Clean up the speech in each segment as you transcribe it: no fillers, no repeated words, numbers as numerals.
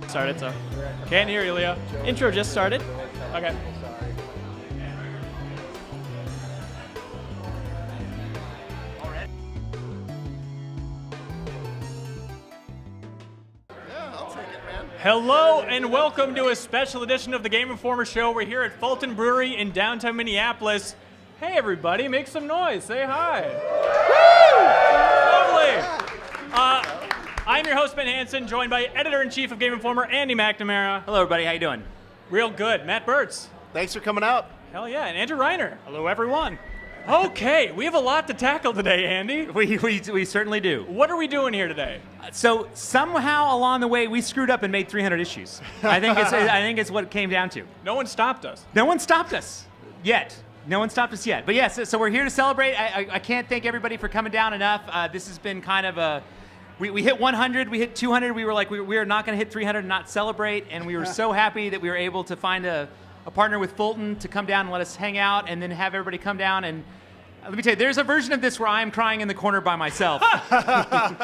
Started, so can't hear you, Leo. Intro just started. Okay. Hello and welcome to a special edition of the Game Informer Show. We're here at Fulton Brewery in downtown Minneapolis. Hey everybody, make some noise. Say hi. Woo! Lovely. I'm your host, Ben Hanson, joined by Editor-in-Chief of Game Informer, Andy McNamara. Hello everybody, how you doing? Real good. Matt Burtz. Thanks for coming out. Hell yeah. And Andrew Reiner. Hello everyone. Okay, we have a lot to tackle today, Andy. We certainly do. What are we doing here today? So somehow along the way we screwed up and made 300 issues. I think it's what it came down to. No one stopped us. No one stopped us yet. No one stopped us yet. But yes, so we're here to celebrate. I can't thank everybody for coming down enough. This has been kind of a we hit 100, we hit 200. We were like we are not going to hit 300 and not celebrate. And we were so happy that we were able to find a partner with Fulton to come down and let us hang out, and then have everybody come down and. Let me tell you, there's a version of this where I'm crying in the corner by myself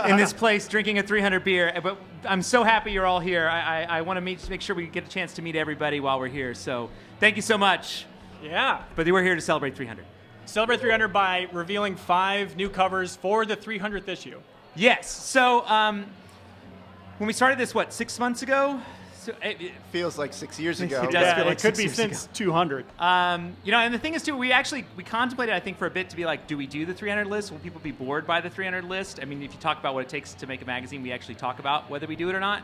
in this place drinking a 300 beer. But I'm so happy you're all here. I want to make sure we get a chance to meet everybody while we're here. So thank you so much. Yeah. But we're here to celebrate 300. Celebrate 300 by revealing 5 new covers for the 300th issue. Yes. So when we started this, 6 months ago? So it feels like 6 years ago. It does feel like it could 6 be years since ago. 200. And the thing is too, we contemplated, I think, for a bit to be like, do we do the 300 list? Will people be bored by the 300 list? I mean, if you talk about what it takes to make a magazine, we actually talk about whether we do it or not.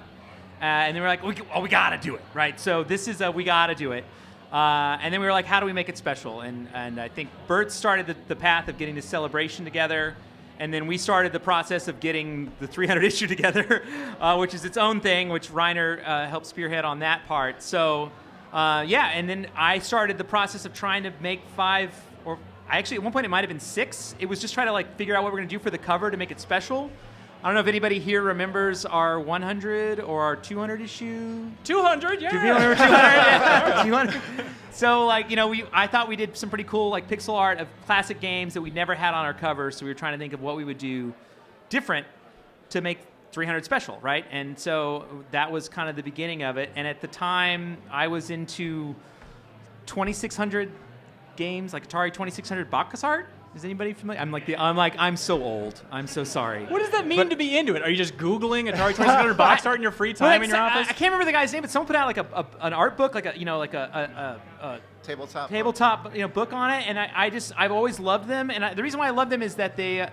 And then we're like, we gotta do it, right? So this is we gotta do it. And then we were like, how do we make it special? And I think Bert started the path of getting this celebration together. And then we started the process of getting the 300 issue together, which is its own thing, which Reiner helped spearhead on that part. So, and then I started the process of trying to make 5, or actually at one point it might have been 6. It was just trying to figure out what we're going to do for the cover to make it special. I don't know if anybody here remembers our 100 or our 200 issue. 200, yeah. Do you remember 200? Yeah, 200. So, I thought we did some pretty cool, pixel art of classic games that we never had on our cover. So we were trying to think of what we would do different to make 300 special, right? And so that was kind of the beginning of it. And at the time, I was into 2600 games, like Atari 2600 box art. Is anybody familiar? I'm so old. I'm so sorry. What does that mean to be into it? Are you just Googling Atari 2600 box art in your free time in your office? I can't remember the guy's name, but someone put out an art book, a tabletop book on it, and I've always loved them. And the reason why I love them is that they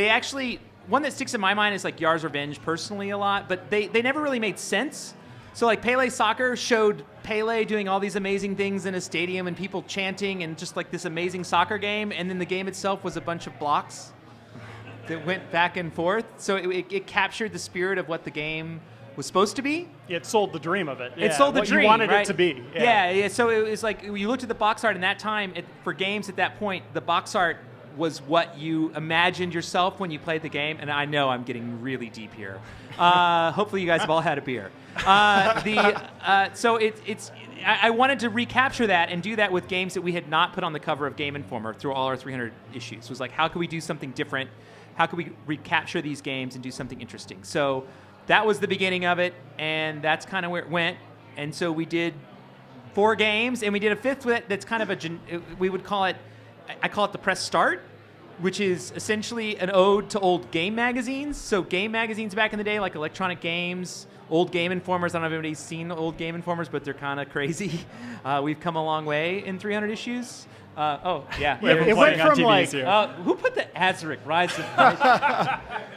actually, one that sticks in my mind is Yar's Revenge personally a lot, but they never really made sense. So Pele Soccer showed Pele doing all these amazing things in a stadium and people chanting and just this amazing soccer game, and then the game itself was a bunch of blocks that went back and forth. So it captured the spirit of what the game was supposed to be. It sold the dream of it. It sold the what dream, you wanted right? it to be. Yeah. So it was you looked at the box art in that time, for games at that point, the box art was what you imagined yourself when you played the game. And I know I'm getting really deep here. Hopefully you guys have all had a beer. So I wanted to recapture that and do that with games that we had not put on the cover of Game Informer through all our 300 issues. It was how could we do something different? How could we recapture these games and do something interesting? So that was the beginning of it, and that's kind of where it went. And so we did 4 games, and we did a 5th that's kind of we would call it, I call it the press start, which is essentially an ode to old game magazines. So game magazines back in the day, like Electronic Games, old Game Informers. I don't know if anybody's seen old Game Informers, but they're kind of crazy. We've come a long way in 300 issues. It went from who put the Azaric Rise of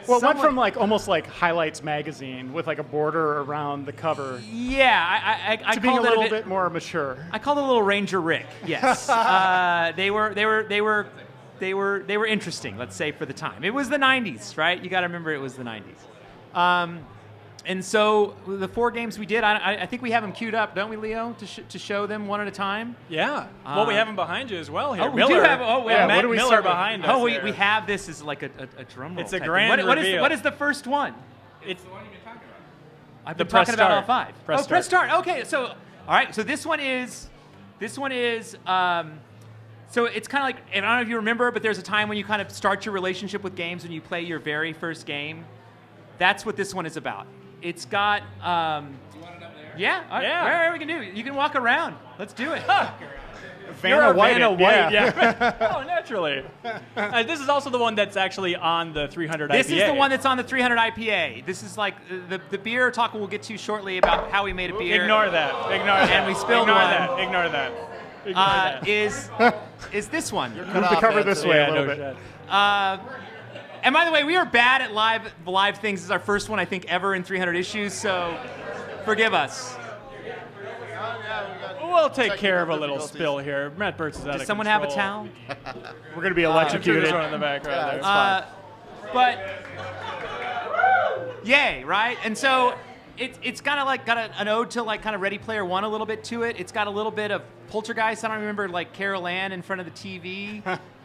Well, it went from almost like Highlights magazine with a border around the cover. Yeah, I to being a little bit more mature. I called it a little Ranger Rick. Yes, they were interesting. Let's say for the time, it was the '90s, right? You got to remember it was the '90s. And so the 4 games we did, I think we have them queued up, don't we, Leo, to show them one at a time? Yeah. Well, we have them behind you as well here. Oh, we do have. Oh, yeah. Matt Miller behind us. Oh, we have this as a drum roll. It's a grand reveal. What is the first one? It's the one you've been talking about. I've been talking about all 5. Press start. Okay, so all right. So this one is. So it's kind of like, I don't know if you remember, but there's a time when you kind of start your relationship with games when you play your very first game. That's what this one is about. It's got. Yeah. Yeah. Whatever we can do. You can walk around. Let's do it. You're a White. Vanna White. Yeah. Oh, naturally. This is also the one that's actually on the 300 IPA. This is the one that's on the 300 IPA. This is like the beer talk we'll get to shortly about how we made a beer. Ignore that. And we spilled Ignore one. that. Ignore that. Ignore that. Is this one. Move the cover this way a little bit. Shit. And by the way, we are bad at live things. This is our first one, I think, ever in 300 issues, so forgive us. We'll take care of a little spill here. Matt Burt's is out Does of someone control. have a towel? We're going to be I'm sure electrocuted. there's one in the back right there. it's fine. But yay, right? And so it's kind of like got an ode to like kind of Ready Player One a little bit to it. It's got a little bit of Poltergeist. I don't remember like Carol Ann in front of the TV.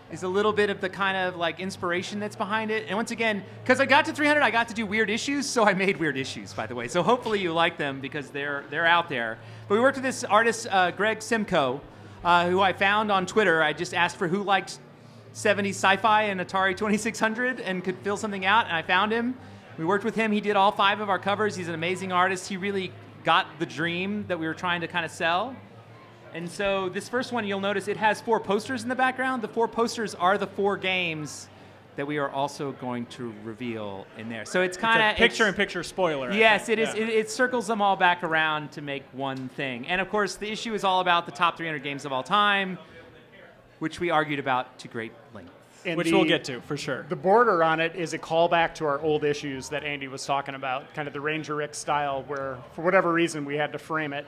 Is a little bit of the kind of like inspiration that's behind it. And once again, because I got to 300, I got to do weird issues, so I made weird issues, by the way. So hopefully you like them because they're out there. But we worked with this artist, Greg Simcoe, who I found on Twitter. I just asked for who liked 70s sci-fi and Atari 2600 and could fill something out, and I found him. We worked with him. He did all 5 of our covers. He's an amazing artist. He really got the dream that we were trying to kind of sell. And so this first one, you'll notice it has 4 posters in the background. The 4 posters are the 4 games that we are also going to reveal in there. So it's kind of Picture-in-picture spoiler. Yes, it is. Yeah. It circles them all back around to make one thing. And of course, the issue is all about the top 300 games of all time, which we argued about to great length. And Which we'll get to, for sure. The border on it is a callback to our old issues that Andy was talking about, kind of the Ranger Rick style, where for whatever reason we had to frame it.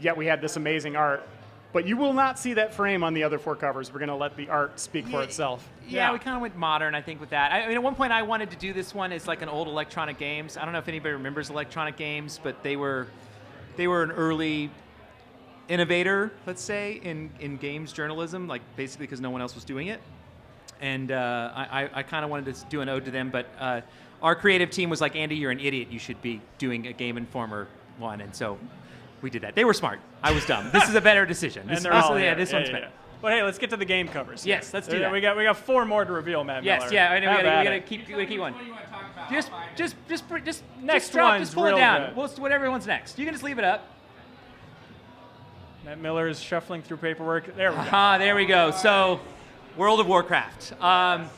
Yet we had this amazing art. But you will not see that frame on the other 4 covers. We're going to let the art speak for itself. Yeah, we kind of went modern, I think, with that. I mean, at one point I wanted to do this one as like an old Electronic Games. I don't know if anybody remembers Electronic Games, but they were an early innovator, let's say, in games journalism, like basically because no one else was doing it. And I kind of wanted to do an ode to them, but our creative team was like, Andy, you're an idiot. You should be doing a Game Informer one. And so we did that. They were smart. I was dumb. This is a better decision. And they're all here. This one's better. But hey, let's get to the game covers. Yes, let's do that. We got 4 more to reveal, Matt Miller. Yes, yeah. I know, Have we at gotta it. keep one. Just Next drop, one's just pull it real down. good. Whatever one's next. You can just leave it up. Matt Miller is shuffling through paperwork. There we go. There we go. So, World of Warcraft. I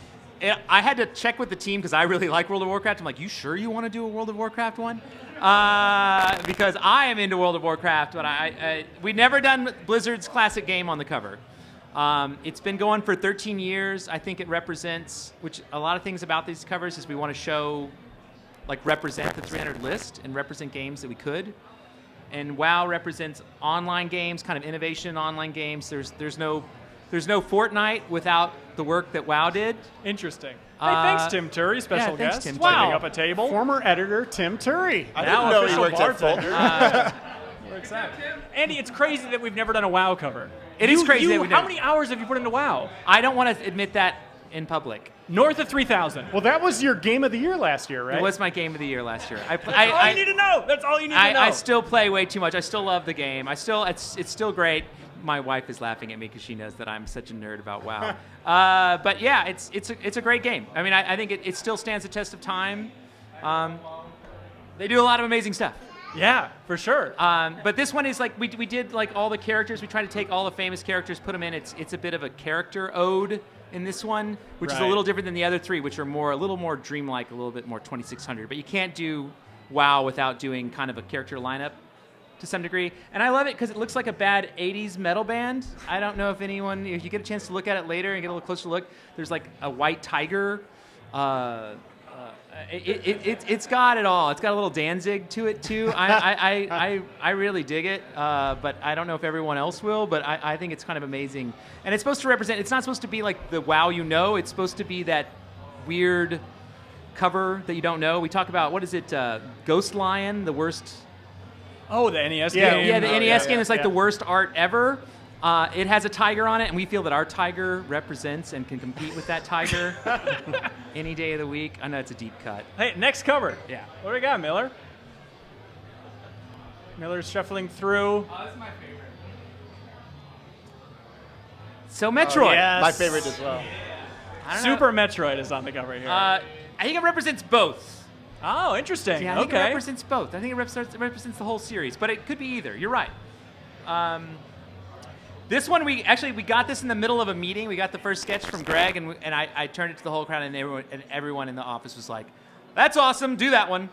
had to check with the team because I really like World of Warcraft. I'm like, you sure you want to do a World of Warcraft one? Because I am into World of Warcraft, but we've never done Blizzard's classic game on the cover. It's been going for 13 years. I think it represents, which a lot of things about these covers is we want to show, like represent the 300 list and represent games that we could. And WoW represents online games, kind of innovation in online games. There's no Fortnite without the work that WoW did. Interesting. Hey, thanks, Tim Turry, special thanks, guest. Tim Setting Turry. up a table. Former editor Tim Turry. I Now didn't know he official worked at bartender. Fulton. We're excited. Andy, it's crazy that we've never done a WoW cover. It is crazy that we How never- many hours have you put into WoW? I don't want to admit that in public. North of 3,000. Well, that was your game of the year last year, right? It was my game of the year last year. That's all you need to know. That's all you need to know. I still play way too much. I still love the game. It's still great. My wife is laughing at me because she knows that I'm such a nerd about WoW. But yeah, it's a great game. I mean, I think it still stands the test of time. They do a lot of amazing stuff. Yeah, for sure. But this one is like we did like all the characters. We tried to take all the famous characters, put them in. It's a bit of a character ode in this one, which is a Right. little different than the other 3, which are a little more dreamlike, a little bit more 2600. But you can't do WoW without doing kind of a character lineup to some degree. And I love it because it looks like a bad 80s metal band. I don't know if you get a chance to look at it later and get a little closer look, there's like a white tiger. It's got it all. It's got a little Danzig to it too. I really dig it, but I don't know if everyone else will. But I think it's kind of amazing, and it's supposed to represent. It's not supposed to be like the WoW you know. It's supposed to be that weird cover that you don't know. We talk about what is it? Ghost Lion, the worst. Oh, the NES Yeah, game. Yeah, the NES game is like yeah. the worst art ever. It has a tiger on it, and we feel that our tiger represents and can compete with that tiger any day of the week. I know it's a deep cut. Hey, next cover. Yeah. What do we got, Miller? Miller's shuffling through. Oh, this is my favorite. So Metroid. Yes. My favorite as well. I don't know. Super Metroid is on the cover here. I think it represents both. Oh, interesting. Yeah, I think it okay. represents both. I think it represents the whole series, but it could be either. You're right. This one, we got this in the middle of a meeting. We got the first sketch from Greg, and I turned it to the whole crowd, and everyone in the office was like, "That's awesome! Do that one."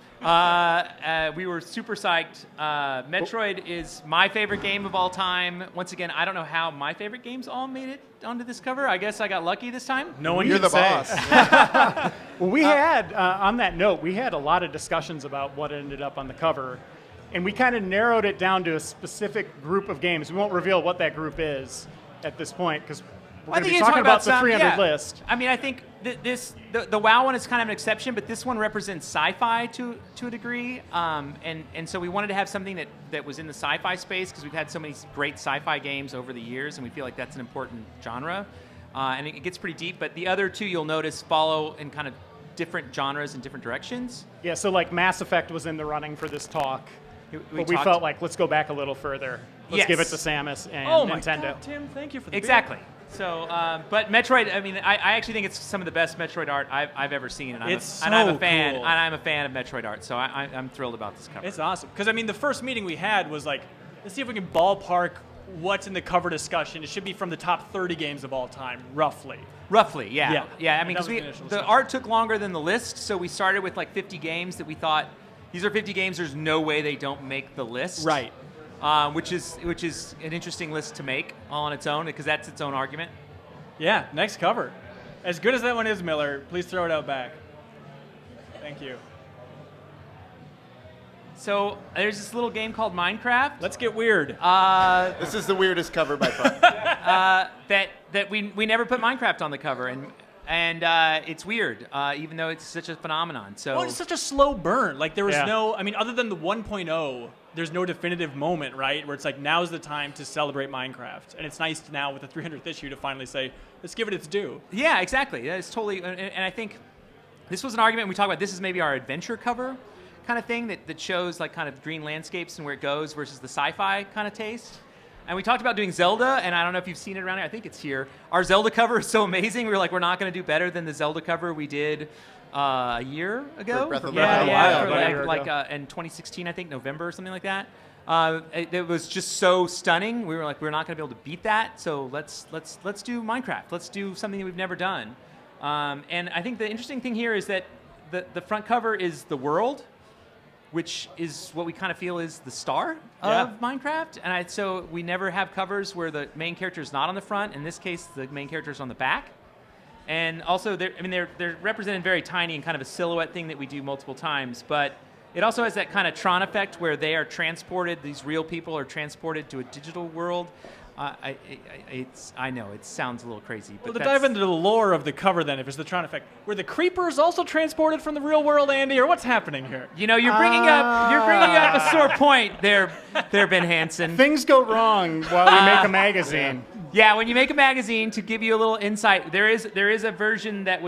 We were super psyched. Metroid is my favorite game of all time. Once again, I don't know how my favorite games all made it onto this cover. I guess I got lucky this time. No one You're can the say. boss. Well, we had, on that note, we had a lot of discussions about what ended up on the cover. And we kind of narrowed it down to a specific group of games. We won't reveal what that group is at this point because we're going to be talking about the 300 list. I mean, I think the WoW one is kind of an exception, but this one represents sci-fi to a degree. And so we wanted to have something that was in the sci-fi space because we've had so many great sci-fi games over the years, and we feel like that's an important genre. And it gets pretty deep. But the other two, you'll notice, follow in kind of different genres and different directions. Yeah, so like Mass Effect was in the running for this talk. But we talked- felt like, let's go back a little further. Let's Yes. give it to Samus and Oh my Nintendo. God, Tim! Thank you for the Exactly. So, but Metroid, I mean, I actually think it's some of the best Metroid art I've ever seen, and I'm It's a so fan. cool. And I'm a fan of Metroid art, so I'm thrilled about this cover. It's awesome. Because, I mean, the first meeting we had was like, let's see if we can ballpark what's in the cover discussion. It should be from the top 30 games of all time, roughly. Roughly, yeah. Yeah. I And mean, that was because the initial the discussion. art took longer than the list, so we started with like 50 games that we thought these are 50 games. There's no way they don't make the list, Right. Which is an interesting list to make all on its own because that's its own argument. Yeah, next cover. As good as that one is, Miller, please throw it out back. Thank you. So there's this little game called Minecraft. Let's get weird. This is the weirdest cover by far. that we never put Minecraft on the cover, and it's weird, even though it's such a phenomenon. So Well, it's such a slow burn. Like, there was Yeah. no, I mean, other than the 1.0, there's no definitive moment, right? Where it's like, now's the time to celebrate Minecraft. And it's nice now with the 300th issue to finally say, let's give it its due. yeah, exactly. It's totally, and I think this was an argument we talked about. This is maybe our adventure cover kind of thing that shows like kind of green landscapes and where it goes versus the sci-fi kind of taste. And we talked about doing Zelda, and I don't know if you've seen it around here. I think it's here. Our Zelda cover is so amazing. We were like, we're not going to do better than the Zelda cover we did a year ago. For Breath of the yeah, Wild. yeah, About a year like ago. in 2016, I think November or something like that. It was just so stunning. We were like, we're not going to be able to beat that. So let's do Minecraft. Let's do something that we've never done. And I think the interesting thing here is that the front cover is the world, which is what we kind of feel is the star of Minecraft. And so we never have covers where the main character is not on the front. In this case, the main character is on the back. And also, they're represented very tiny and kind of a silhouette thing that we do multiple times. But it also has that kind of Tron effect where they are transported, these real people are transported to a digital world. I know, it sounds a little crazy. But Well, to dive into the lore of the cover, then, if it's the Tron effect, were the creepers also transported from the real world, Andy, or what's happening here? you know, you're bringing up a sore point there, Ben Hanson. Things go wrong while we make a magazine. Yeah, when you make a magazine, to give you a little insight, there is a version that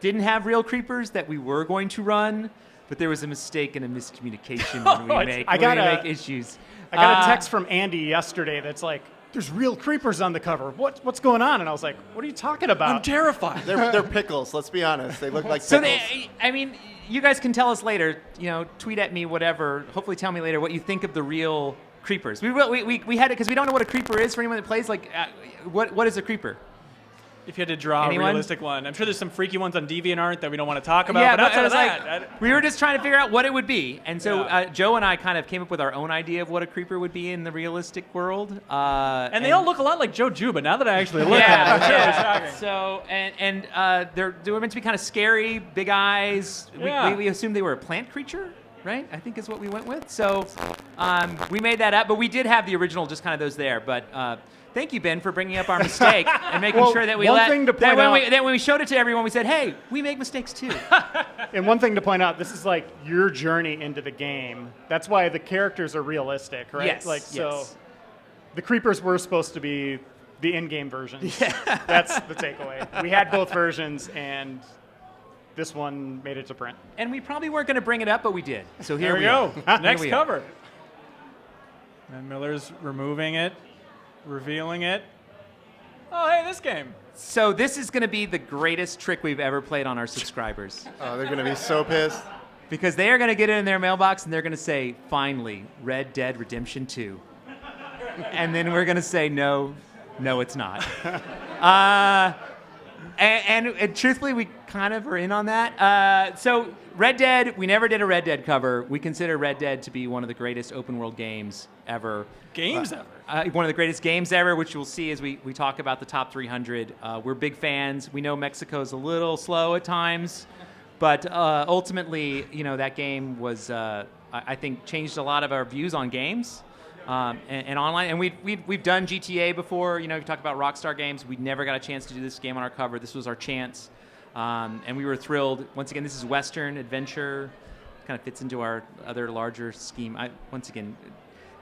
didn't have real creepers that we were going to run, but there was a mistake and a miscommunication when we make issues. I got a text from Andy yesterday that's like, there's real creepers on the cover. What's going on? And I was like, what are you talking about? I'm terrified. They're pickles. Let's be honest. They look like So pickles. I mean, you guys can tell us later. You know, tweet at me, whatever. Hopefully, tell me later what you think of the real creepers. We had it because we don't know what a creeper is for anyone that plays. Like, what is a creeper? If you had to draw Anyone? a realistic one. I'm sure there's some freaky ones on DeviantArt that we don't want to talk about, Yeah, but but outside it of was that, we were just trying to figure out what it would be. And so Yeah. Joe and I kind of came up with our own idea of what a creeper would be in the realistic world. and they all look a lot like Joe Juba, now that I actually look at them. yeah. It's shocking. So they were meant to be kind of scary, big eyes. Yeah. We assumed they were a plant creature, right? I think is what we went with. So we made that up, but we did have the original, just kind of those there. But thank you, Ben, for bringing up our mistake and making Well, sure that we one thing to point out- that when we showed it to everyone, we said, "Hey, we make mistakes too." And one thing to point out, this is like your journey into the game. That's why the characters are realistic, right? Yes, So yes. the creepers were supposed to be the in-game versions. Yeah. That's the takeaway. We had both versions, and this one made it to print. And we probably weren't going to bring it up, but we did. So here There we go. are. Next Here we are. cover. And Miller's removing it, revealing it. Oh, hey, this game. So this is going to be the greatest trick we've ever played on our subscribers. Oh, they're going to be so pissed. Because they are going to get it in their mailbox and they're going to say, finally, Red Dead Redemption 2. And then we're going to say, no, it's not. And truthfully, we kind of are in on that. So Red Dead, we never did a Red Dead cover. We consider Red Dead to be one of the greatest open world games ever. One of the greatest games ever, which you'll see as we talk about the top 300. We're big fans. We know Mexico's a little slow at times. But ultimately, that game was, I think, changed a lot of our views on games and online. And we've done GTA before. We talked about Rockstar games. We never got a chance to do this game on our cover. This was our chance. And we were thrilled. Once again, this is Western adventure. Kind of fits into our other larger scheme. Once again,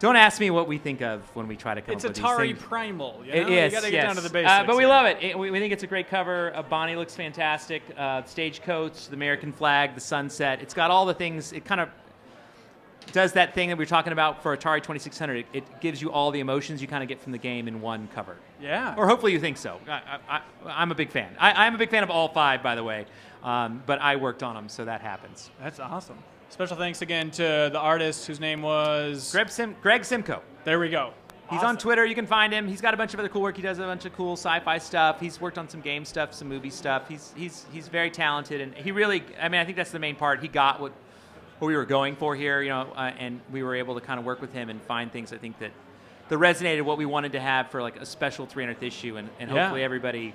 don't ask me what we think of when we try to come up with these things. It's Atari Primal. You Yes, got to get down to the basics. But we love it. We think it's a great cover. Bonnie looks fantastic. Stagecoach, the American flag, the sunset. It's got all the things. It kind of does that thing that we were talking about for Atari 2600. It gives you all the emotions you kind of get from the game in one cover. Yeah. Or hopefully you think so. I'm a big fan. I'm a big fan of all 5, by the way. But I worked on them, so that happens. That's awesome. Special thanks again to the artist whose name was... Greg Simcoe. There we go. He's Awesome. on Twitter. You can find him. He's got a bunch of other cool work. He does a bunch of cool sci-fi stuff. He's worked on some game stuff, some movie stuff. He's very talented, and he really... I think that's the main part. He got what we were going for here, and we were able to kind of work with him and find things, I think, that resonated what we wanted to have for like a special 300th issue, and hopefully everybody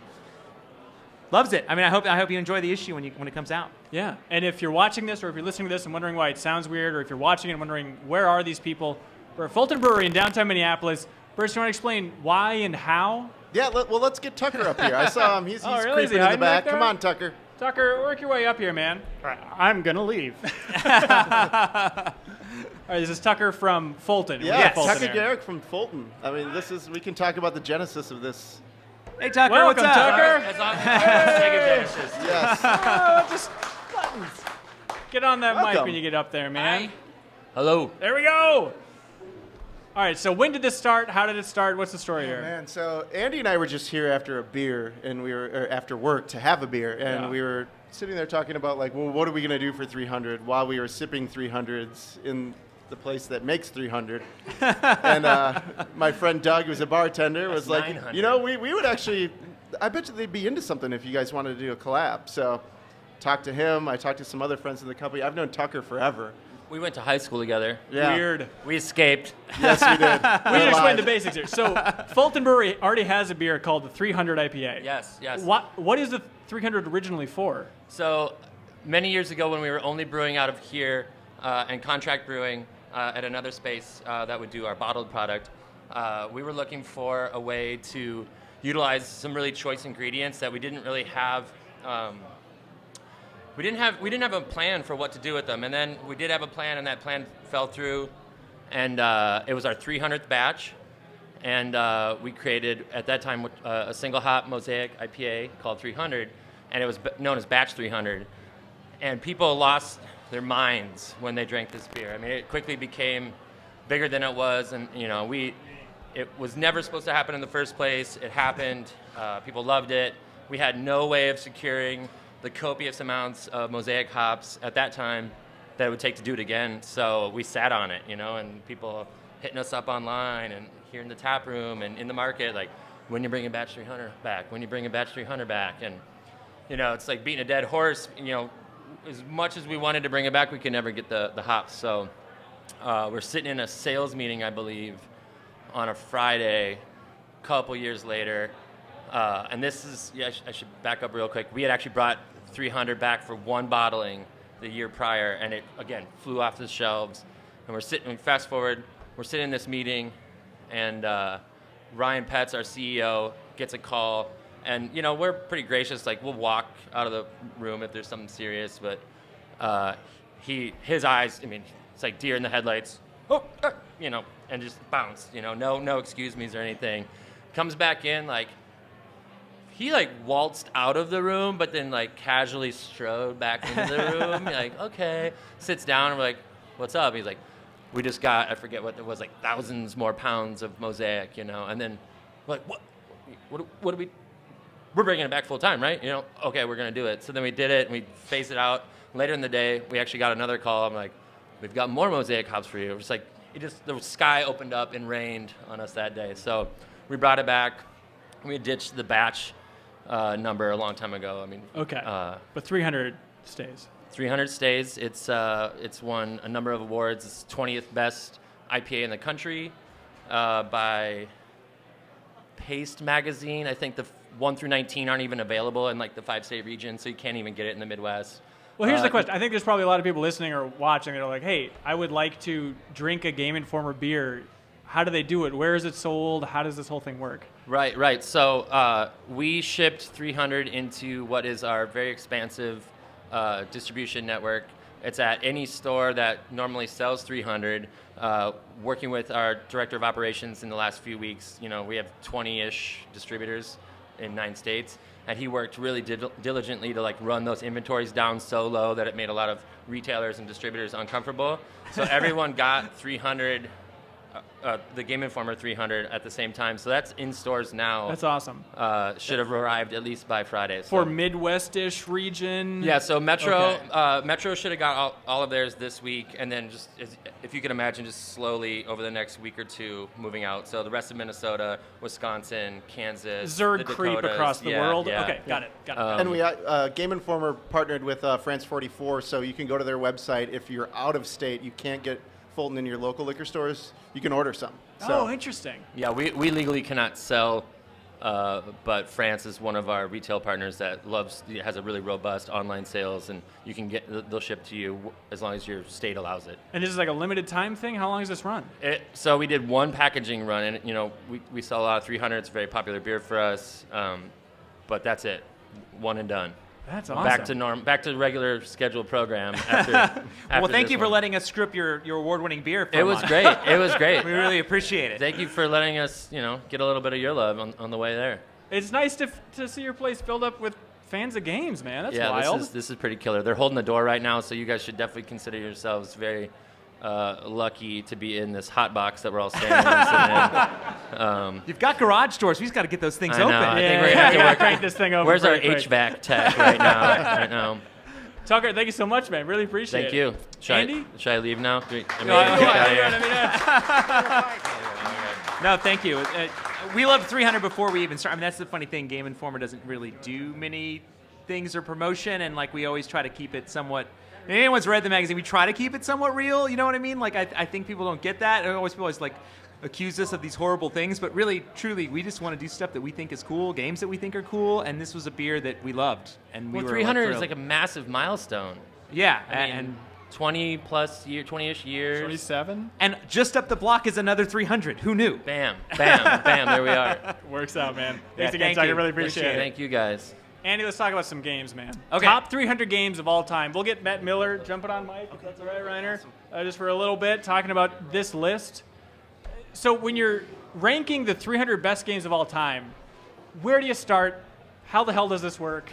loves it. I hope you enjoy the issue when it comes out. Yeah, and if you're watching this or if you're listening to this and wondering why it sounds weird, or if you're watching and wondering where are these people, we're at Fulton Brewery in downtown Minneapolis. First, you want to explain why and how? Yeah, let's get Tucker up here. I saw him. He's Oh, really? Is he creeping in the hiding back back. there? Come on, Tucker. Tucker, work your way up here, man. All right, I'm going to leave. All right, this is Tucker from Fulton. Yeah, We're at Fulton Tucker here. Gerrick from Fulton. We can talk about the genesis of this. Hey, Tucker, Welcome, what's up? Tucker. As long as Yes. Just buttons. Get on that mic Welcome. when you get up there, man. Hello. There we go. All right, so when did this start? How did it start? What's the story here? Man, so Andy and I were just here after a beer, and after work to have a beer, and we were sitting there talking about what are we gonna do for 300 while we were sipping 300s in the place that makes 300. And my friend Doug, who's a bartender, was like, 900. we would actually, I bet you they'd be into something if you guys wanted to do a collab. So talked to him. I talked to some other friends in the company. I've known Tucker forever. We went to high school together. Yeah. Weird. We escaped. Yes, we did. We should explain the basics here. So Fulton Brewery already has a beer called the 300 IPA. Yes. What is the 300 originally for? So many years ago when we were only brewing out of here and contract brewing at another space that would do our bottled product, we were looking for a way to utilize some really choice ingredients that we didn't really have. We didn't have a plan for what to do with them, and then we did have a plan, and that plan fell through, and it was our 300th batch, and we created at that time a single hop mosaic IPA called 300, and it was known as Batch 300, and people lost their minds when they drank this beer. I mean, it quickly became bigger than it was, and it was never supposed to happen in the first place. It happened. People loved it. We had no way of securing the copious amounts of mosaic hops at that time that it would take to do it again. So we sat on it, and people hitting us up online and here in the tap room and in the market, like, when you bring a Batch 300 back, when you bring a Batch 300 back. And, it's like beating a dead horse. As much as we wanted to bring it back, we could never get the hops. So we're sitting in a sales meeting, I believe, on a Friday, a couple years later. And this is, I should back up real quick. We had actually brought 300 back for one bottling the year prior, and it, again, flew off the shelves. And fast forward, we're sitting in this meeting, and Ryan Petz, our CEO, gets a call. And, we're pretty gracious. Like, we'll walk out of the room if there's something serious. But his eyes, it's like deer in the headlights. And just bounced. No excuse me's or anything. Comes back in, he waltzed out of the room, but then casually strode back into the room. Like, okay, sits down, and we're like, what's up? He's like, we just got, I forget what it was, thousands more pounds of mosaic, and then what do we, we're bringing it back full time, right? Okay, we're gonna do it. So then we did it, and we phased it out. later in the day, we actually got another call. I'm like, we've got more mosaic hops for you. It was like, the sky opened up and rained on us that day. So we brought it back. We ditched the batch number a long time ago. I mean, Okay. But 300 stays. 300 stays. It's won a number of awards. It's 20th best IPA in the country by Paste magazine. I think the 1 through 19 aren't even available in like the 5-state region, so you can't even get it in the Midwest. Well, here's the question. I think there's probably a lot of people listening or watching that are like, hey, I would like to drink a Game Informer beer. How do they do it? Where is it sold? How does this whole thing work? Right. So we shipped 300 into what is our very expansive distribution network. It's at any store that normally sells 300. Working with our director of operations in the last few weeks, we have 20-ish distributors in 9 states, and he worked really diligently to run those inventories down so low that it made a lot of retailers and distributors uncomfortable. So everyone got 300. The Game Informer 300 at the same time. So that's in stores now. That's awesome. Should have arrived at least by Friday. So. For Midwest-ish region? Yeah, so Metro Okay. Metro should have got all of theirs this week, and then just, if you could imagine, just slowly over the next week or two moving out. So the rest of Minnesota, Wisconsin, Kansas, Zerd the creep Dakotas. across the world? Yeah. Okay, got it. And we Game Informer partnered with France 44, so you can go to their website. If you're out of state, you can't get Fulton in your local liquor stores, you can order some. So. Oh, interesting. Yeah, we legally cannot sell, but France is one of our retail partners that has a really robust online sales, and you can they'll ship to you as long as your state allows it. And this is like a limited time thing? How long does this run? So we did one packaging run, and we sell a lot of 300. It's a very popular beer for us, but that's it, one and done. That's awesome. Back to regular scheduled program. After Well, thank you for one. letting us script your award-winning beer. For It was great. It was great. We really appreciate it. Thank you for letting us, get a little bit of your love on the way there. It's nice to see your place filled up with fans of games, man. That's yeah, wild. This is pretty killer. They're holding the door right now, so you guys should definitely consider yourselves very lucky to be in this hot box that we're all standing in. You've got garage doors. We just got to get those things I know. open. I think we're gonna have to work. Crank this thing over. Where's our quick. HVAC tech right now? Tucker, thank you so much, man. Really appreciate Thank it. you. Andy? Should I leave now? Get No, out of here. No, thank you. We loved 300 before we even started. I mean, that's the funny thing. Game Informer doesn't really do many things or promotion, and we always try to keep it somewhat. If anyone's read the magazine, we try to keep it somewhat real. You know what I mean? I think people don't get that. People always accuse us of these horrible things, but really, truly, we just want to do stuff that we think is cool, games that we think are cool, and this was a beer that we loved, and we were 300 thrilled. is like a massive milestone. Yeah, I mean, 20-ish years. 27? and just up the block is another 300. Who knew? Bam, bam, bam. There we are. Works out, man. Yeah, Thanks again, thank Tucker. you. Really appreciate it. Thank you guys. Andy, let's talk about some games, man. Okay. Top 300 games of all time. We'll get Matt Miller jumping on mic, if that's all right, Reiner, just for a little bit, talking about this list. So when you're ranking the 300 best games of all time, where do you start? How the hell does this work?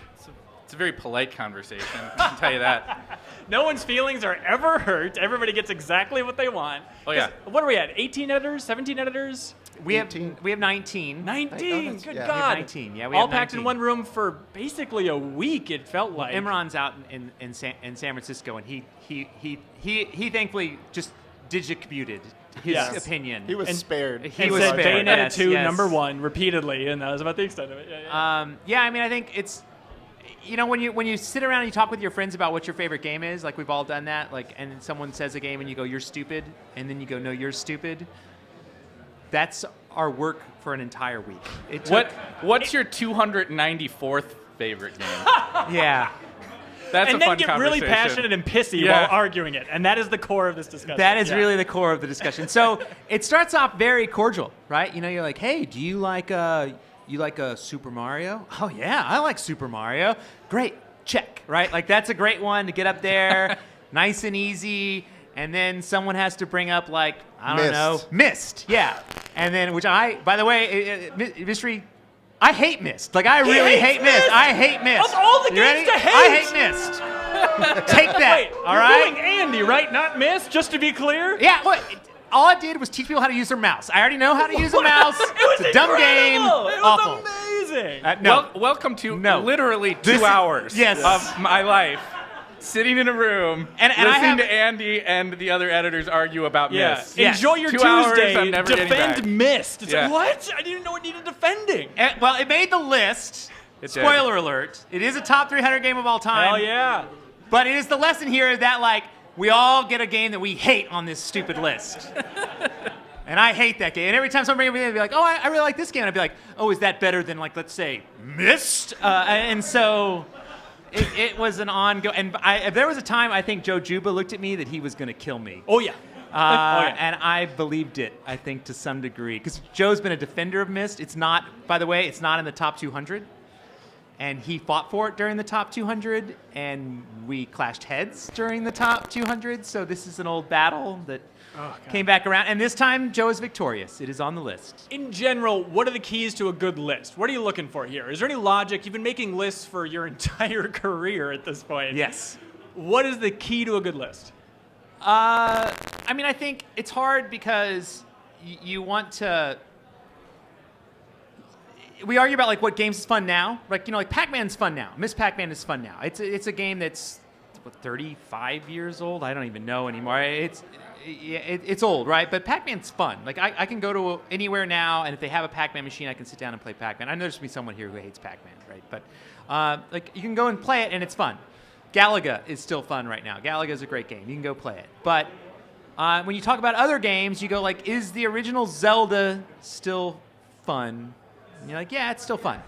It's a very polite conversation, I can tell you that. No one's feelings are ever hurt. Everybody gets exactly what they want. Oh, yeah. 'Cause what are we at? 18 editors? 17 editors? We have 19. 19. 19. Good Yeah. We God. have 19. Yeah, we All have packed in 19. one room for basically a week, it felt like. Imran's out in San Francisco, and he thankfully just digicommuted his Yes. opinion. He was spared. He and was said spared, Bayonetta yes, 2, yes. number 1, repeatedly, and that was about the extent of it. Yeah. I mean, I think it's, when you sit around and you talk with your friends about what your favorite game is, like we've all done that, and then someone says a game and you go, you're stupid, and then you go, no, you're stupid. That's our work for an entire week. It took, What's your 294th favorite game? Yeah. That's And a then fun get conversation. really passionate and pissy Yeah. while arguing it, and that is the core of this discussion. That is Yeah. really the core of the discussion. So it starts off very cordial, right? You're like, hey, do you like a Super Mario? Oh yeah, I like Super Mario. Great, check, right? That's a great one to get up there, nice and easy. And then someone has to bring up I don't know, Myst, yeah. And then by the way, mystery. I hate Myst. I really hate Myst. I hate Myst. Of all the You games ready? to hate! I hate Myst. Take that. Wait, all you're right? doing Andy, right? Not Miss, just to be clear? Yeah, all I did was teach people how to use their mouse. I already know how to use a mouse. It's a dumb game. It was Awful. amazing. No. Welcome to No. literally 2 This- hours yes. of my life. sitting in a room And I listening have- to Andy and the other editors argue about Yeah. Myst. Yes. Enjoy your 2 hours, Tuesday. I'm never getting back. Defend Myst. It's Yeah. like, what? I didn't know it needed defending. Well, it made the list. It did. Spoiler alert. It is a top 300 game of all time. Hell yeah. But it is the lesson here that, like, we all get a game that we hate on this stupid list. And I hate that game. And every time somebody would be like, oh, I really like this game. And I'd be like, oh, is that better than, like, let's say, Myst? And so it was an ongoing. And there was a time I think Joe Juba looked at me that he was going to kill me. Oh, yeah. And I believed it, I think, to some degree. Because Joe's been a defender of Myst. It's not, by the way, it's not in the top 200. And he fought for it during the top 200, and we clashed heads during the top 200. So this is an old battle that came back around. And this time, Joe is victorious. It is on the list. In general, what are the keys to a good list? What are you looking for here? Is there any logic? You've been making lists for your entire career at this point. Yes. What is the key to a good list? I mean, I think it's hard because you want to. We argue about like what games is fun now. Like like Pac-Man's fun now. Miss Pac-Man is fun now. It's a game that's 35 years old. I don't even know anymore. It's old, right? But Pac-Man's fun. Like I can go to anywhere now, and if they have a Pac-Man machine, I can sit down and play Pac-Man. I know there's gonna be someone here who hates Pac-Man, right? But like you can go and play it, and it's fun. Galaga is still fun right now. Galaga is a great game. You can go play it. But when you talk about other games, you go like, is the original Zelda still fun? And you're like, yeah, it's still fun.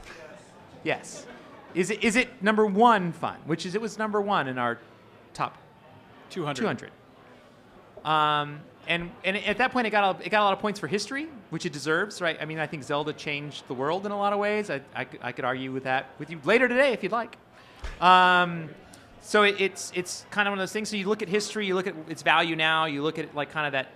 Yes. Is it number one fun? Which is it was number one in our top 200. And at that point, it got a lot of points for history, which it deserves, right? I mean, I think Zelda changed the world in a lot of ways. I could argue with that with you later today if you'd like. So it's kind of one of those things. So you look at history, you look at its value now, you look at like kind of that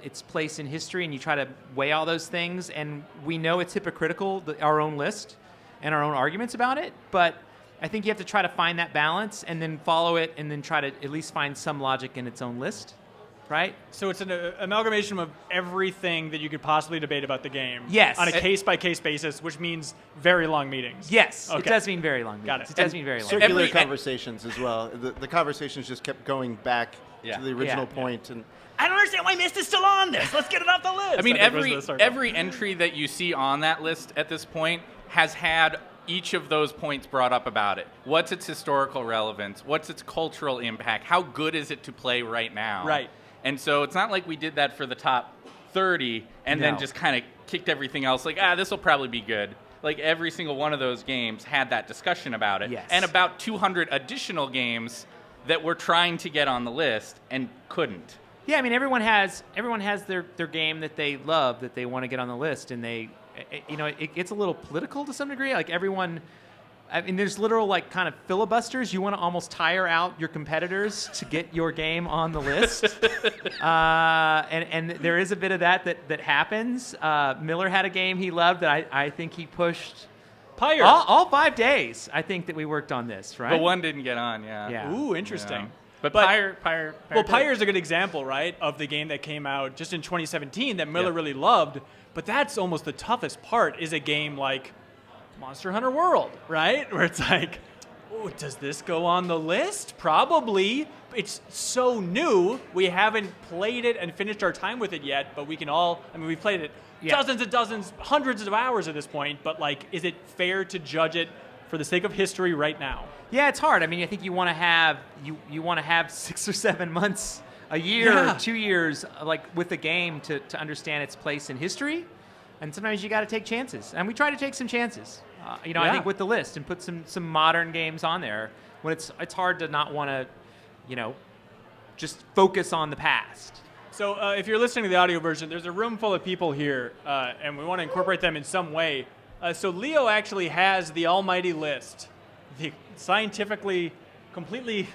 its place in history, and you try to weigh all those things. And we know it's hypocritical, our own list and our own arguments about it. But I think you have to try to find that balance and then follow it, and then try to at least find some logic in its own list, right? So it's an amalgamation of everything that you could possibly debate about the game. Yes. On a case-by-case basis, which means very long meetings. Yes, Okay. it does mean very long meetings. Got it. It does mean very long. Circular Every- conversations as well. The conversations just kept going back Yeah. to the original Yeah. point. And I don't understand why Myst is still on this. Let's get it off the list. I mean, think goes to the circle. every entry that you see on that list at this point has had each of those points brought up about it. What's its historical relevance? What's its cultural impact? How good is it to play right now? Right. And so it's not like we did that for the top 30 and then No. just kind of kicked everything else like, this will probably be good. Like every single one of those games had that discussion about it. Yes. And about 200 additional games that we're trying to get on the list and couldn't. Yeah, I mean, everyone has their game that they love, that they want to get on the list, and it gets a little political to some degree. Like everyone, I mean, there's literal like kind of filibusters. You want to almost tire out your competitors to get your game on the list, and there is a bit of that happens. Miller had a game he loved that I think he pushed. Pyre. All 5 days, I think that we worked on this, right? But one didn't get on, yeah. Yeah. Ooh, interesting. Yeah. But But- Pyre. Well, Pyre is a good example, right, of the game that came out just in 2017 that Miller Yeah. really loved. But that's almost the toughest part, is a game like Monster Hunter World, right? Where it's like, oh, does this go on the list? Probably. It's so new. We haven't played it and finished our time with it yet, but we can all, I mean, we've played it dozens and dozens, hundreds of hours at this point, but like, is it fair to judge it for the sake of history right now? Yeah, it's hard. I mean, I think you want to have you want to have 6 or 7 months, a year, Yeah. 2 years, like with the game to understand its place in history, and sometimes you got to take chances. And we try to take some chances. I Yeah. think with the list and put some modern games on there when it's hard to not want to, just focus on the past. So if you're listening to the audio version, there's a room full of people here, and we want to incorporate them in some way. So Leo actually has the almighty list, the scientifically, completely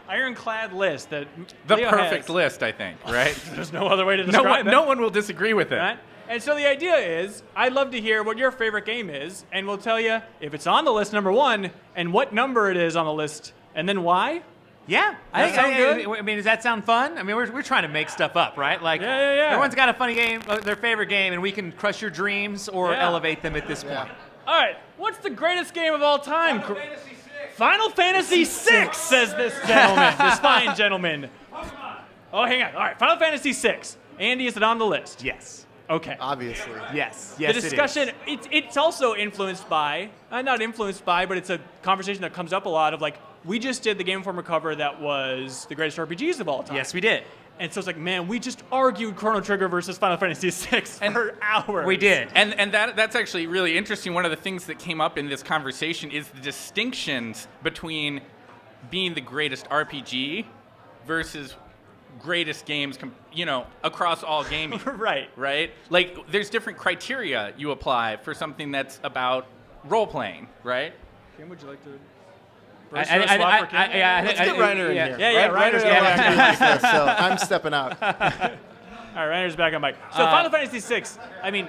ironclad list that The Leo perfect has. list, I think, right? There's no other way to describe it. No one will disagree with it. Right? And so the idea is, I'd love to hear what your favorite game is, and we'll tell you if it's on the list, number one, and what number it is on the list, and then why. Yeah, That sound good? I mean, does that sound fun? I mean, we're trying to make stuff up, right? Like, Yeah. everyone's got a funny game, their favorite game, and we can crush your dreams or Yeah. elevate them at this point. All right, what's the greatest game of all time? Final Fantasy VI, says this gentleman, this fine gentleman. Oh, hang on. All right, Final Fantasy VI. Andy, is it on the list? Yes. Okay. Obviously. Yes. The discussion, it's also influenced by, not influenced by, but it's a conversation that comes up a lot of like, we just did the Game Informer cover that was the greatest RPGs of all time. Yes, we did. And so it's like, man, we just argued Chrono Trigger versus Final Fantasy VI for hours. We did. And that's actually really interesting. One of the things that came up in this conversation is the distinctions between being the greatest RPG versus greatest games, across all gaming. Right. Right? Like, there's different criteria you apply for something that's about role-playing, right? Kim, would you like to... Let's get Reiner in here. Yeah, Reiner's yeah. like this, so I'm stepping out. All right, Reiner's back on mic. So Final Fantasy VI, I mean,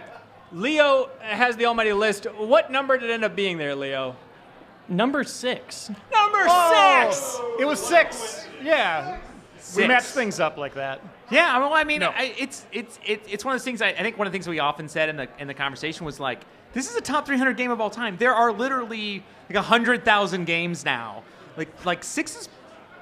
Leo has the almighty list. What number did it end up being there, Leo? Number 6. Number 6! It was 6. Yeah. We 6. matched things up like that. Yeah, well, I mean, No. it's one of those things. I think one of the things we often said in the conversation was like, this is a top 300 game of all time. There are literally like 100,000 games now. Like 6 is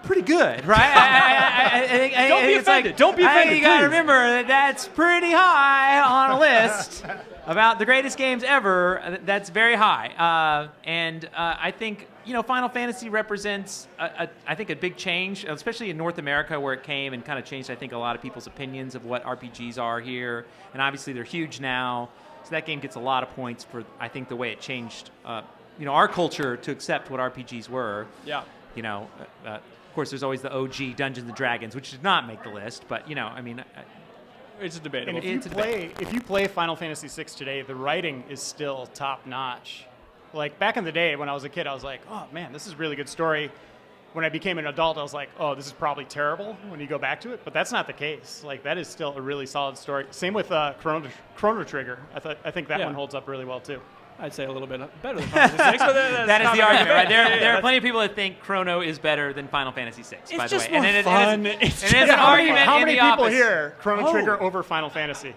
pretty good, right? Don't be offended. Don't be offended, You gotta please. remember that's pretty high on a list about the greatest games ever. That's very high, and I think Final Fantasy represents I think a big change, especially in North America, where it came and kind of changed. I think a lot of people's opinions of what RPGs are here, and obviously they're huge now. So that game gets a lot of points for, I think, the way it changed, our culture to accept what RPGs were. Yeah. Of course, there's always the OG Dungeons and Dragons, which did not make the list, but It's debatable. And if you play Final Fantasy VI today, the writing is still top notch. Like back in the day when I was a kid, I was like, oh man, this is a really good story. When I became an adult, I was like, oh, this is probably terrible when you go back to it. But that's not the case. Like that is still a really solid story. Same with Chrono Trigger. I think that one holds up really well too. I'd say a little bit better than Final Fantasy VI, but that is the argument, right? There are plenty. plenty of people that think Chrono is better than Final Fantasy VI, by the just way. more fun. It's And there's an argument How in many the people opposite. here Chrono Trigger over Final Fantasy?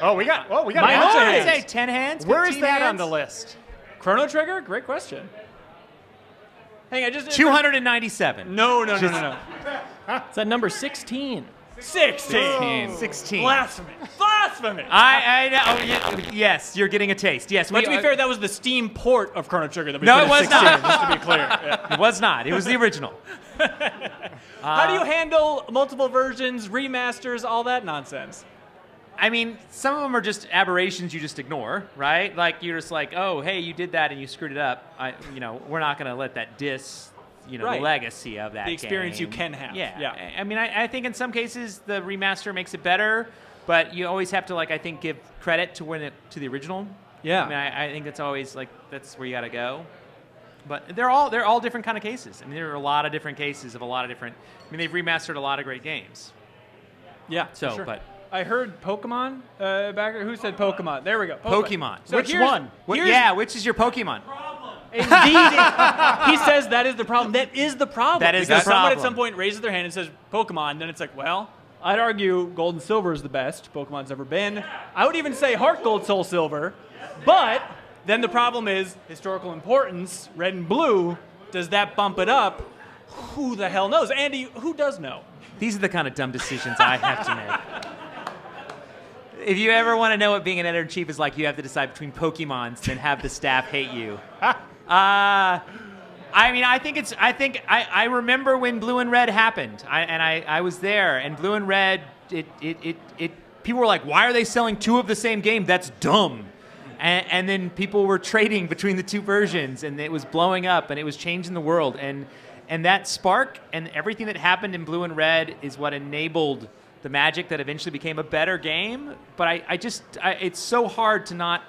Oh, we got a Mine bunch of also I'd hands. say 10 hands. Where is 15 that on hands? the list? Chrono Trigger? Great question. Hang on, just 297. No. It's at number 16. 16. 16. Blasphemy. I know. Yes, you're getting a taste. Yes. But to be fair, that was the Steam port of Chrono Trigger that we No, put it at was 16, not. just to be clear. Yeah. It was not. It was the original. How do you handle multiple versions, remasters, all that nonsense? I mean, some of them are just aberrations you just ignore, right? Like you're just like, oh, hey, you did that and you screwed it up. We're not going to let that diss, Right. the legacy of that. The experience game. you can have. Yeah. Yeah. I mean, I think in some cases the remaster makes it better, but you always have to I think give credit to the original. Yeah. I mean, I think it's always that's where you got to go. But they're all different kind of cases. I mean, there are a lot of different cases of a lot of different. I mean, they've remastered a lot of great games. Yeah. So, for sure. but I heard Pokemon back. Who said Pokemon? There we go. Pokemon. So Which here's- one? here's- Which is your Pokemon? Indeed. He says that is the problem. That is the problem. That is the because someone at problem. some point raises their hand and says Pokemon, then it's like, well, I'd argue Gold and Silver is the best Pokemon's ever been. I would even say Heart Gold, Soul Silver. But then the problem is historical importance, Red and Blue. Does that bump it up? Who the hell knows? Andy, who does know? These are the kind of dumb decisions I have to make. If you ever want to know what being an editor-in-chief is like, you have to decide between Pokemons and have the staff hate you. I mean, I remember when Blue and Red happened, I was there, and Blue and Red, people were like, why are they selling two of the same game? That's dumb. And then people were trading between the two versions, and it was blowing up, and it was changing the world. And that spark and everything that happened in Blue and Red is what enabled the magic that eventually became a better game. But it's so hard to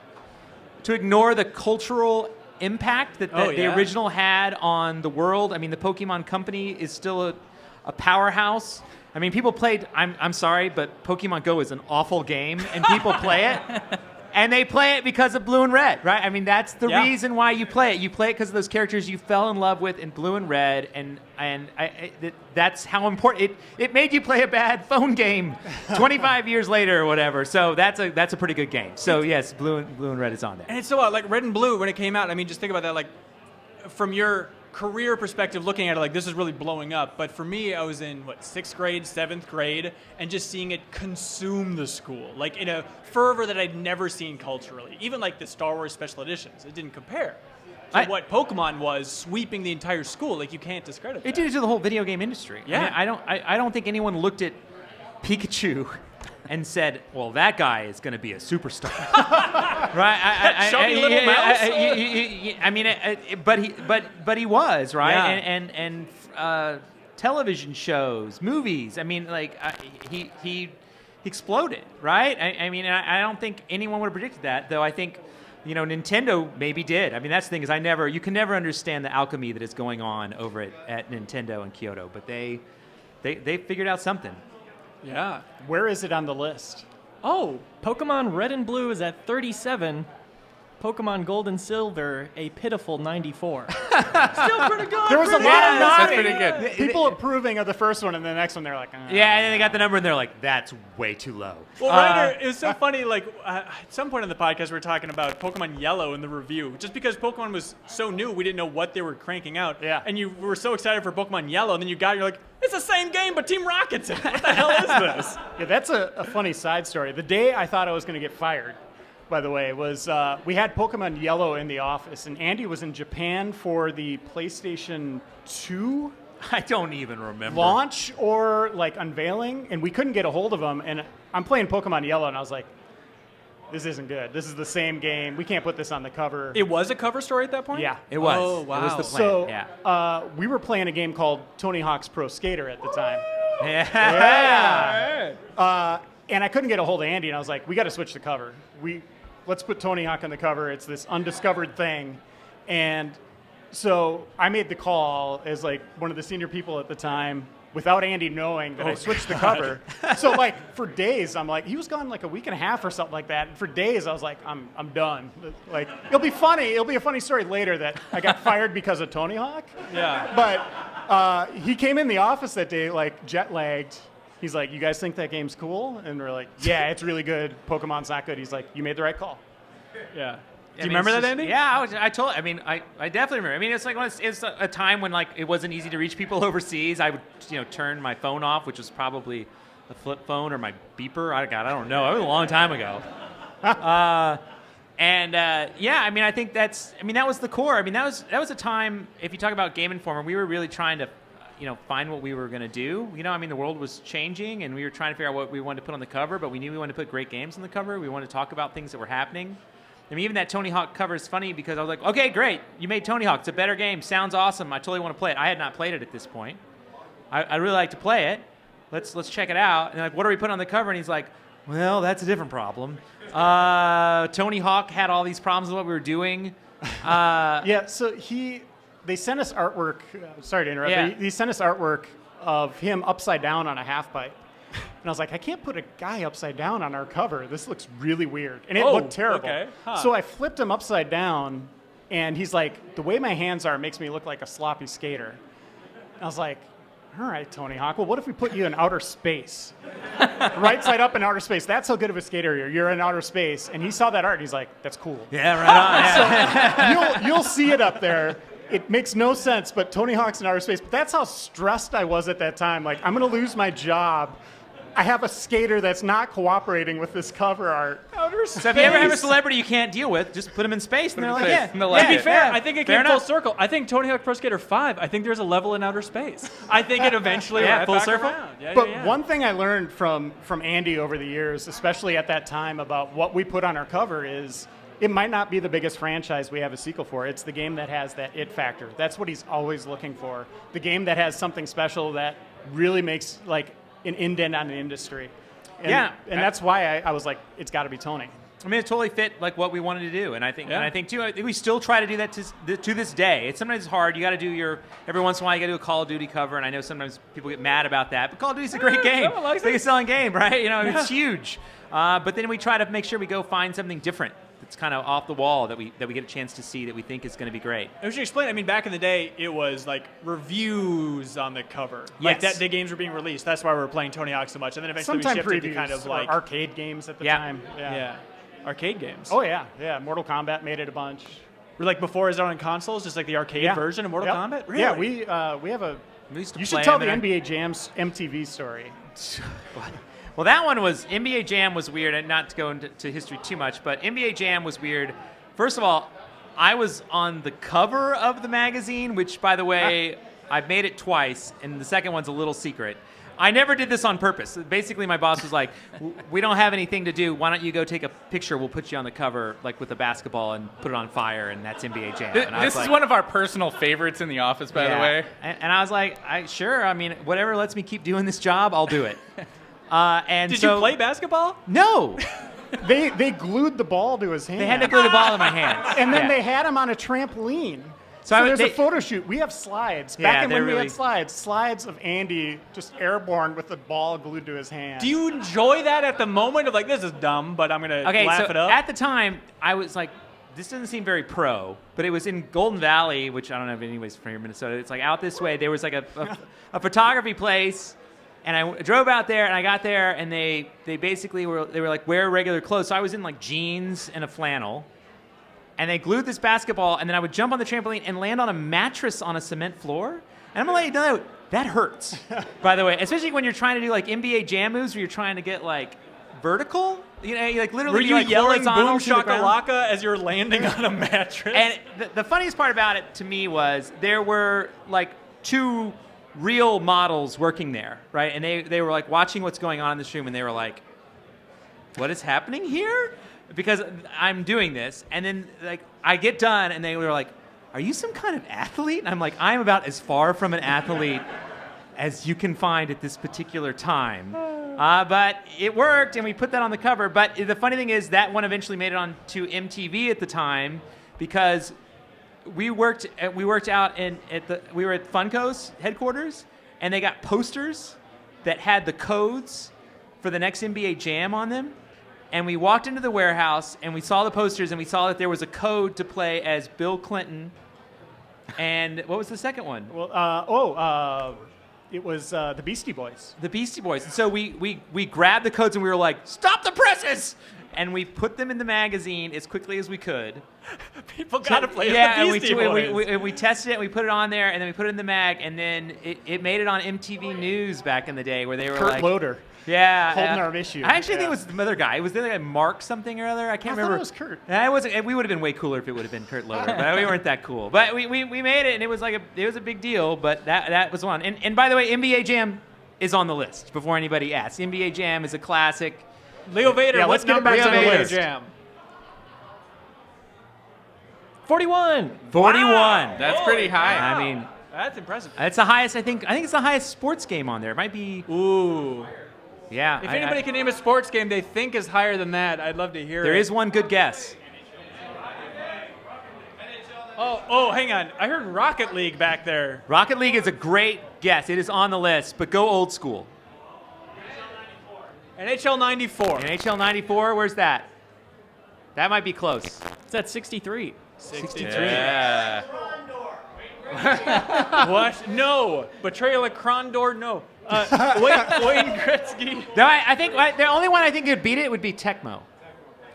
ignore the cultural impact that the original had on the world. I mean, the Pokemon Company is still a powerhouse. I mean, people played, I'm sorry, but Pokemon Go is an awful game, and people play it. And they play it because of Blue and Red, right? I mean, that's the reason why you play it. You play it because of those characters you fell in love with in Blue and Red, and that's how important it made you play a bad phone game 25 years later or whatever. So that's a pretty good game. So yes, Blue and Red is on there. And it's so odd, like Red and Blue when it came out. I mean, just think about that. Like, from your career perspective, looking at it like this is really blowing up. But for me, I was in 6th grade, 7th grade, and just seeing it consume the school, like in a fervor that I'd never seen culturally. Even like the Star Wars special editions, it didn't compare to what Pokemon was sweeping the entire school. Like you can't discredit that. It did it to the whole video game industry. Yeah. I don't think anyone looked at Pikachu and said, well, that guy is going to be a superstar. Right? Chubby little mouse? I mean, but he was, right? Yeah. And television shows, movies. I mean, like he exploded, right? I mean, I don't think anyone would have predicted that, though. I think, Nintendo maybe did. I mean, that's the thing is you can never understand the alchemy that is going on over at Nintendo in Kyoto, but they figured out something. Yeah. Where is it on the list? Oh, Pokemon Red and Blue is at 37. Pokemon Gold and Silver, a pitiful 94. Still pretty good. There was a lot of That's nodding. pretty good. People approving of the first one, and the next one they're like, Yeah, and then they got the number, and they're like, that's way too low. Well, Reiner, it was so funny. Like at some point in the podcast, we were talking about Pokemon Yellow in the review. Just because Pokemon was so new, we didn't know what they were cranking out. Yeah. And you were so excited for Pokemon Yellow, and then you're like, it's the same game, but Team Rocket's in it. What the hell is this? Yeah, that's a funny side story. The day I thought I was going to get fired, by the way, was we had Pokemon Yellow in the office, and Andy was in Japan for the PlayStation 2 I don't even remember. launch or like unveiling, and we couldn't get a hold of him. And I'm playing Pokemon Yellow, and I was like, this isn't good. This is the same game. We can't put this on the cover. It was a cover story at that point? Yeah. It was. Oh, wow. It was the plan. So yeah. we were playing a game called Tony Hawk's Pro Skater at the time. Yeah. And I couldn't get a hold of Andy, and I was like, we got to switch the cover. Let's put Tony Hawk on the cover. It's this undiscovered thing. And so I made the call as like one of the senior people at the time without Andy knowing that I switched the cover. So like for days, I'm like, he was gone like a week and a half or something like that. And for days, I was like, I'm done. Like, it'll be funny. It'll be a funny story later that I got fired because of Tony Hawk. Yeah. But he came in the office that day like jet lagged. He's like, you guys think that game's cool? And we're like, yeah, it's really good. Pokemon's not good. He's like, you made the right call. Yeah. Do I you mean, remember it's that, just- Andy? Yeah, I definitely remember. I mean, it's like it's a time when like it wasn't easy to reach people overseas. I would turn my phone off, which was probably a flip phone or my beeper. I don't know. It was a long time ago. I mean, I think that was the core. I mean, that was a time. If you talk about Game Informer, we were really trying to find what we were going to do. I mean, the world was changing, and we were trying to figure out what we wanted to put on the cover, but we knew we wanted to put great games on the cover. We wanted to talk about things that were happening. I mean, even that Tony Hawk cover is funny because I was like, okay, great. You made Tony Hawk. It's a better game. Sounds awesome. I totally want to play it. I had not played it at this point. I really like to play it. Let's check it out. And like, what are we putting on the cover? And he's like, well, that's a different problem. Tony Hawk had all these problems with what we were doing. Yeah, so they sent us artwork. Sorry to interrupt. Yeah. They sent us artwork of him upside down on a half pipe. And I was like, I can't put a guy upside down on our cover. This looks really weird. And it looked terrible. Okay. Huh. So I flipped him upside down, and he's like, the way my hands are makes me look like a sloppy skater. I was like, all right, Tony Hawk, well, what if we put you in outer space? Right side up in outer space. That's how good of a skater you're. You're in outer space. And he saw that art, and he's like, that's cool. Yeah, right on. Yeah. You'll see it up there. It makes no sense, but Tony Hawk's in outer space. But that's how stressed I was at that time. Like, I'm going to lose my job. I have a skater that's not cooperating with this cover art. Outer space. So if you ever have a celebrity you can't deal with, just put them in space, and they're like, space. yeah. And they'll like To be it. fair, Yeah. I think it Fair came full enough. circle. I think Tony Hawk Pro Skater 5, I think there's a level in outer space. I think it eventually Yeah, went full back circle. around. Yeah, But yeah. one thing I learned from Andy over the years, especially at that time, about what we put on our cover is it might not be the biggest franchise we have a sequel for. It's the game that has that it factor. That's what he's always looking for. The game that has something special that really makes like an indent on the industry. And, Yeah. and that's why I was like, it's got to be Tony. I mean, it totally fit like what we wanted to do, and I think too. I think we still try to do that to this day. It's sometimes hard. You got to do every once in a while. You got to do a Call of Duty cover, and I know sometimes people get mad about that. But Call of Duty's a great game. someone likes It's the biggest selling game, right? It's Yeah. huge. But then we try to make sure we go find something different that's kind of off the wall that we get a chance to see that we think is going to be great. And we should explain. I mean, back in the day, it was like reviews on the cover. Like Yes. that, the games were being released. That's why we were playing Tony Hawk so much. And then eventually Sometimes we shifted previews to kind of like or arcade games at the Yeah. time. yeah, arcade games. Oh, yeah. Mortal Kombat made it a bunch. Like before his own consoles, just like the arcade version of Mortal Yep. Kombat? Really? Yeah, we have a. We used to You play should tell the them and NBA Jam's MTV story. Well, that one was NBA Jam was weird, and not to go into history too much, but NBA Jam was weird. First of all, I was on the cover of the magazine, which, by the way, I've made it twice, and the second one's a little secret. I never did this on purpose. Basically, my boss was like, "We don't have anything to do. Why don't you go take a picture? We'll put you on the cover, like with a basketball, and put it on fire, and that's NBA Jam." And I was This is like, one of our personal favorites in the office, by the way. And I was like, sure. I mean, whatever lets me keep doing this job, I'll do it. And Did so, you play basketball? No. They glued the ball to his hand. They had to glue the ball in my hands. And then Yeah. they had him on a trampoline. So So I- there's they- a photo shoot. We have slides. Yeah, Back in they're when we really- had slides of Andy just airborne with the ball glued to his hand. Do you enjoy that at the moment of like, this is dumb, but I'm going to Okay, laugh so it up? at the time, I was like, this doesn't seem very pro, but it was in Golden Valley, which I don't know if anybody's from here in Minnesota. It's like out this way. There was like a photography place, and I drove out there, and I got there, and they basically were like, wear regular clothes. So I was in like jeans and a flannel, and they glued this basketball, and then I would jump on the trampoline and land on a mattress on a cement floor. And I'm gonna let you know, that hurts, by the way, especially when you're trying to do like NBA Jam moves where you're trying to get like vertical. You know, you like literally Were be, you like, yelling horizontal boom to the ground. shakalaka as you're landing on a mattress? And the funniest part about it to me was there were like two real models working there, right? And they were like watching what's going on in this room, and they were like, what is happening here? Because I'm doing this. And then like I get done, and they were like, are you some kind of athlete? And I'm like, I'm about as far from an athlete as you can find at this particular time. But it worked, and we put that on the cover. But the funny thing is that one eventually made it on to MTV at the time because we worked out we were at Funko's headquarters, and they got posters that had the codes for the next NBA Jam on them. And we walked into the warehouse, and we saw the posters, and we saw that there was a code to play as Bill Clinton. And what was the second one? Well, it was the Beastie Boys. The Beastie Boys. And so we grabbed the codes, and we were like, stop the presses! And we put them in the magazine as quickly as we could. People got to play Yeah, the Beastie Boys. we tested it, we put it on there, and then we put it in the mag, and then it made it on MTV News back in the day where they were Kurt like... Loder. Yeah. Holding our issue. I actually think Yeah. it was the other guy. It was the other guy, Mark something or other. I can't I thought remember. it was Kurt. Yeah, it wasn't. We would have been way cooler if it would have been Kurt Loder, but we weren't that cool. But we made it, and it was like it was a big deal. But that was one. And by the way, NBA Jam is on the list before anybody asks. NBA Jam is a classic. Leo Vader, Yeah, what let's get number back is to the NBA list. Jam? 41. 41. That's pretty high. I mean, That's impressive. it's the highest. I think it's the highest sports game on there. It might be. Ooh. Yeah. If anybody can name a sports game they think is higher than that, I'd love to hear There it. is one good guess. Oh, hang on. I heard Rocket League back there. Rocket League is a great guess. It is on the list, but go old school. NHL 94. NHL 94, where's that? That might be close. It's at 63. 63. Yeah. What? No. Betrayal of Krondor? No. Wayne Gretzky. No, I think the only one I think could beat it would be Tecmo.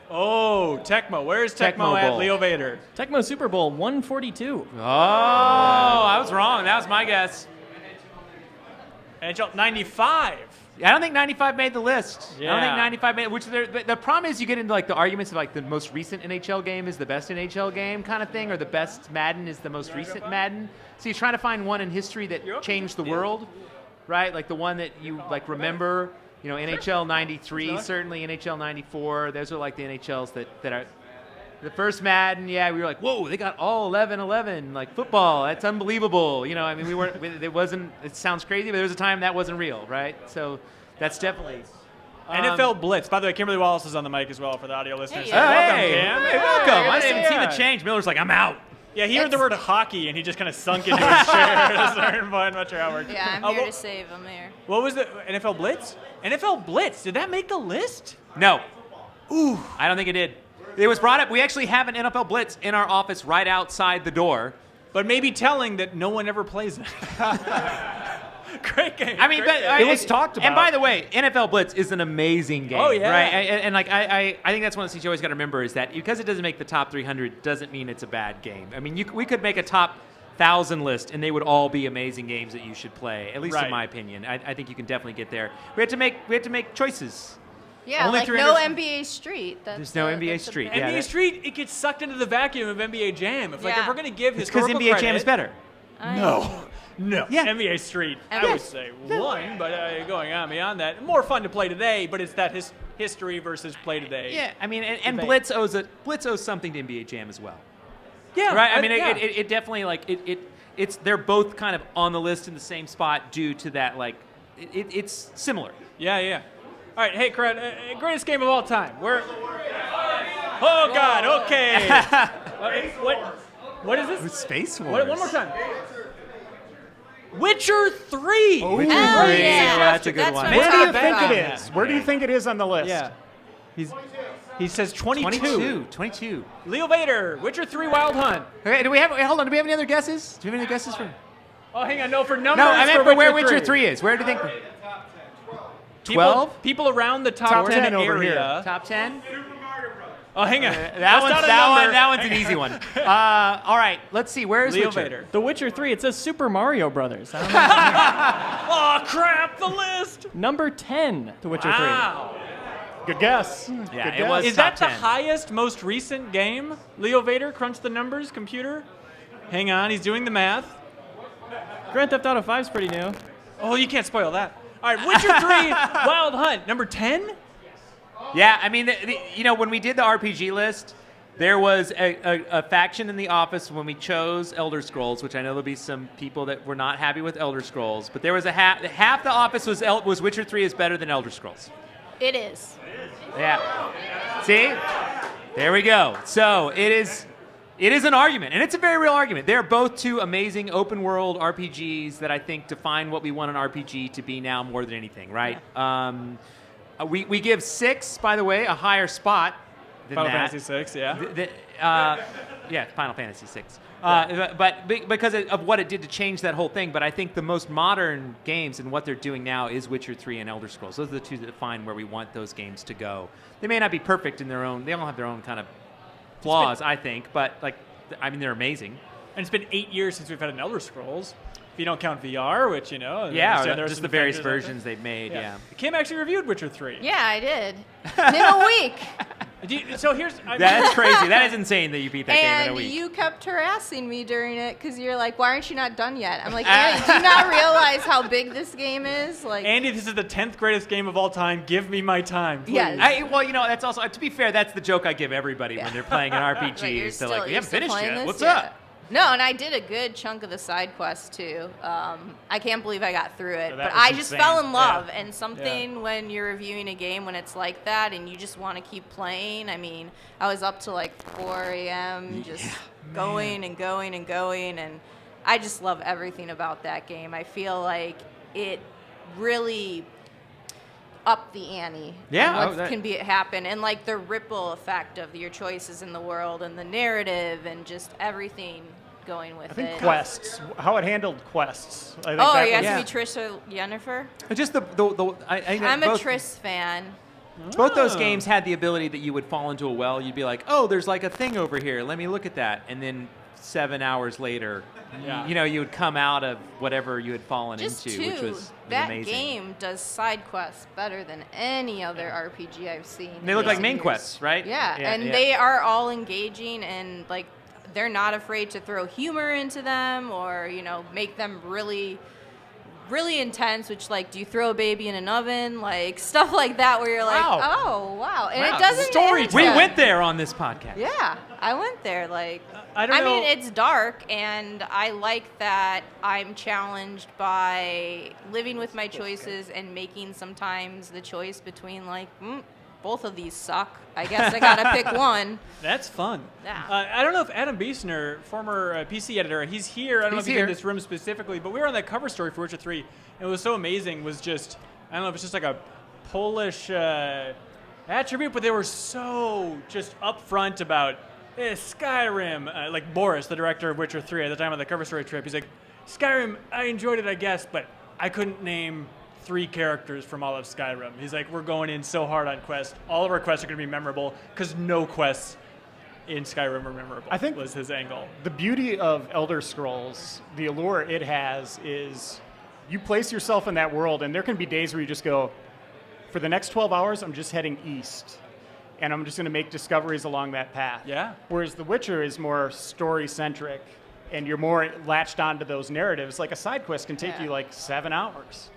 Oh, Tecmo. Where's Tecmo, Tecmo at, Bowl. Leo Vader? Tecmo Super Bowl 142. Oh, I was wrong. That was my guess. NHL 95. I don't think 95 made the list. I don't Yeah. think 95 made. Which the problem is you get into like the arguments of like the most recent NHL game is the best NHL game kind of thing, or the best Madden is the most recent Madden. So you're trying to find one in history that changed the world, right? Like the one that you like remember. You know, NHL 93, certainly NHL 94. Those are like the NHLs that are. The first Madden, yeah, we were like, whoa, they got all 11-11, like football. That's unbelievable. You know, I mean, we weren't. It wasn't. It sounds crazy, but there was a time that wasn't real, right? So that's definitely. NFL Blitz. By the way, Kimberly Wallace is on the mic as well for the audio listeners. Hey, So yeah. welcome, Hey, Cam. hey, welcome. I didn't even see Yeah. the change. Miller's like, I'm out. Yeah, he heard the word hockey, and he just kind of sunk into his chair at a certain point. I'm not sure how it worked. Yeah, I'm here to save him there. What was the NFL Blitz? NFL Blitz. Did that make the list? No. Ooh. I don't think it did. It was brought up. We actually have an NFL Blitz in our office right outside the door. But maybe telling that no one ever plays it. Great game. I mean, Great but game. It was talked And about. by the way, NFL Blitz is an amazing game. Oh, yeah. Right. And like I think that's one of the things you always got to remember is that because it doesn't make the top 300 doesn't mean it's a bad game. I mean, we could make a top 1,000 list and they would all be amazing games that you should play. At least Right. in my opinion. I think you can definitely get there. We had to make choices. Yeah, Only like 300 no NBA Street. There's no NBA Street. Yeah, NBA that- Street, it gets sucked into the vacuum of NBA Jam. If Yeah. we're going to give It's because historical NBA credit, Jam is better. No. Yeah. NBA Street, I NBA would say one, but going on beyond that, more fun to play today, but it's that history versus play today. Yeah, I mean, and Debate. Blitz owes something to NBA Jam as well. Yeah. Right. I mean, yeah. it definitely like it's they're both kind of on the list in the same spot due to that like it's similar. Yeah. All right, hey, Cred, greatest game of all time. Oh, God, okay. What is this? Space One more time. Witcher 3. Witcher 3. Hell yeah. That's a good one. what Where do you I'm think talking it about. is? Where do you think it is on the list? Yeah. He says 22. 22. Leo Vader, Witcher 3 Wild Hunt. Okay, hold on. Do we have any other guesses? Do we have any guesses for? Oh, hang on, no, for numbers. No, I meant for for where Witcher 3 is. Where do you think? 12? People around the top, Top 10 10 over area. here. Top 10? Oh, hang on. That one's an easy one. All right, let's see. Where is Leo Witcher? Vader. The Witcher 3, it says Super Mario Brothers. I don't know. Oh, crap, the list. Number 10, The Witcher 3. Wow. Good guess. Yeah, Good it was guess. Is that top the 10. highest, most recent game? Leo Vader, crunch the numbers, computer. Hang on, he's doing the math. Grand Theft Auto 5 is pretty new. Oh, you can't spoil that. All right, Witcher 3 Wild Hunt, number 10? Yeah, I mean, when we did the RPG list, there was a faction in the office when we chose Elder Scrolls, which I know there'll be some people that were not happy with Elder Scrolls, but there was half the office was Witcher 3 is better than Elder Scrolls. It is. Yeah. See? There we go. So it is an argument, and it's a very real argument. They're both two amazing open world RPGs that I think define what we want an RPG to be now more than anything, right? We give 6, by the way, a higher spot than Final that. Fantasy 6, yeah. Yeah, Final Fantasy 6. But because of what it did to change that whole thing, but I think the most modern games and what they're doing now is Witcher 3 and Elder Scrolls. Those are the two that define where we want those games to go. They may not be perfect in their own. They all have their own kind of flaws, I think, but they're amazing. And it's been 8 years since we've had an Elder Scrolls. If you don't count VR, which, I Yeah, understand or there's just some the various factors out there. versions they've made. Yeah. Kim actually reviewed Witcher 3. Yeah, I did. In a week. So here's... That's crazy. That is insane that you beat that game in a And week. you kept harassing me during it because you're like, why aren't you not done yet? I'm like, Andy, do you not realize how big this game is? Like, Andy, this is the 10th greatest game of all time. Give me my time, please. Yes. That's also, to be fair, that's the joke I give everybody when they're playing an RPG. Right, you're is they're still- like, we you're haven't still finished playing yet. this? What's Yeah. up? No, and I did a good chunk of the side quest too. I can't believe I got through it, So but that was I just insane. fell in love. Yeah. And something when you're reviewing a game when it's like that, and you just want to keep playing. I mean, I was up to like 4 a.m. just going and going and going, and I just love everything about that game. I feel like it really up the ante. Yeah, on what can be happen, and like the ripple effect of your choices in the world, and the narrative, and just everything going with I think it. quests, how it handled quests. I think Oh, that you was- asked me Trish or Yennefer? Just I'm a Triss fan. Both those games had the ability that you would fall into a well. You'd be like, oh, there's like a thing over here. Let me look at that. And then 7 hours later, you would come out of whatever you had fallen Just into, which was that amazing. game does side quests better than any other RPG I've seen. They look in like main years. quests, right? Yeah, and they are all engaging, and like they're not afraid to throw humor into them, or make them really, really intense. Which, like, do you throw a baby in an oven? Like stuff like that, where you're like, Wow. oh wow, and Wow. it doesn't. Storytelling. We end. went there on this podcast. Yeah, I went there. Like, I don't know. mean, it's dark, and I like that I'm challenged by living with my choices and making sometimes the choice between like, both of these suck. I guess I gotta pick one. That's fun. Yeah. I don't know if Adam Biesner, former PC editor, he's here. I don't know if he's in this room specifically, but we were on that cover story for Witcher 3. And it was so amazing was just, I don't know if it's just like a Polish attribute, but they were so just upfront about Skyrim. Like Boris, the director of Witcher 3 at the time of the cover story trip, he's like, Skyrim, I enjoyed it, I guess, but I couldn't name 3 characters from all of Skyrim. He's like, we're going in so hard on quests. All of our quests are going to be memorable because no quests in Skyrim are memorable. I think was his angle. The beauty of Elder Scrolls, the allure it has is you place yourself in that world, and there can be days where you just go, for the next 12 hours, I'm just heading east, and I'm just going to make discoveries along that path. Yeah. Whereas The Witcher is more story-centric, and you're more latched onto those narratives. Like a side quest can take you like 7 hours,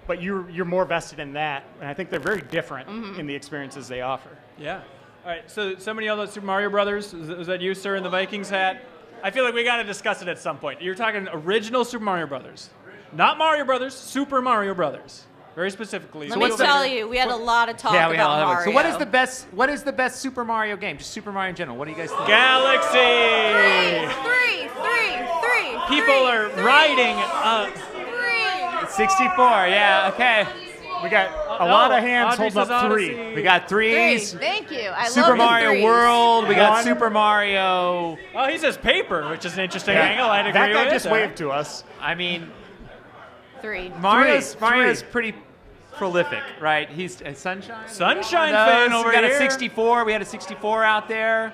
but you're more vested in that, and I think they're very different in the experiences they offer. Yeah. All right, so somebody yelled out Super Mario Brothers. Was that you, sir, in the Vikings hat? I feel like we got to discuss it at some point. You're talking original Super Mario Brothers. Not Mario Brothers, Super Mario Brothers. Very specifically. Let me tell you, we had a lot of talk we about had a lot of Mario. So what is the best Super Mario game? Just Super Mario in general. What do you guys think? Galaxy! Three. People are riding. 64, yeah, okay. We got a lot of hands Audrey holding up says 3. Odyssey. We got threes. Thank you. I Super love the Mario threes. World. We got One. Super Mario. Oh, he says paper, which is an interesting angle. I'd agree That guy with just that. waved to us. I mean, 3. Mario's Three. pretty prolific, right? He's a Sunshine. Sunshine Those. fan over we got here. a 64. We had a 64 out there.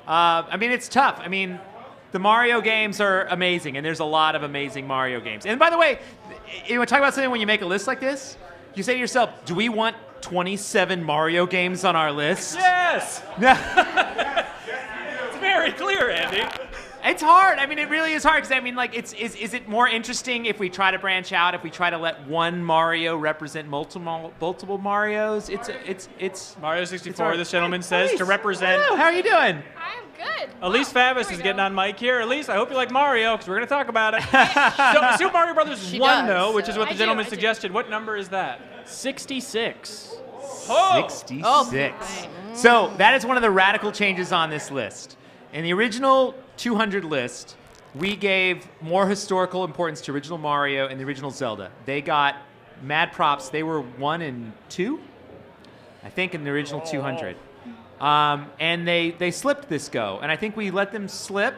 I mean, it's tough. I mean, the Mario games are amazing, and there's a lot of amazing Mario games. And by the way, you want to talk about something when you make a list like this? You say to yourself, do we want 27 Mario games on our list? Yes! It's very clear, Andy. It's hard. I mean, it really is hard because I mean, like, is it more interesting if we try to branch out? If we try to let one Mario represent multiple Marios? It's Mario It's 64, hard. this gentleman says, Nice. to represent. Hello, how are you doing? I'm good. Elise Favis is getting on mic here. Elise, I hope you like Mario because we're going to talk about it. So, Super Mario Brothers She 1, does. though, which is what I the do, gentleman I do. suggested. What number is that? 66. Oh! 66. Oh. So that is one of the radical changes on this list. In the original 200 list, we gave more historical importance to original Mario and the original Zelda. They got mad props. They were 1 and 2, I think, in the original 200. And they slipped this go. And I think we let them slip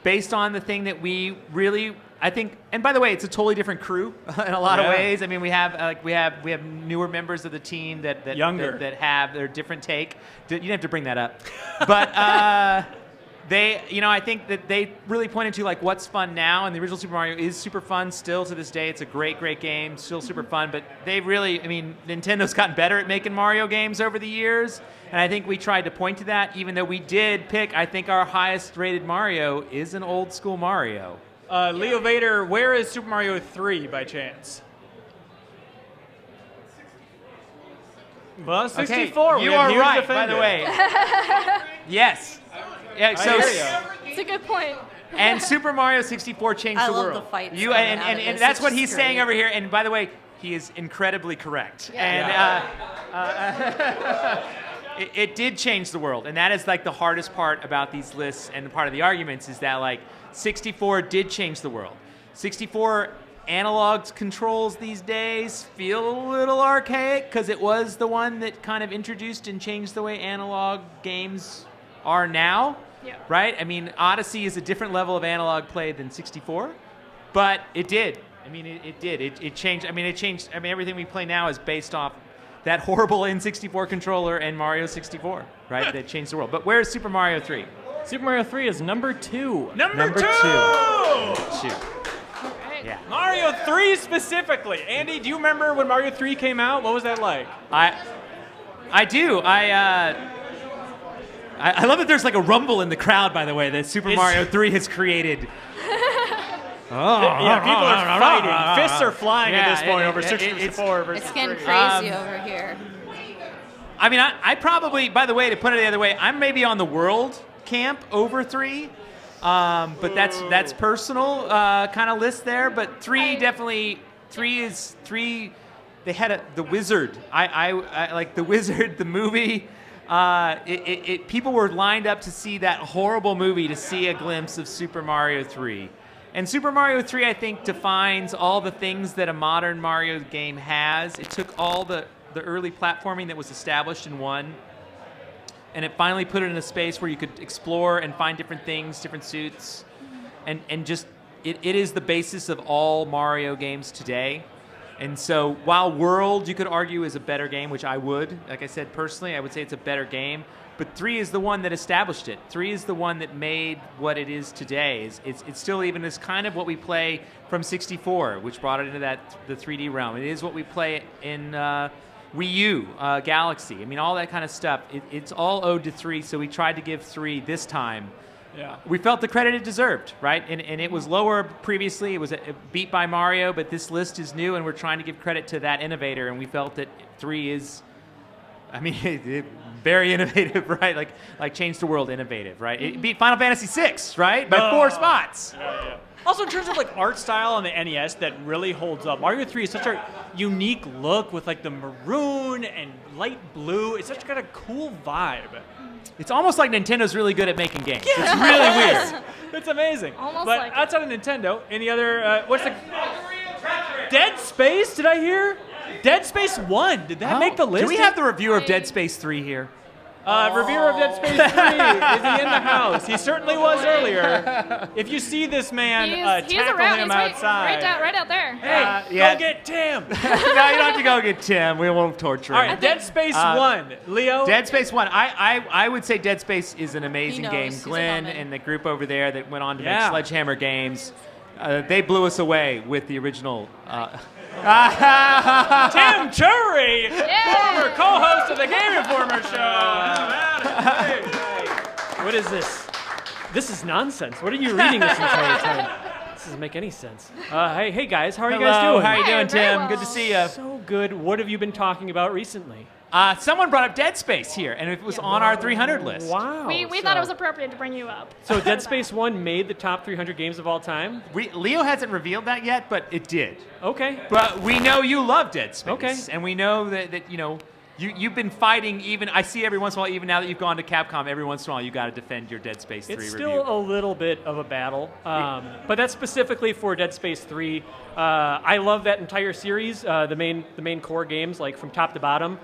based on the thing that we really, I think, and by the way, it's a totally different crew in a lot of Yeah. ways. I mean, we have newer members of the team that Younger. that have their different take. You didn't have to bring that up, but they, I think that they really pointed to like what's fun now, and the original Super Mario is super fun still to this day. It's a great game, still super fun. But they really, I mean, Nintendo's gotten better at making Mario games over the years, and I think we tried to point to that. Even though we did pick, I think our highest rated Mario is an old school Mario. Leo Vader, where is Super Mario 3 by chance? Well, 64. Okay, We you have are huge right, by defender. the way. Yes. Yeah, so I hear ya. It's a good point. and Super Mario 64 changed I the love world. the fights You coming and, out and, of and this. that's It's what just he's saying great. over here. And by the way, he is incredibly correct. Yeah. And it did change the world, and that is like the hardest part about these lists, and part of the arguments is that like 64 did change the world. 64 analog controls these days feel a little archaic because it was the one that kind of introduced and changed the way analog games are now. Yeah. Right? I mean, Odyssey is a different level of analog play than 64, but it did. I mean, it did. It changed. I mean, it changed. I mean, everything we play now is based off that horrible N64 controller and Mario 64, right? That changed the world. But where's Super Mario 3? Super Mario 3 is number 2. Number two. 2. Right. Yeah. Mario 3 specifically. Andy, do you remember when Mario 3 came out? What was that like? I do. I love that there's like a rumble in the crowd, by the way, that Super Mario 3 has created. Yeah, people are fighting. Fists are flying at Yeah, this point it- over it- 64 versus It's getting 3. crazy over here. I mean, I probably, by the way, to put it the other way, I'm maybe on the world camp over 3. But that's personal kind of list there. But 3 definitely, 3. They had the Wizard. I like the Wizard, the movie. People were lined up to see that horrible movie to see a glimpse of Super Mario 3. And Super Mario 3, I think, defines all the things that a modern Mario game has. It took all the early platforming that was established in 1, and it finally put it in a space where you could explore and find different things, different suits, and just it is the basis of all Mario games today. And so while World, you could argue, is a better game, which I would, like I said, personally, I would say it's a better game. But 3 is the one that established it. 3 is the one that made what it is today. It's still even is kind of what we play from 64, which brought it into the 3D realm. It is what we play in Wii U, Galaxy. I mean, all that kind of stuff. It's all owed to 3, so we tried to give 3 this time. Yeah. We felt the credit it deserved, right? And it was lower previously. It was beat by Mario, but this list is new, and we're trying to give credit to that innovator, and we felt that 3 is, I mean, very innovative, right? Like changed the world innovative, right? It beat Final Fantasy VI, right? By 4 spots. Yeah. Also, in terms of like art style on the NES, that really holds up. Mario 3 is such a unique look with like the maroon and light blue. It's such got a cool vibe. It's almost like Nintendo's really good at making games. Yeah. It's really weird. It's amazing. Almost but like outside of Nintendo, any other? What's the Dead Space? Did I hear? Dead Space 1. Did that make the list? Do we have the reviewer of Dead Space 3 here? Reviewer of Dead Space 3. Is he in the house? He certainly was earlier. If you see this man, He's tackle around. him He's outside. right out there. Hey, Yeah. go get Tim. No, you don't have to go get Tim. We won't torture him. All right, Dead Space 1. Leo? Dead Space 1. I would say Dead Space is an amazing He knows. game. He's a Glenn woman. and the group over there that went on to Yeah. make Sledgehammer games, they blew us away with the original. Tim Curry, former co-host of the Game Informer Show. How about it? Hey. What is this? This is nonsense. What are you reading this entire time? This doesn't make any sense. Hey guys, how are you guys Hello, doing? how you doing, very Tim? well. Good to see you. So good. What have you been talking about recently? Someone brought up Dead Space here, and it was on our 300 list. Wow. We thought it was appropriate to bring you up. So Dead Space 1 made the top 300 games of all time? Leo hasn't revealed that yet, but it did. Okay. But we know you love Dead Space. Okay. And we know that you know, you've been fighting even, I see every once in a while, even now that you've gone to Capcom, every once in a while you got to defend your Dead Space 3 It's review. still a little bit of a battle, but that's specifically for Dead Space 3. I love that entire series, the main core games, like from top to bottom.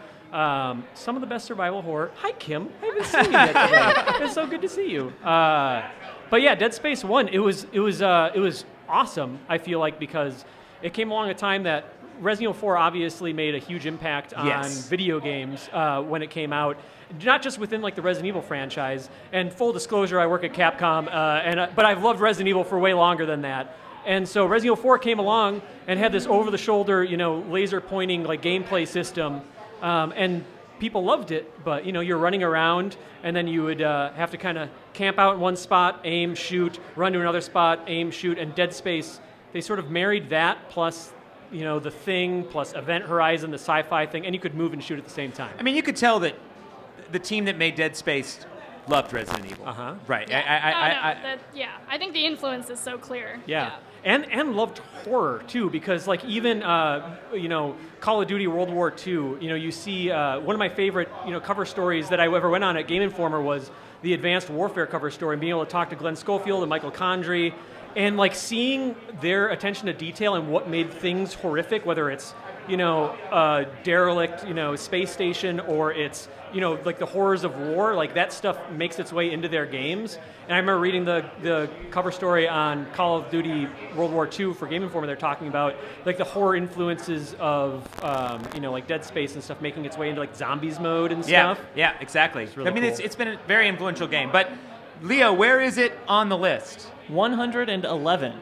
Some of the best survival horror. Hi, Kim. I haven't seen you yet today. It's so good to see you. But yeah, Dead Space 1. It was awesome. I feel like because it came along a time that Resident Evil 4 obviously made a huge impact on video games when it came out. Not just within like the Resident Evil franchise. And full disclosure, I work at Capcom, but I've loved Resident Evil for way longer than that. And so Resident Evil 4 came along and had this over-the-shoulder, laser pointing like gameplay system. And people loved it, but you're running around, and then you would have to kind of camp out in one spot, aim, shoot, run to another spot, aim, shoot. And Dead Space, they sort of married that plus, the Thing, plus Event Horizon, the sci-fi thing, and you could move and shoot at the same time. I mean, you could tell that the team that made Dead Space loved Resident Evil. Uh-huh. Right. I think the influence is so clear. Yeah. And loved horror too, because like even Call of Duty World War II, you see one of my favorite cover stories that I ever went on at Game Informer was the Advanced Warfare cover story, and being able to talk to Glenn Schofield and Michael Condrey, and like seeing their attention to detail and what made things horrific, whether it's a derelict space station or it's like the horrors of war, like that stuff makes its way into their games. And I remember reading the cover story on Call of Duty World War II for Game Informer. They're talking about like the horror influences of like Dead Space and stuff making its way into like zombies mode and stuff. Yeah, exactly. really I mean, cool. it's been a very influential game. But Leo, where is it on the list? 111.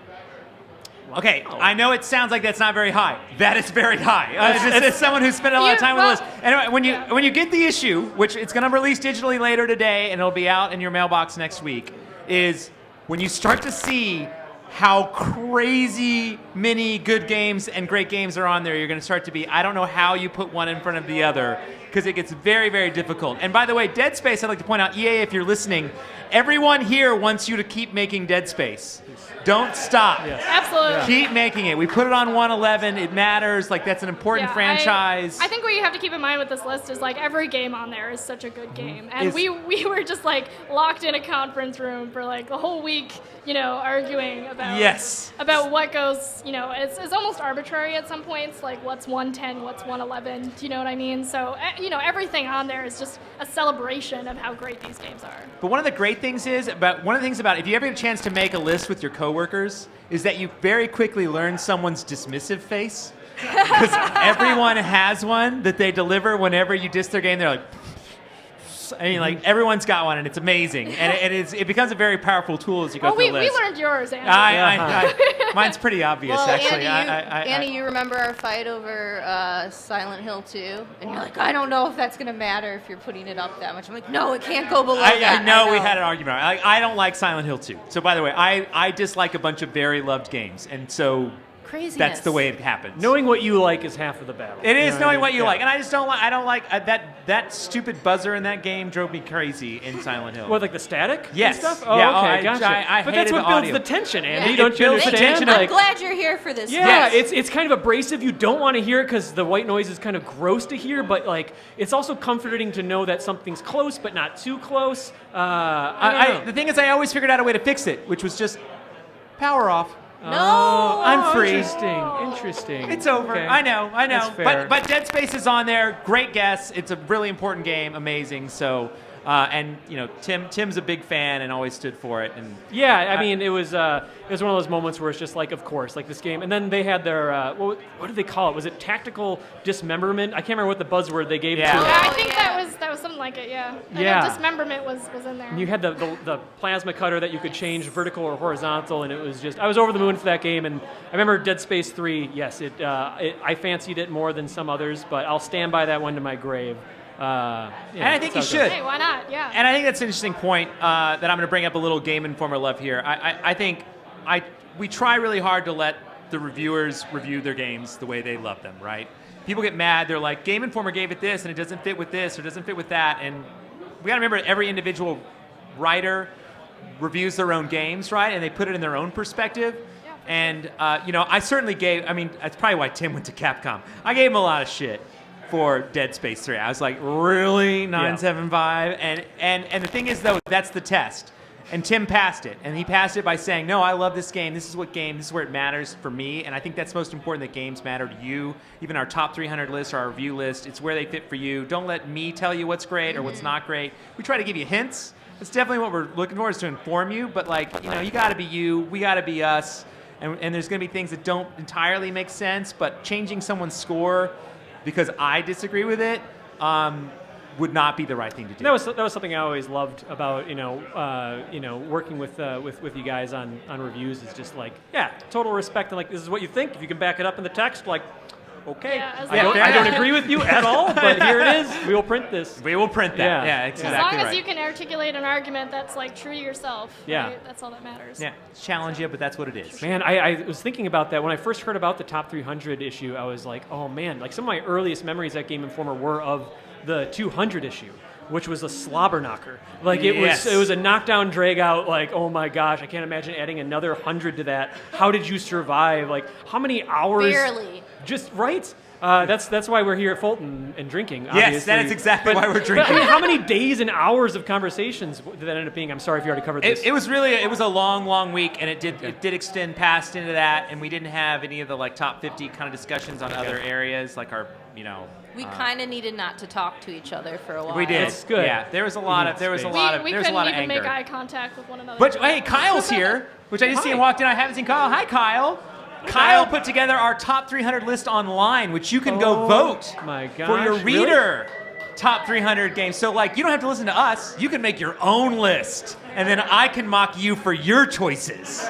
Okay, I know it sounds like that's not very high. That is very high. As someone who's spent a lot of time with this. Anyway, when you get the issue, which it's going to release digitally later today, and it'll be out in your mailbox next week, is when you start to see how crazy many good games and great games are on there, you're going to start to be, I don't know how you put one in front of the other, because it gets very, very difficult. And by the way, Dead Space, I'd like to point out, EA, if you're listening, everyone here wants you to keep making Dead Space. Don't stop. Absolutely. Keep making it. We put it on 111. It matters. Like, that's an important franchise. I think what you have to keep in mind with this list is like every game on there is such a good game, and we were just like locked in a conference room for like the whole week, arguing about what goes. It's almost arbitrary at some points. Like what's 110, what's 111. Do you know what I mean? So everything on there is just a celebration of how great these games are. But one of the great things about if you ever get a chance to make a list with your coworkers, is that you very quickly learn someone's dismissive face. Because everyone has one that they deliver whenever you diss their game. They're like, I mean, like everyone's got one, and it's amazing, and it becomes a very powerful tool as you go through the list. We learned yours, Andy. Mine's pretty obvious, Well, actually. Andy, you remember our fight over Silent Hill 2? And you're like, I don't know if that's going to matter if you're putting it up that much. I'm like, no, it can't go below that. I know we had an argument. I don't like Silent Hill 2. So, by the way, I dislike a bunch of very loved games, and so Craziness. that's the way it happens. Knowing what you like is half of the battle. It is You know knowing I what mean? you Yeah. like, and I don't like that stupid buzzer in that game drove me crazy in Silent Hill. What, like the static Yes. and stuff? Oh, Yeah, okay, I- gotcha. I but that's hated what the builds audio. the tension, Andy. Yeah, Don't it you builds the understand? tension. I'm Like, glad you're here for this. yeah, Yes. it's kind of abrasive. You don't want to hear it because the white noise is kind of gross to hear, but like it's also comforting to know that something's close but not too close. I don't know. The thing is, I always figured out a way to fix it, which was just power off. No. I'm free. Interesting. It's over. Okay. I know. That's fair. But Dead Space is on there. Great guess. It's a really important game. Amazing. So, and you know, Tim's a big fan and always stood for it. And Yeah, I mean, it was one of those moments where it's just like, of course, like this game. And then they had their what did they call it? Was it tactical dismemberment? I can't remember what the buzzword they gave Yeah. to it. Yeah, I think that was something like it. Yeah. I know Yeah. dismemberment was in there. And you had the plasma cutter that you could change vertical or horizontal, and it was just I was over the moon for that game. And I remember Dead Space 3. Yes, I fancied it more than some others, but I'll stand by that one to my grave. And I think you that's how it should. goes. Hey, why not? Yeah. And I think that's an interesting point that I'm going to bring up a little Game Informer love here. I think we try really hard to let the reviewers review their games the way they love them, right? People get mad. They're like, Game Informer gave it this, and it doesn't fit with this, or doesn't fit with that. And we got to remember every individual writer reviews their own games, right? And they put it in their own perspective. Yeah. And, I certainly that's probably why Tim went to Capcom. I gave him a lot of shit for Dead Space 3. I was like, really? 975? And the thing is, though, that's the test. And Tim passed it. And he passed it by saying, no, I love this game. This is where it matters for me. And I think that's most important, that games matter to you. Even our top 300 list or our review list, it's where they fit for you. Don't let me tell you what's great or what's not great. We try to give you hints. That's definitely what we're looking for, is to inform you. But, you got to be you. We got to be us. And there's going to be things that don't entirely make sense. But changing someone's score because I disagree with it, would not be the right thing to do. That was something I always loved about working with you guys on reviews, is just like, yeah, total respect, and like, this is what you think. If you can back it up in the text, like, okay, Yeah, as I long don't as- agree with you at all, but here it is. We will print this. We will print that. Yeah. Yeah, it's As As exactly long right. as you can articulate an argument that's like true to yourself, Yeah. right? That's all that matters. Yeah, challenge you, but that's what it is. Man, I was thinking about that when I first heard about the top 300 issue. I was like, oh man, like some of my earliest memories at Game Informer were of the 200 issue, which was a slobber knocker. Like it was a knockdown, drag out. Like, oh my gosh, I can't imagine adding another 100 to that. How did you survive? Like, how many hours? Barely. Just right. That's why we're here at Fulton and drinking. Yes, Obviously. that is exactly why we're But, I drinking. mean, how many days and hours of conversations did that end up being? I'm sorry if you already covered this. It was a long week, and it did extend past into that, and we didn't have any of the like top 50 kind of discussions on other areas, like our We kind of needed not to talk to each other for a while. we did. That's good. Yeah, there was a lot of We there was a lot of We there was a couldn't lot of even anger. make eye contact with one another. But hey, Kyle's here, which I just seen walked in. I haven't seen Kyle. Hi, Kyle. Kyle put together our top 300 list online, which you can go vote my for your gosh, really? reader top 300 games. So like, you don't have to listen to us. You can make your own list, and then I can mock you for your choices.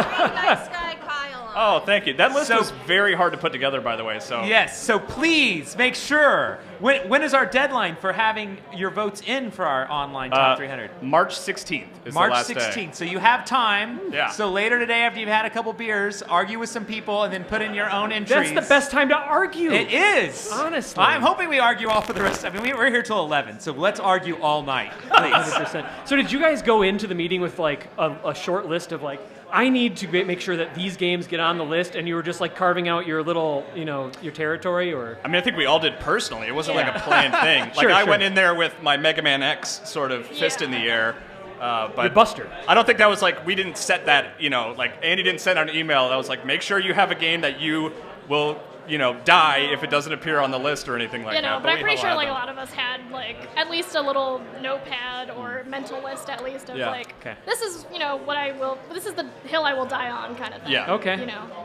Nice guy, Kyle. Oh, thank you. That list So- was very hard to put together, by the way. So Yes. So please make sure. When is our deadline for having your votes in for our online top 300? March 16th is March the last 16th. day. So you have time. Yeah. So later today, after you've had a couple beers, argue with some people, and then put in your own entries. That's the best time to argue. It is. Honestly. I'm hoping we argue all for the rest. I mean, we're here till 11, so let's argue all night, please. 100%. So did you guys go into the meeting with like a short list of like, I need to make sure that these games get on the list, and you were just like carving out your little, your territory, or? I mean, I think we all did personally. It wasn't like a planned thing. Like Sure, I sure. went in there with my Mega Man X sort of fist in the air. But You're Buster. I don't think that was like, we didn't set that, like Andy didn't send out an email that was like, make sure you have a game that you will die if it doesn't appear on the list or anything like that. But I'm pretty we sure have like a them. lot of us had like at least a little notepad or mental list at least of this is this is the hill I will die on kind of thing. Yeah. Okay.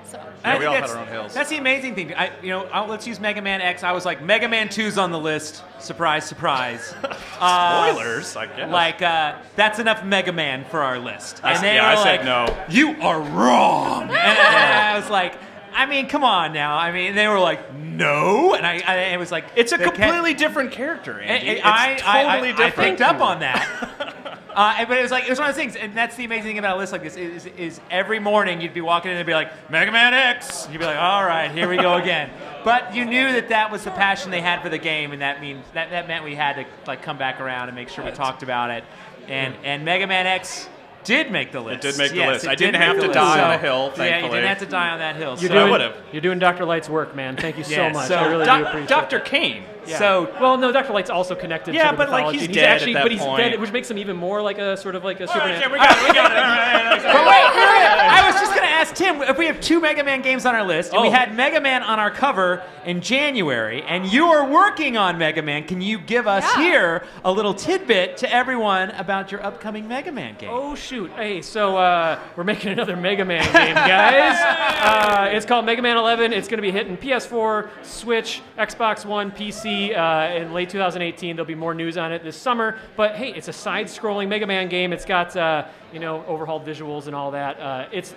So. Yeah, we all had our own hills. That's the amazing thing. Let's use Mega Man X. I was like, Mega Man 2's on the list. Surprise, surprise. Spoilers, I guess. That's enough Mega Man for our list. And I said no. You are wrong. and I was like, I mean, come on now. I mean, they were like, no. And I was like, It's a completely different character, Andy. It's totally different. I picked up on that. But it was one of those things, and that's the amazing thing about a list like this is every morning you'd be walking in and be like, Mega Man X. And you'd be like, all right, here we go again. But you knew that was the passion they had for the game, and that meant we had to like come back around and make sure we talked about it. And Mega Man X did make the list. It did make the list. It I did didn't make have the to list. die on a hill, thankfully. Yeah, you didn't have to die on that hill. I would have. You're doing Dr. Light's work, man. Thank you so Yeah, much. so I really do appreciate it. Dr. Kane. Yeah. So, well, no, Dr. Light's also connected to the but like mythology. he's dead actually, at that but he's point. dead, which makes him even more like a sort of like a supernatural. We got it. All right. But wait, I was just going to ask Tim, if we have 2 Mega Man games on our list, and we had Mega Man on our cover in January, and you are working on Mega Man, can you give us here a little tidbit to everyone about your upcoming Mega Man game? Oh, shoot. Hey, so we're making another Mega Man game, guys. It's called Mega Man 11. It's going to be hitting PS4, Switch, Xbox One, PC in late 2018. There'll be more news on it this summer. But, hey, it's a side-scrolling Mega Man game. It's got, overhauled visuals and all that. It's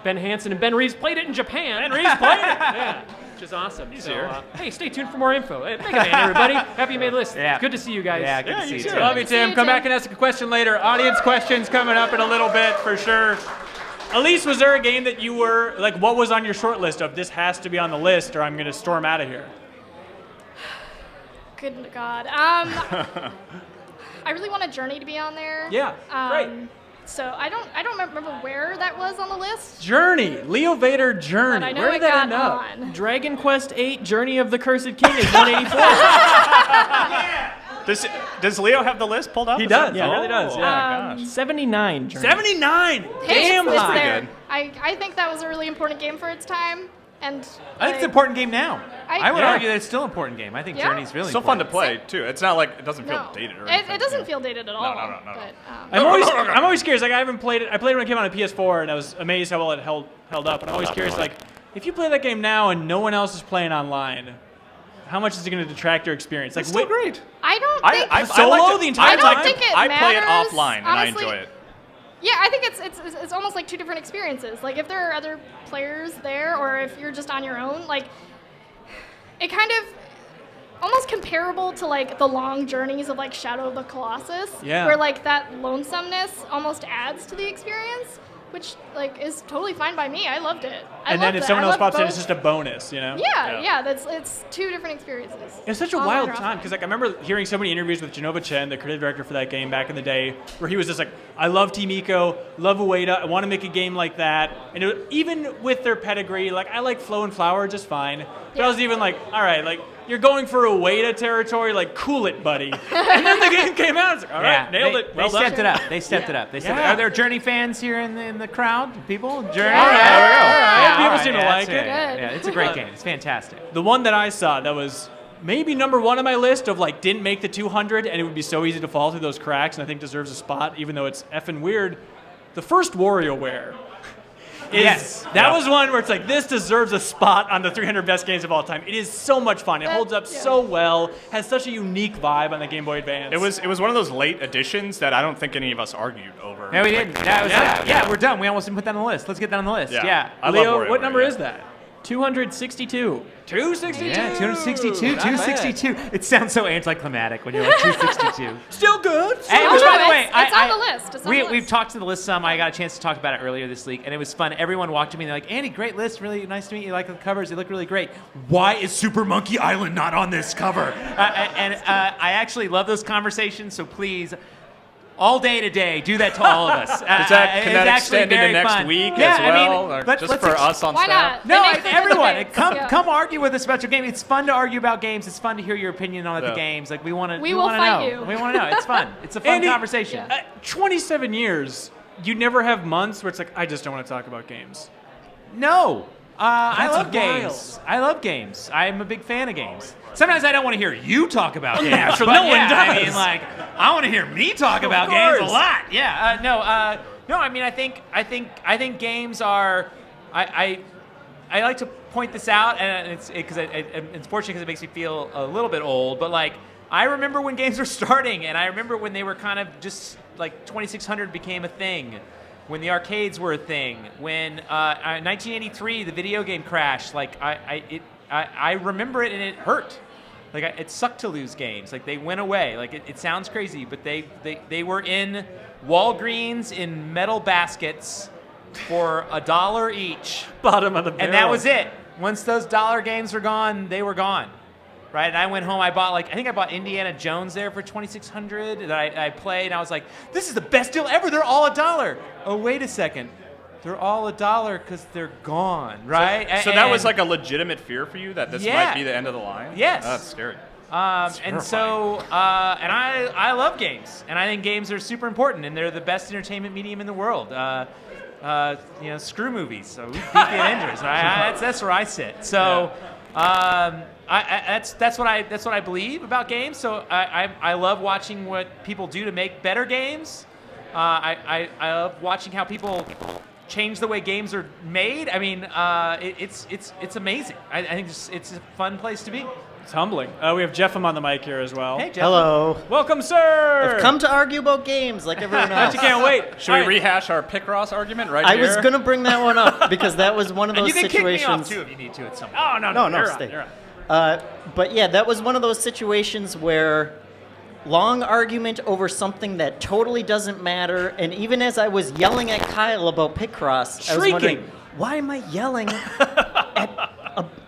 Ben Hanson and Ben Reeves played it in Japan. Ben Reeves played it! Yeah, which is awesome. Hey, stay tuned for more info. Hey, Mega Man, everybody. Happy you made the list. Yeah. Good to see you guys. Yeah, good to see you too. Love you, See you, Tim. Come Tim. back and ask a question later. Audience questions coming up in a little bit for sure. Elise, was there a game that you were, like, what was on your short list of this has to be on the list or I'm going to storm out of here? Good God. I really want a Journey to be on there. Yeah, great. So I don't remember where that was on the list. Journey. Leo Vader Journey. But I know Where it did that got end up? on. Dragon Quest VIII Journey of the Cursed King is 184. Does Leo have the list pulled up? He Is does. that- He really does. Yeah. gosh. 79 Journey. 79. Hey, Damn it's high. there. I think that was a really important game for its time. And I think it's an important game now. I would yeah. argue that it's still an important game. I think Yeah. Journey's really Still fun to important. play too. It's not like it doesn't feel No, dated or anything. it doesn't feel dated at all. no. But, I'm always curious. Like I haven't played it. I played it when it came out on PS4, and I was amazed how well it held up. And I'm always curious, like, if you play that game now and no one else is playing online, how much is it going to detract your experience? Like, It's still great. I don't think Solo liked it. the entire I don't time? think it I play it matters, offline and honestly. I enjoy it. Yeah, I think it's almost like 2 different experiences. Like if there are other players there, or if you're just on your own, like it kind of almost comparable to like the long journeys of like Shadow of the Colossus, where like that lonesomeness almost adds to the experience, which like is totally fine by me. I loved it. And then if someone else pops in, it's just a bonus, you know? Yeah. It's 2 different experiences. It's such a Online wild or time offline. because like I remember hearing so many interviews with Genova Chen, the creative director for that game back in the day, where he was just like, "I love Team Eco, love Ueda, I want to make a game like that." And even with their pedigree, like I like Flow and Flower just fine, but I was even like, "All right, like you're going for Ueda territory, like cool it, buddy." And then the game came out, it's like, "All right, nailed it, well they done." stepped it up. They stepped it up. They stepped it up. Are there Journey fans here in the crowd? People? Journey? All right. People seem to like that's it. Yeah, it's a great game. It's fantastic. The one that I saw that was maybe number 1 on my list of like didn't make the 200 and it would be so easy to fall through those cracks and I think deserves a spot even though it's effing weird. The first WarioWare. That was one where it's like this deserves a spot on the 300 best games of all time. It is so much fun. It holds up so well. Has such a unique vibe on the Game Boy Advance. It was one of those late additions that I don't think any of us argued over. No, we didn't. We're done. We almost didn't put that on the list. Let's get that on the list. Yeah. I Leo, love WarioWare, what number yeah. is that? 262. 262. Yeah, 262. Not bad. 262. It sounds so anticlimactic when you're like 262. Still good. And Oh, which, no, by the way, it's on the list. It's on the we've list. talked to the list some. I got a chance to talk about it earlier this week, and it was fun. Everyone walked to me and they're like, "Andy, great list. Really nice to meet you. Like the covers. They look really great. Why is Super Monkey Island not on this cover?" I actually love those conversations, so please, all day today, do that to all of us. Can that extend into next fun. week Yeah, as well? I mean, or just for us on Why staff? not? No, It makes for good everyone, debates. come argue with us about your game. It's fun to argue about games. It's fun to hear your opinion on the Yeah. games. Like we want to. We will wanna fight know. you. We want to know. It's fun. It's a fun Andy, conversation. 27 years. You never have months where it's like I just don't want to talk about games. No. I love games. I love games. I'm a big fan of games. Sometimes I don't want to hear you talk about games. Naturally, but no one does. I mean, like, I want to hear me talk about games a lot. Yeah. No. I mean, I think games are. I like to point this out, and it's fortunate because it makes me feel a little bit old. But like, I remember when games were starting, and I remember when they were kind of just like 2600 became a thing. When the arcades were a thing, when 1983 the video game crash, like I remember it and it hurt. Like it sucked to lose games. Like they went away. Like it sounds crazy, but they were in Walgreens in metal baskets for $1 each. Bottom of the barrel. And that was it. Once those dollar games were gone, they were gone. Right? And I went home, I think I bought Indiana Jones there for $2,600 that I played, and I was like, this is the best deal ever. They're all $1. Oh, wait a second. They're all $1 because they're gone, right? So that was like a legitimate fear for you that this might be the end of the line? Yes. Oh, that's scary. And so, and I love games, and I think games are super important, and they're the best entertainment medium in the world. Screw movies. So we beat the Avengers. That's where I sit. So, that's what I believe about games. So I love watching what people do to make better games. I love watching how people change the way games are made. I mean, it's amazing. I think it's a fun place to be. It's humbling. We have Jeffem on the mic here as well. Hey, Jeff. Hello. Welcome, sir. I've come to argue about games like everyone else. You can't wait. Should we rehash our Picross argument right I here? was going to bring that one up because that was one of those And you can situations. kick me off too if you need to at some point. Oh, no, No, you're stay. on, you're on. But yeah, that was one of those situations where long argument over something that totally doesn't matter. And even as I was yelling at Kyle about Picross, I was wondering, why am I yelling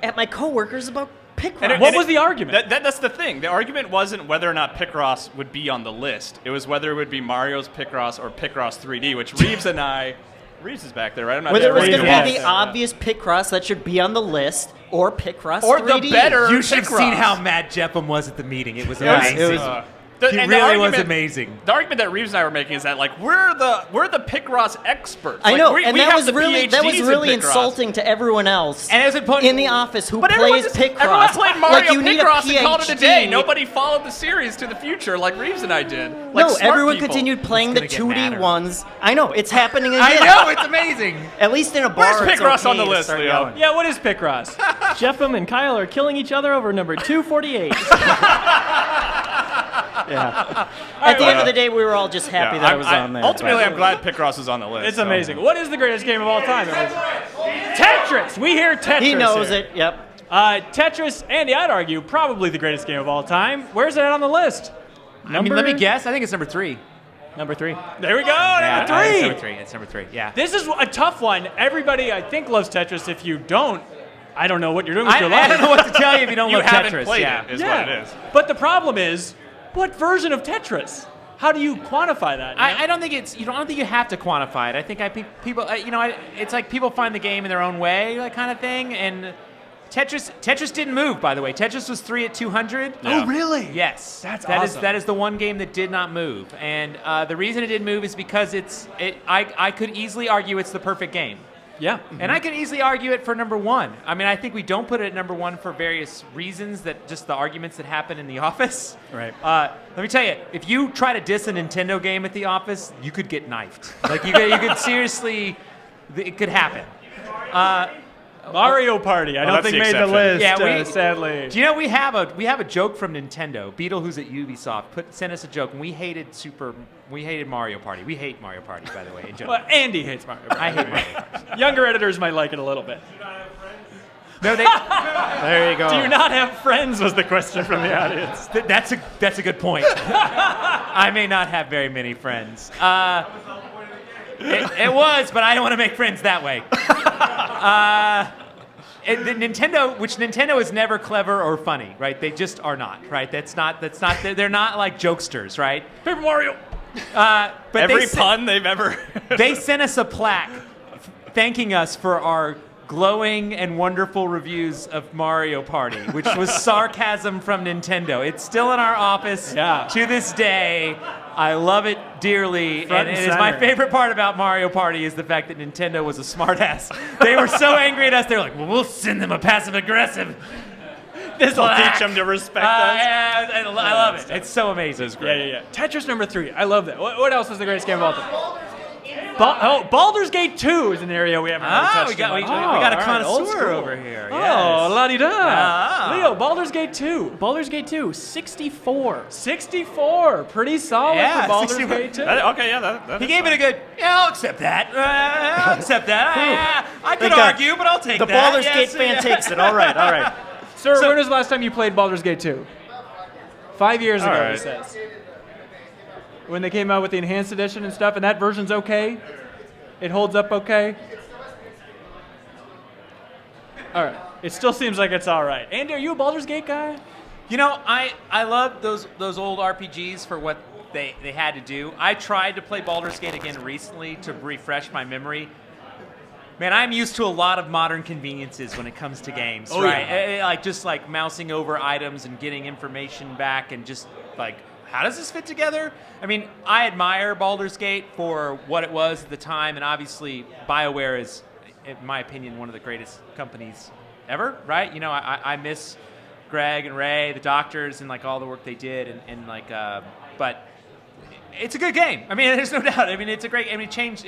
at my coworkers about Picross? What was the argument? That's the thing. The argument wasn't whether or not Picross would be on the list. It was whether it would be Mario's Picross or Picross 3D, which Reeves and I... Reeves is back there, right? I'm not Whether it was sure. going to be the obvious Picross that should be on the list or Picross Or 3D. the better You should have Picross. seen how mad Jeffem was at the meeting. It was It was- amazing. it was- He really was amazing. The argument that Reeves and I were making is that like we're the Picross experts. I Like, know, we and have that was the really PhDs in Picross. insulting to everyone else And it was important in the office who But everyone plays just, Picross. everyone played Mario like you need a Picross and called it a day. PhD. Nobody followed the series to the future like Reeves and I did. Like No, smart everyone people. continued playing the It's gonna 2D get madder. ones. I know, it's happening again. I know, it's amazing. At least in a bar, Where's it's Picross okay on the to list, start Leo? yelling. Yeah, what is Picross? Jeffem and Kyle are killing each other over number 248. Yeah. At the end of the day, we were all just happy that I was on there. Ultimately, I'm glad Picross is on the list. It's so. amazing. What is the greatest game of all time? Tetris. We hear Tetris. He knows here. it. Yep. Tetris, Andy, I'd argue, probably the greatest game of all time. Where's it at on the list? I mean, let me guess. I think it's number 3. Number 3. There we go. Number 3. It's number 3. It's number 3. Yeah. This is a tough one. Everybody, I think, loves Tetris. If you don't, I don't know what you're doing with your life. I don't know what to tell you if you don't You love haven't Tetris. played Yeah. it, is what it is. But the problem is, what version of Tetris? How do you quantify that? You know? I don't think I don't think you have to quantify it. I think people, it's like people find the game in their own way, that kind of thing. And Tetris didn't move, by the way. Tetris was 3 at 200. Yeah. Oh, really? Yes, That's that awesome. that is the one game that did not move. And the reason it didn't move is because I could easily argue it's the perfect game. Yeah. And I could easily argue it for number 1. I mean, I think we don't put it at number 1 for various reasons, that just the arguments that happen in the office. Right. Let me tell you, if you try to diss a Nintendo game at the office, you could get knifed. Like you could seriously, it could happen. Mario Party. I don't that's think the made the exception. list. Yeah, sadly. Do you know we have a joke from Nintendo? Beetle, who's at Ubisoft, sent us a joke, and we hated Mario Party. We hate Mario Party, by the way. In general. Well, Andy hates Mario Party. I hate Mario Party. Younger editors might like it a little bit. No, they. There you go. Do you not have friends? Was the question from the audience. That's a good point. I may not have very many friends. It was, but I don't want to make friends that way. The Nintendo is never clever or funny, right? They just are not, right? They're not like jokesters, right? Paper Mario. But Every pun they've ever. they sent us a plaque thanking us for our glowing and wonderful reviews of Mario Party, which was sarcasm from Nintendo. It's still in our office to this day. I love it dearly, Front and and it is my center. favorite part about Mario Party is the fact that Nintendo was a smartass. They were so angry at us, they were like, well, we'll send them a passive-aggressive. This will teach them to respect us. Yeah, I love it. It's so amazing. Yeah. Tetris number 3. I love that. What else is the greatest game of all time? Baldur's Gate 2 is an area we haven't really touched we got on. a All right, old connoisseur school. over here. Oh, Yes. la-di-da. Leo, Baldur's Gate 2. Baldur's Gate 2, 64. 64. Pretty solid Yeah, for Baldur's 64. Gate 2. Okay, yeah, that He is gave it a good, I'll accept that. I'll accept that. I could Thank God. argue, but I'll take The that. Baldur's Gate fan takes it. All right. Sir, when was the last time you played Baldur's Gate 2? 5 years ago, All he right. says. When they came out with the enhanced edition and stuff, and that version's okay? It holds up okay? All right. It still seems like it's all right. Andy, are you a Baldur's Gate guy? You know, I love those old RPGs for what they had to do. I tried to play Baldur's Gate again recently to refresh my memory. Man, I'm used to a lot of modern conveniences when it comes to games, right? Like just like mousing over items and getting information back and just like, how does this fit together? I mean, I admire Baldur's Gate for what it was at the time, and obviously BioWare is, in my opinion, one of the greatest companies ever, right? You know, I miss Greg and Ray, the doctors, and like all the work they did, and like, but it's a good game. I mean, there's no doubt. I mean, it's a great. I mean, it changed.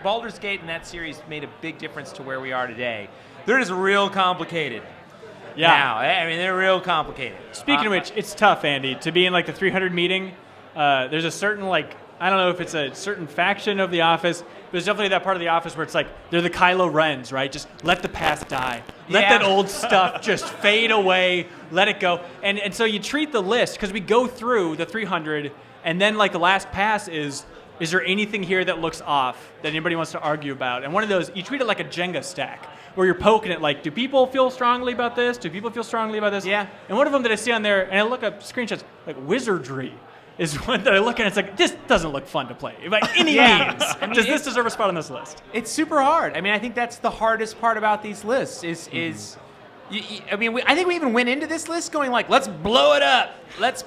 Baldur's Gate and that series made a big difference to where we are today. They're just real complicated. Yeah. Now, I mean, they're real complicated. Speaking of which, it's tough, Andy, to be in like the 300 meeting. There's a certain like, I don't know if it's a certain faction of the office, but there's definitely that part of the office where it's like they're the Kylo Rens, right? Just let the past die. Let Yeah. that old stuff just fade away. Let it go. And so you treat the list, because we go through the 300, and then like the last pass is there anything here that looks off that anybody wants to argue about? And one of those, you treat it like a Jenga stack, where you're poking it like, do people feel strongly about this? Do people feel strongly about this? Yeah. And one of them that I see on there, and I look up screenshots, like wizardry is one that I look at, it's like, this doesn't look fun to play by any means. I mean, Does this deserve a spot on this list? It's super hard. I mean, I think that's the hardest part about these lists is I mean, I think we even went into this list going like, let's blow it up. Let's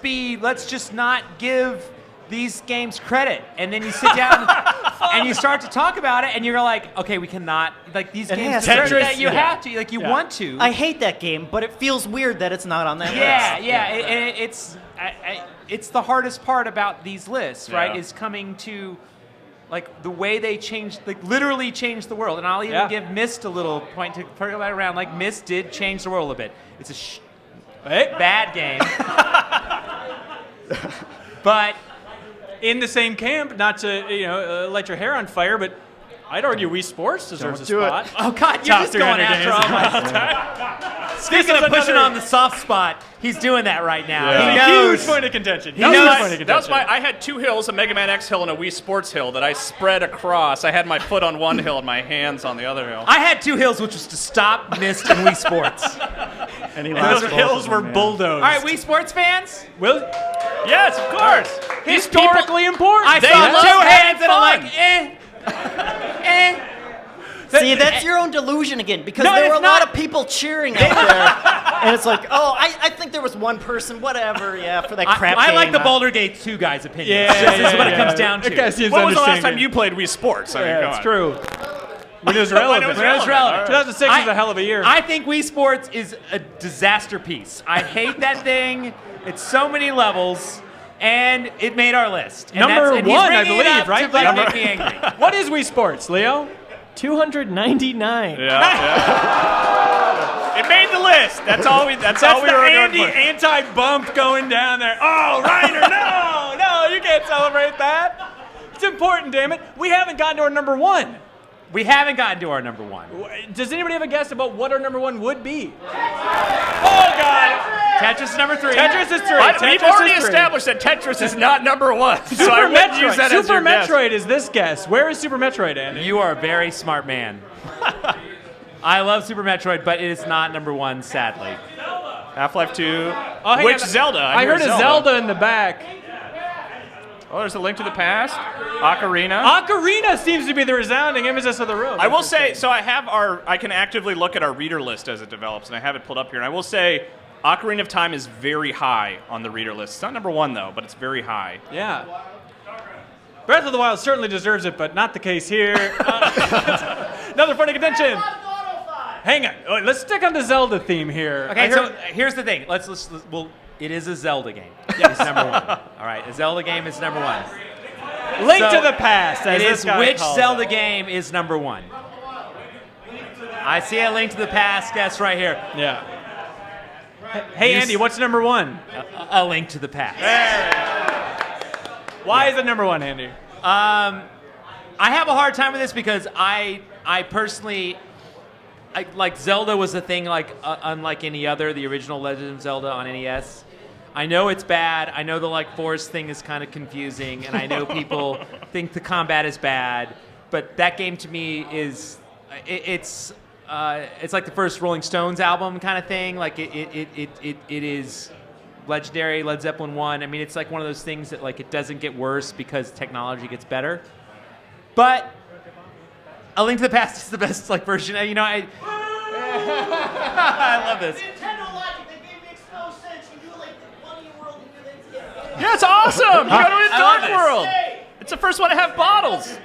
just not give these games credit. And then you sit down and you start to talk about it, and you're like, okay, we cannot, like these games has deserve Tetris, that. You have to, like you want to. I hate that game, but it feels weird that it's not on that list. It's the hardest part about these lists, right? Yeah. Is coming to like the way they changed, like literally changed the world. And I'll even give Myst a little point to put that around. Like Myst did change the world a bit. It's a bad game, but In the same camp, not to light your hair on fire, but I'd argue Wii Sports deserves a spot. oh god, you're just going 300 after games. all my. Speaking of pushing on the soft spot, he's doing that right now. Yeah. He A knows. huge point of contention. He knows. That was I had 2 hills, a Mega Man X hill and a Wii Sports hill that I spread across. I had my foot on one hill and my hands on the other hill. I had 2 hills, which was to stop Myst and Wii Sports. And he And lost those both hills of were them, man. bulldozed. All right, Wii Sports fans. Will, Yes, of course. historically important. I They saw love 2 having hands and I'm fun. like, eh. See, that's your own delusion again, because No, there were it's a lot not. of people cheering out there, and it's like, oh, I think there was one person, whatever, for that crap I game. like the Baldur's Gate 2 guy's opinion. Yeah, This is what it comes down to. It kinda seems When was the last understated. time you played Wii Sports? I mean, Yeah, come it's on. true. When it was relevant. When it was relevant. 2006 was a hell of a year. I think Wii Sports is a disaster piece. I hate that thing. It's so many levels, and it made our list. And Number and he's 1, I bringing it believe, up right? to, like, make me angry. What is Wii Sports, Leo? 299. Yeah. It made the list. That's all we. That's all we the were Andy going for. anti-bump going down there. Oh, Reiner, no, you can't celebrate that. It's important, damn it. We haven't gotten to our number 1. We haven't gotten to our number 1. Does anybody have a guess about what our number 1 would be? Oh, God. Tetris is number 3. Tetris is 3. We've already established that Tetris is not number 1, so Super I wouldn't Metroid. use that as Super your guess. Metroid is this guess. Where is Super Metroid, Andy? You are a very smart man. I love Super Metroid, but it is not number 1, sadly. Half-Life 2. Oh, hang Which on. Zelda? I heard a Zelda in the back. Oh, there's a Link to the Past. Ocarina. Ocarina seems to be the resounding emphasis of the room. I will say, so I can actively look at our reader list as it develops, and I have it pulled up here. And I will say, Ocarina of Time is very high on the reader list. It's not number 1 though, but it's very high. Yeah. Breath of the Wild certainly deserves it, but not the case here. Another point of contention. Hang on. Oh, let's stick on the Zelda theme here. Okay, so here's the thing. It is a Zelda game. It's number one. All right, a Zelda game is number one. Link to the Past. It is which Zelda game is number one? I see a Link to the Past guess right here. Yeah. Hey, Andy, what's number one? A Link to the Past. Why is it number one, Andy? I have a hard time with this because I personally, like Zelda was a thing like unlike any other, the original Legend of Zelda on NES. I know it's bad. I know the like forest thing is kind of confusing, and I know people think the combat is bad. But that game to me is it's like the first Rolling Stones album kind of thing. Like it is legendary. Led Zeppelin 1. I mean, it's like one of those things that like it doesn't get worse because technology gets better. But A Link to the Past is the best like version. You know, I love this. Yeah, it's awesome. You go to a Dark World. It's the first one to have bottles.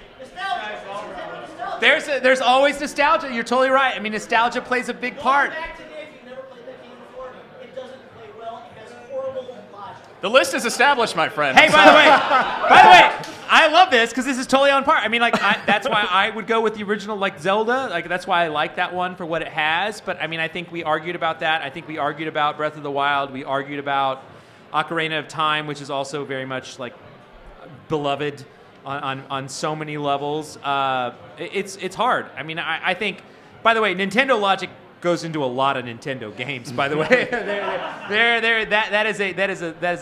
There's always nostalgia. You're totally right. I mean, nostalgia plays a big part. The list is established, my friend. Hey, by the way, I love this because this is totally on par. I mean, like, that's why I would go with the original, like, Zelda. Like, that's why I like that one for what it has. But, I mean, I think we argued about that. I think we argued about Breath of the Wild. We argued about Ocarina of Time, which is also very much, like, beloved on so many levels. It's hard. I mean, I think, by the way, Nintendo logic goes into a lot of Nintendo games, by the way. That is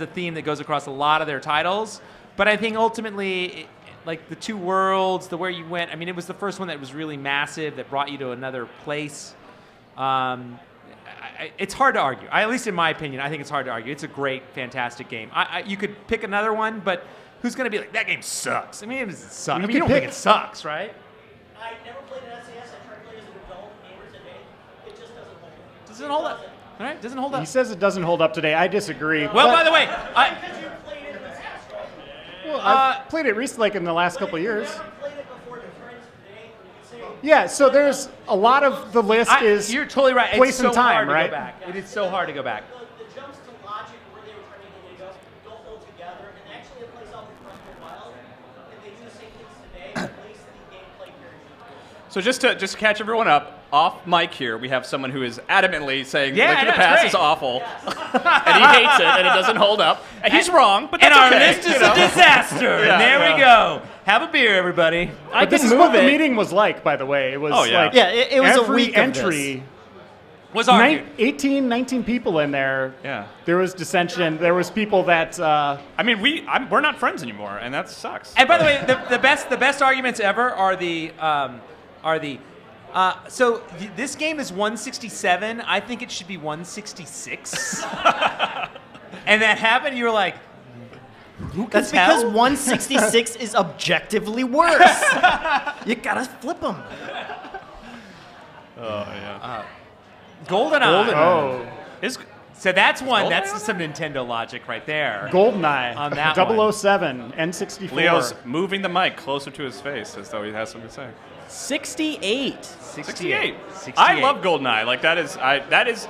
a theme that goes across a lot of their titles. But I think ultimately, like the two worlds, the where you went, I mean, it was the first one that was really massive, that brought you to another place. It's hard to argue. At least in my opinion, I think it's hard to argue. It's a great, fantastic game. You could pick another one, but who's going to be like, that game sucks? I mean, it doesn't suck. I mean, you don't think it sucks, right? I never played an SES. I tried to play as an adult gamer today. It just doesn't hold up. Doesn't hold up. All right, doesn't hold up. He says it doesn't hold up today. I disagree. Well, by the way, I've played it recently, like in the last couple of years. Yeah, so there's a lot of the list is you're totally right. place It's so and time, hard to right? go back. It is so hard to go back. The jumps to logic where they were trying to get you don't hold together. And actually, it plays off of Breath of the Wild. And they do the same things today, at least the gameplay period. So just to catch everyone up, off mic here, we have someone who is adamantly saying Yeah, Link to the I know, Past it's is awful, and he hates it, and it doesn't hold up. And he's wrong, but that's And our okay. list is a disaster. Yeah, And there we go. Have a beer, everybody. But this is what the meeting was like, by the way. It was like it was a every week entry. Was argued. 18, 19 people in there. Yeah. There was dissension. There was people that. I mean, we're not friends anymore, and that sucks. And by the way, the best arguments ever are so this game is 167. I think it should be 166. And that happened. You were like, who can That's tell? because 166 is objectively worse. You gotta flip them. Oh yeah. GoldenEye. Oh. So that's one. GoldenEye That's some Nintendo logic right there. GoldenEye. On that 007. N64. Leo's moving the mic closer to his face as though he has something to say. 68. 68. I love GoldenEye. Like that is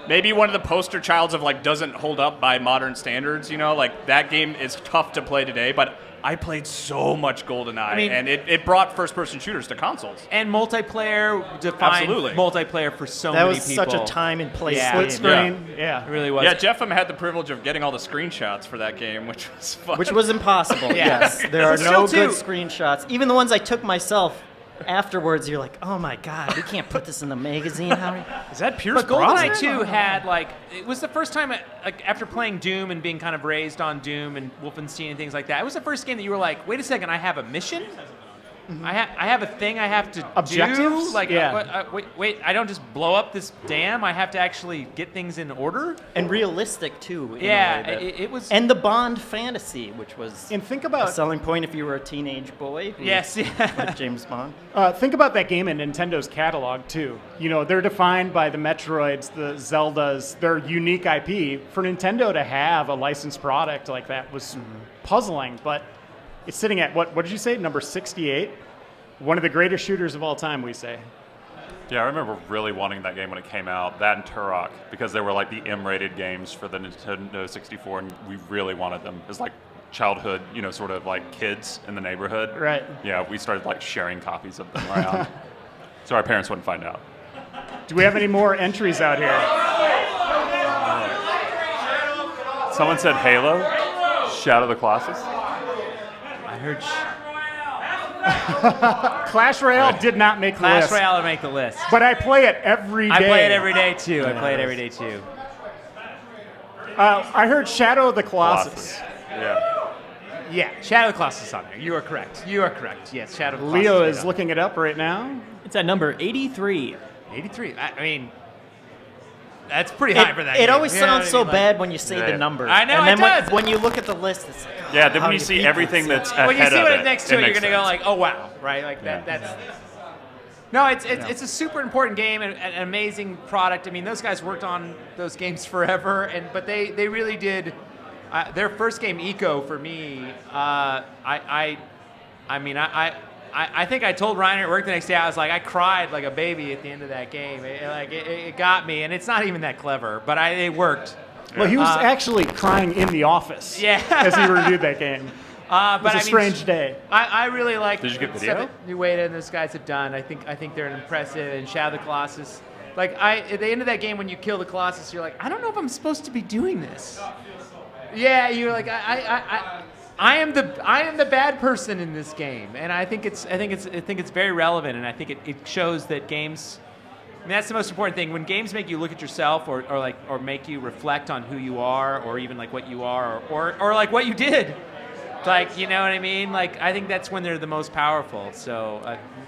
maybe one of the poster childs of like doesn't hold up by modern standards. You know, like that game is tough to play today, but I played so much GoldenEye, and it brought first-person shooters to consoles. And multiplayer defined Absolutely. multiplayer for so That many was people. such a time and place Yeah. game. Split screen. Yeah. It really was. Yeah, Jeff had the privilege of getting all the screenshots for that game, which was fun. Which was impossible. Yeah. Yes, there are Still no too. good screenshots. Even the ones I took myself afterwards, you're like, oh my god, we can't put this in the magazine. Is that Pierce But GoldenEye Brosnan? 2 had it was the first time like after playing Doom and being kind of raised on Doom and Wolfenstein and things like that. It was the first game that you were like, wait a second, I have a mission. I have a thing I have to Objectives? do. Like, Yeah. wait, I don't just blow up this dam. I have to actually get things in order. And realistic too. in a Yeah, way that- it was. And the Bond fantasy, which was And think a about selling point if you were a teenage boy. who Yes, yeah. liked James Bond. think about that game in Nintendo's catalog too. You know, they're defined by the Metroids, the Zeldas, their unique IP. For Nintendo to have a licensed product like that was puzzling, but It's sitting at, what did you say, number 68? One of the greatest shooters of all time, we say. Yeah, I remember really wanting that game when it came out, that and Turok, because they were like the M-rated games for the Nintendo 64, and we really wanted them as like childhood, sort of like kids in the neighborhood. Right. Yeah, we started like sharing copies of them around, so our parents wouldn't find out. Do we have any more entries out here? Someone said Halo, Shadow of the Colossus. I heard Clash Royale did not make the list. Clash Royale would make the list. But I play it every day. I play it every day too. I heard Shadow of the Colossus. Yeah, Shadow of the Colossus is on there. You are correct. Yes, Shadow of the Colossus. Leo is looking it up right now. It's at number 83. 83. I mean, that's pretty high for that It game. always sounds so bad when you say the number. I know, and then it does. when you look at the list, it's like, Yeah, then when you see everything that's ahead of it, when you see what's next to it, you're makes going to go sense. like, oh, wow, right? Like that's... No, it's a super important game and an amazing product. I mean, those guys worked on those games forever, but they really did... their first game, Eco, for me, I think I told Reiner at work the next day, I was like, I cried like a baby at the end of that game. It got me, and it's not even that clever, but it worked. Well, he was actually crying in the office as he reviewed that game. It was a strange day. I really like Did you get the video? stuff that New Weda and those guys have done. I think they're impressive, and Shadow of the Colossus. Like, at the end of that game, when you kill the Colossus, you're like, I don't know if I'm supposed to be doing this. Yeah, you're like, I am the bad person in this game, and I think it's very relevant, and I think it shows that games. I mean, that's the most important thing. When games make you look at yourself, or make you reflect on who you are, or even like what you are, or like what you did. Like, you know what I mean? Like, I think that's when they're the most powerful. So,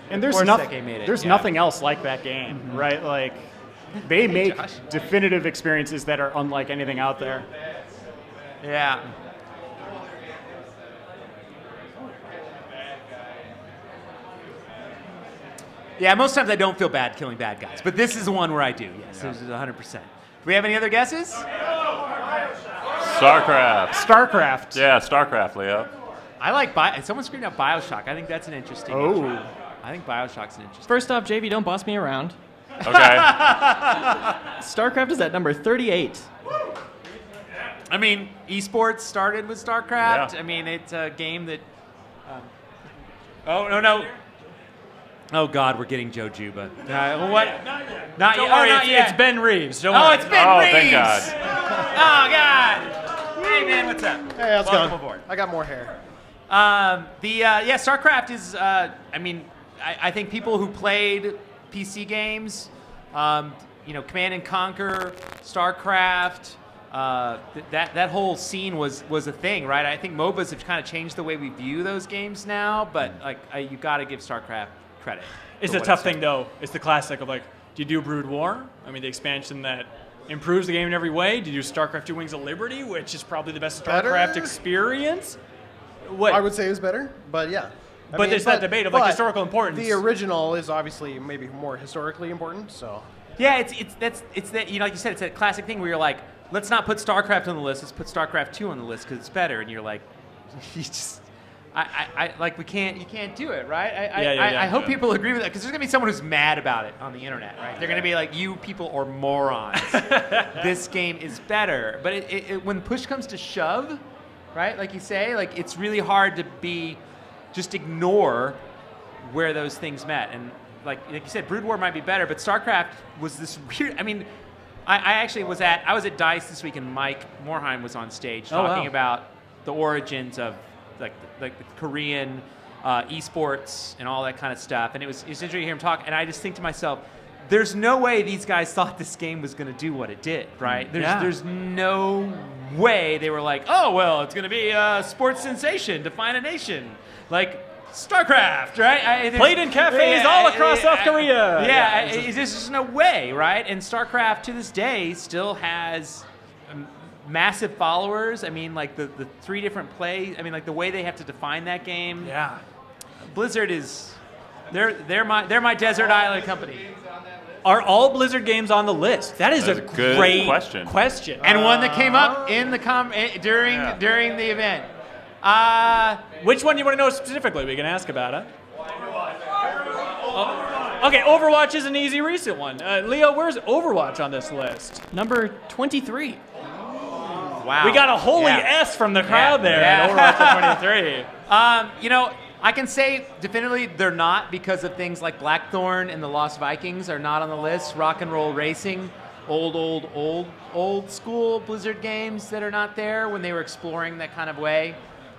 and there's nothing else like that game, right? Like, they make definitive experiences that are unlike anything out there. Yeah. Yeah, most times I don't feel bad killing bad guys, but this is the one where I do. Yes, this is 100%. Do we have any other guesses? StarCraft. Yeah, StarCraft, Leo. I like someone screamed out BioShock. I think that's an interesting entry. I think BioShock's an interesting. First off, JV, don't boss me around. Okay. StarCraft is at number 38. I mean, esports started with StarCraft. Yeah. I mean, it's a game that... no. Oh, God, we're getting Joe Juba. What? Not yet. It's Ben Reeves. Don't Oh, worry. it's Ben Reeves. Thank God. Oh, God. Hey, man, what's up? Hey, how's it Welcome going? aboard. I got more hair. StarCraft is, I think people who played PC games, Command and Conquer, StarCraft, that whole scene was a thing, right? I think MOBAs have kind of changed the way we view those games now, but you got to give StarCraft credit. It's a tough thing, though. It's the classic of like, do you do Brood War? I mean, the expansion that improves the game in every way. Do you do StarCraft 2 Wings of Liberty, which is probably the best StarCraft experience? What? I would say it was better, but yeah. But there's that debate of like historical importance. The original is obviously maybe more historically important, so. Yeah, it's that, like you said, it's that classic thing where you're like, let's not put StarCraft on the list, let's put StarCraft 2 on the list because it's better, and you're like, you just. You can't do it, right? I hope people agree with that because there's gonna be someone who's mad about it on the internet, right? They're gonna be like, "You people are morons. This game is better." But when push comes to shove, right? Like you say, like it's really hard to just ignore where those things met. And like you said, Brood War might be better, but StarCraft was this weird. I mean, I was at DICE this week, and Mike Morheim was on stage talking about the origins of like the Korean esports and all that kind of stuff. And it was interesting to hear him talk. And I just think to myself, there's no way these guys thought this game was going to do what it did, right? There's no way they were like, oh, well, it's going to be a sports sensation, define a nation. Like StarCraft, right? Played in cafes all across South Korea. There's just no way, right? And StarCraft to this day still has massive followers. I mean, like the three different plays. I mean, like the way they have to define that game. Yeah. Blizzard is they're my desert island company. Are all Blizzard games on the list? That is a good great question. question. And one that came up in the during the event. Which one do you want to know specifically? We can ask about it. Okay, Overwatch is an easy recent one. Leo, where's Overwatch on this list? Number 23. Wow. We got a holy S from the crowd there at Overwatch at 23. I can say definitively they're not because of things like Blackthorn and the Lost Vikings are not on the list. Rock and Roll Racing, old school Blizzard games that are not there when they were exploring that kind of way.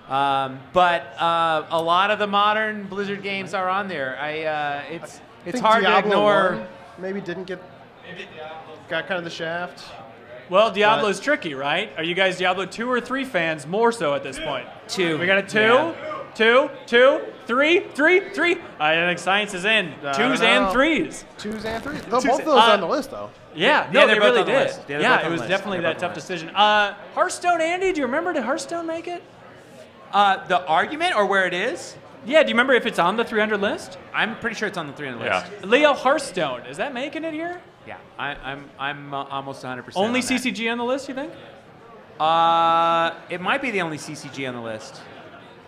But a lot of the modern Blizzard games are on there. It's hard Diablo to ignore. 1 maybe didn't get got kind of the shaft. Well, Diablo's tricky, right? Are you guys Diablo 2 or 3 fans more so at this point? 2. We got a 2? Yeah. 2, 3. I think science is in. 2s and 3s. 2s and 3s. Both of those on the list, though. Yeah, Yeah, they they're both really on the did. list. Yeah, they're both Yeah, on it the was list. definitely They're that both on tough the list. decision. Hearthstone, Andy, do you remember? Did Hearthstone make it? The argument or where it is? Yeah, do you remember if it's on the 300 list? I'm pretty sure it's on the 300 Yeah. list. Leo, Hearthstone, is that making it here? Yeah, I'm almost 100%. Only on that. CCG on the list, you think? It might be the only CCG on the list.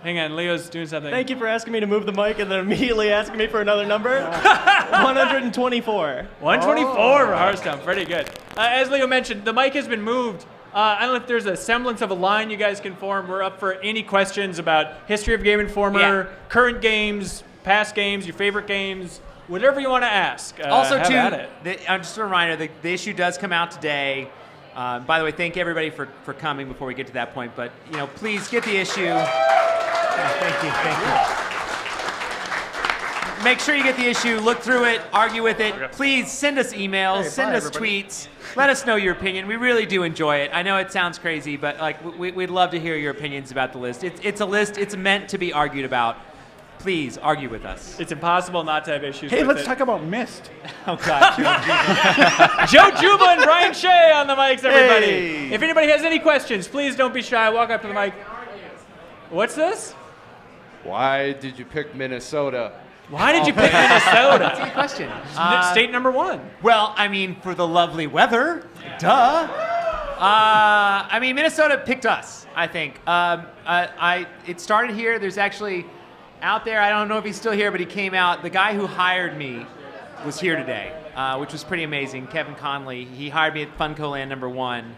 Hang on, Leo's doing something. Thank you for asking me to move the mic and then immediately asking me for another number. 124. 124 for Hearthstone, pretty good. As Leo mentioned, the mic has been moved. I don't know if there's a semblance of a line you guys can form. We're up for any questions about history of Game Informer, current games, past games, your favorite games, whatever you want to ask. Also, have too, at it. just a reminder, the issue does come out today. By the way, thank everybody for coming before we get to that point. But, please get the issue. Thank you. Make sure you get the issue, look through it, argue with it. Please send us emails, send us tweets. Let us know your opinion. We really do enjoy it. I know it sounds crazy, but we'd love to hear your opinions about the list. It's a list. It's meant to be argued about. Please argue with us. It's impossible not to have issues Hey, with let's it. talk about Myst. Oh, God. Joe Juba and Brian Shea on the mics, everybody. Hey. If anybody has any questions, please don't be shy. Walk up to the mic. What's this? Why did you pick Minnesota? Why did you pick Minnesota? That's a good question. State number 1. Well, for the lovely weather. Duh. Minnesota picked us, I think. It started here. There's actually out there, I don't know if he's still here, but he came out. The guy who hired me was here today, which was pretty amazing. Kevin Conley. He hired me at Funko Land number 1.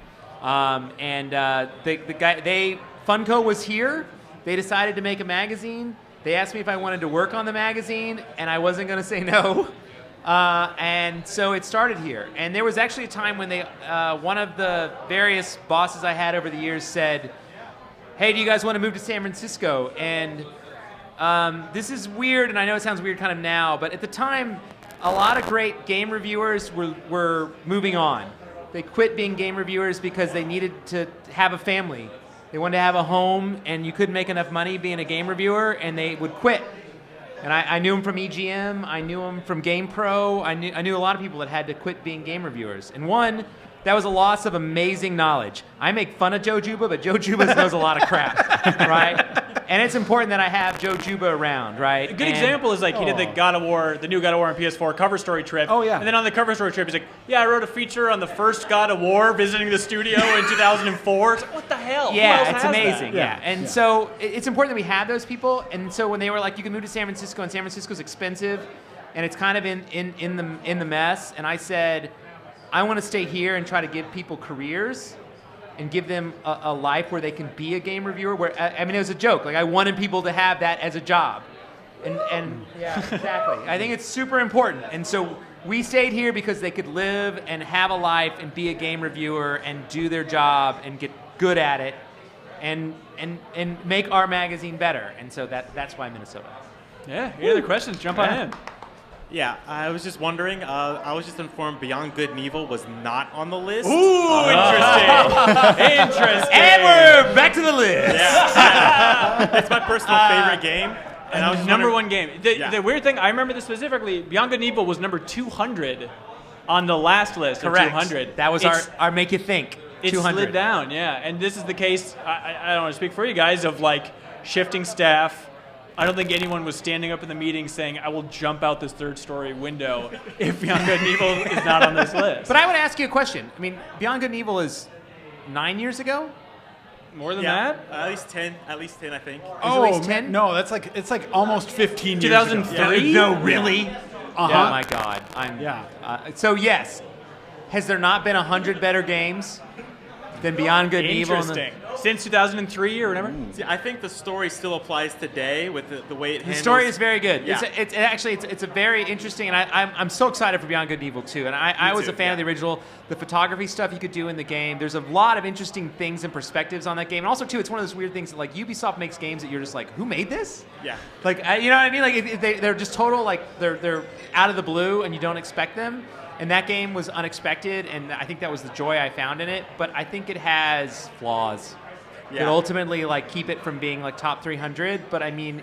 Funko was here. They decided to make a magazine. They asked me if I wanted to work on the magazine, and I wasn't going to say no. And so it started here. And there was actually a time when one of the various bosses I had over the years said, hey, do you guys want to move to San Francisco? And this is weird, and I know it sounds weird kind of now, but at the time, a lot of great game reviewers were moving on. They quit being game reviewers because they needed to have a family. They wanted to have a home, and you couldn't make enough money being a game reviewer, and they would quit. And I knew them from EGM. I knew them from GamePro. I knew a lot of people that had to quit being game reviewers. And one, that was a loss of amazing knowledge. I make fun of Joe Juba, but Joe Juba knows a lot of crap, right? And it's important that I have Joe Juba around, right? A good example is he did the God of War, the new God of War on PS4 cover story trip. Oh, yeah. And then on the cover story trip, he's like, yeah, I wrote a feature on the first God of War visiting the studio in 2004. It's like, what the hell? Who else Yeah, it's has amazing. that? Yeah. And so it's important that we have those people. And so when they were like, you can move to San Francisco, and San Francisco's expensive, and it's kind of in the mess, and I said, I want to stay here and try to give people careers and give them a life where they can be a game reviewer. It was a joke. I wanted people to have that as a job. And yeah, exactly. I think it's super important. And so we stayed here because they could live and have a life and be a game reviewer and do their job and get good at it and make our magazine better. And so that's why Minnesota. Yeah, any other questions? Jump on in. Yeah, I was just wondering. I was just informed Beyond Good and Evil was not on the list. Ooh, interesting. Interesting. And we're back to the list. Yeah. It's my personal favorite game. And I was just number wondering- one game. The weird thing, I remember this specifically, Beyond Good and Evil was number 200 on the last list Correct. of 200. That was our make you think. It 200. slid down, yeah. And this is the case, I don't want to speak for you guys, of shifting staff. I don't think anyone was standing up in the meeting saying, I will jump out this third story window if Beyond Good and Evil is not on this list. But I would ask you a question. Beyond Good and Evil is 9 years ago? More than Yeah, that? at least 10. At least 10, I think. Oh, man, no, it's like almost 15 years ago. 2003? No, really? Uh-huh. Oh my God. So yes, has there not been 100 better games than Beyond Good and Evil? Interesting. Since 2003 or whatever? See, I think the story still applies today with the way it handles. The story is very good. Yeah. It's a very interesting, and I'm so excited for Beyond Good and Evil 2. And I was a fan of the original. The photography stuff you could do in the game. There's a lot of interesting things and perspectives on that game. And also, too, it's one of those weird things that, like, Ubisoft makes games that you're just like, who made this? Yeah. Like, you know what I mean? Like, if they're just total, like, they're out of the blue and you don't expect them. And that game was unexpected, and I think that was the joy I found in it. But I think it has flaws that ultimately, like, keep it from being, like, top 300. But, I mean,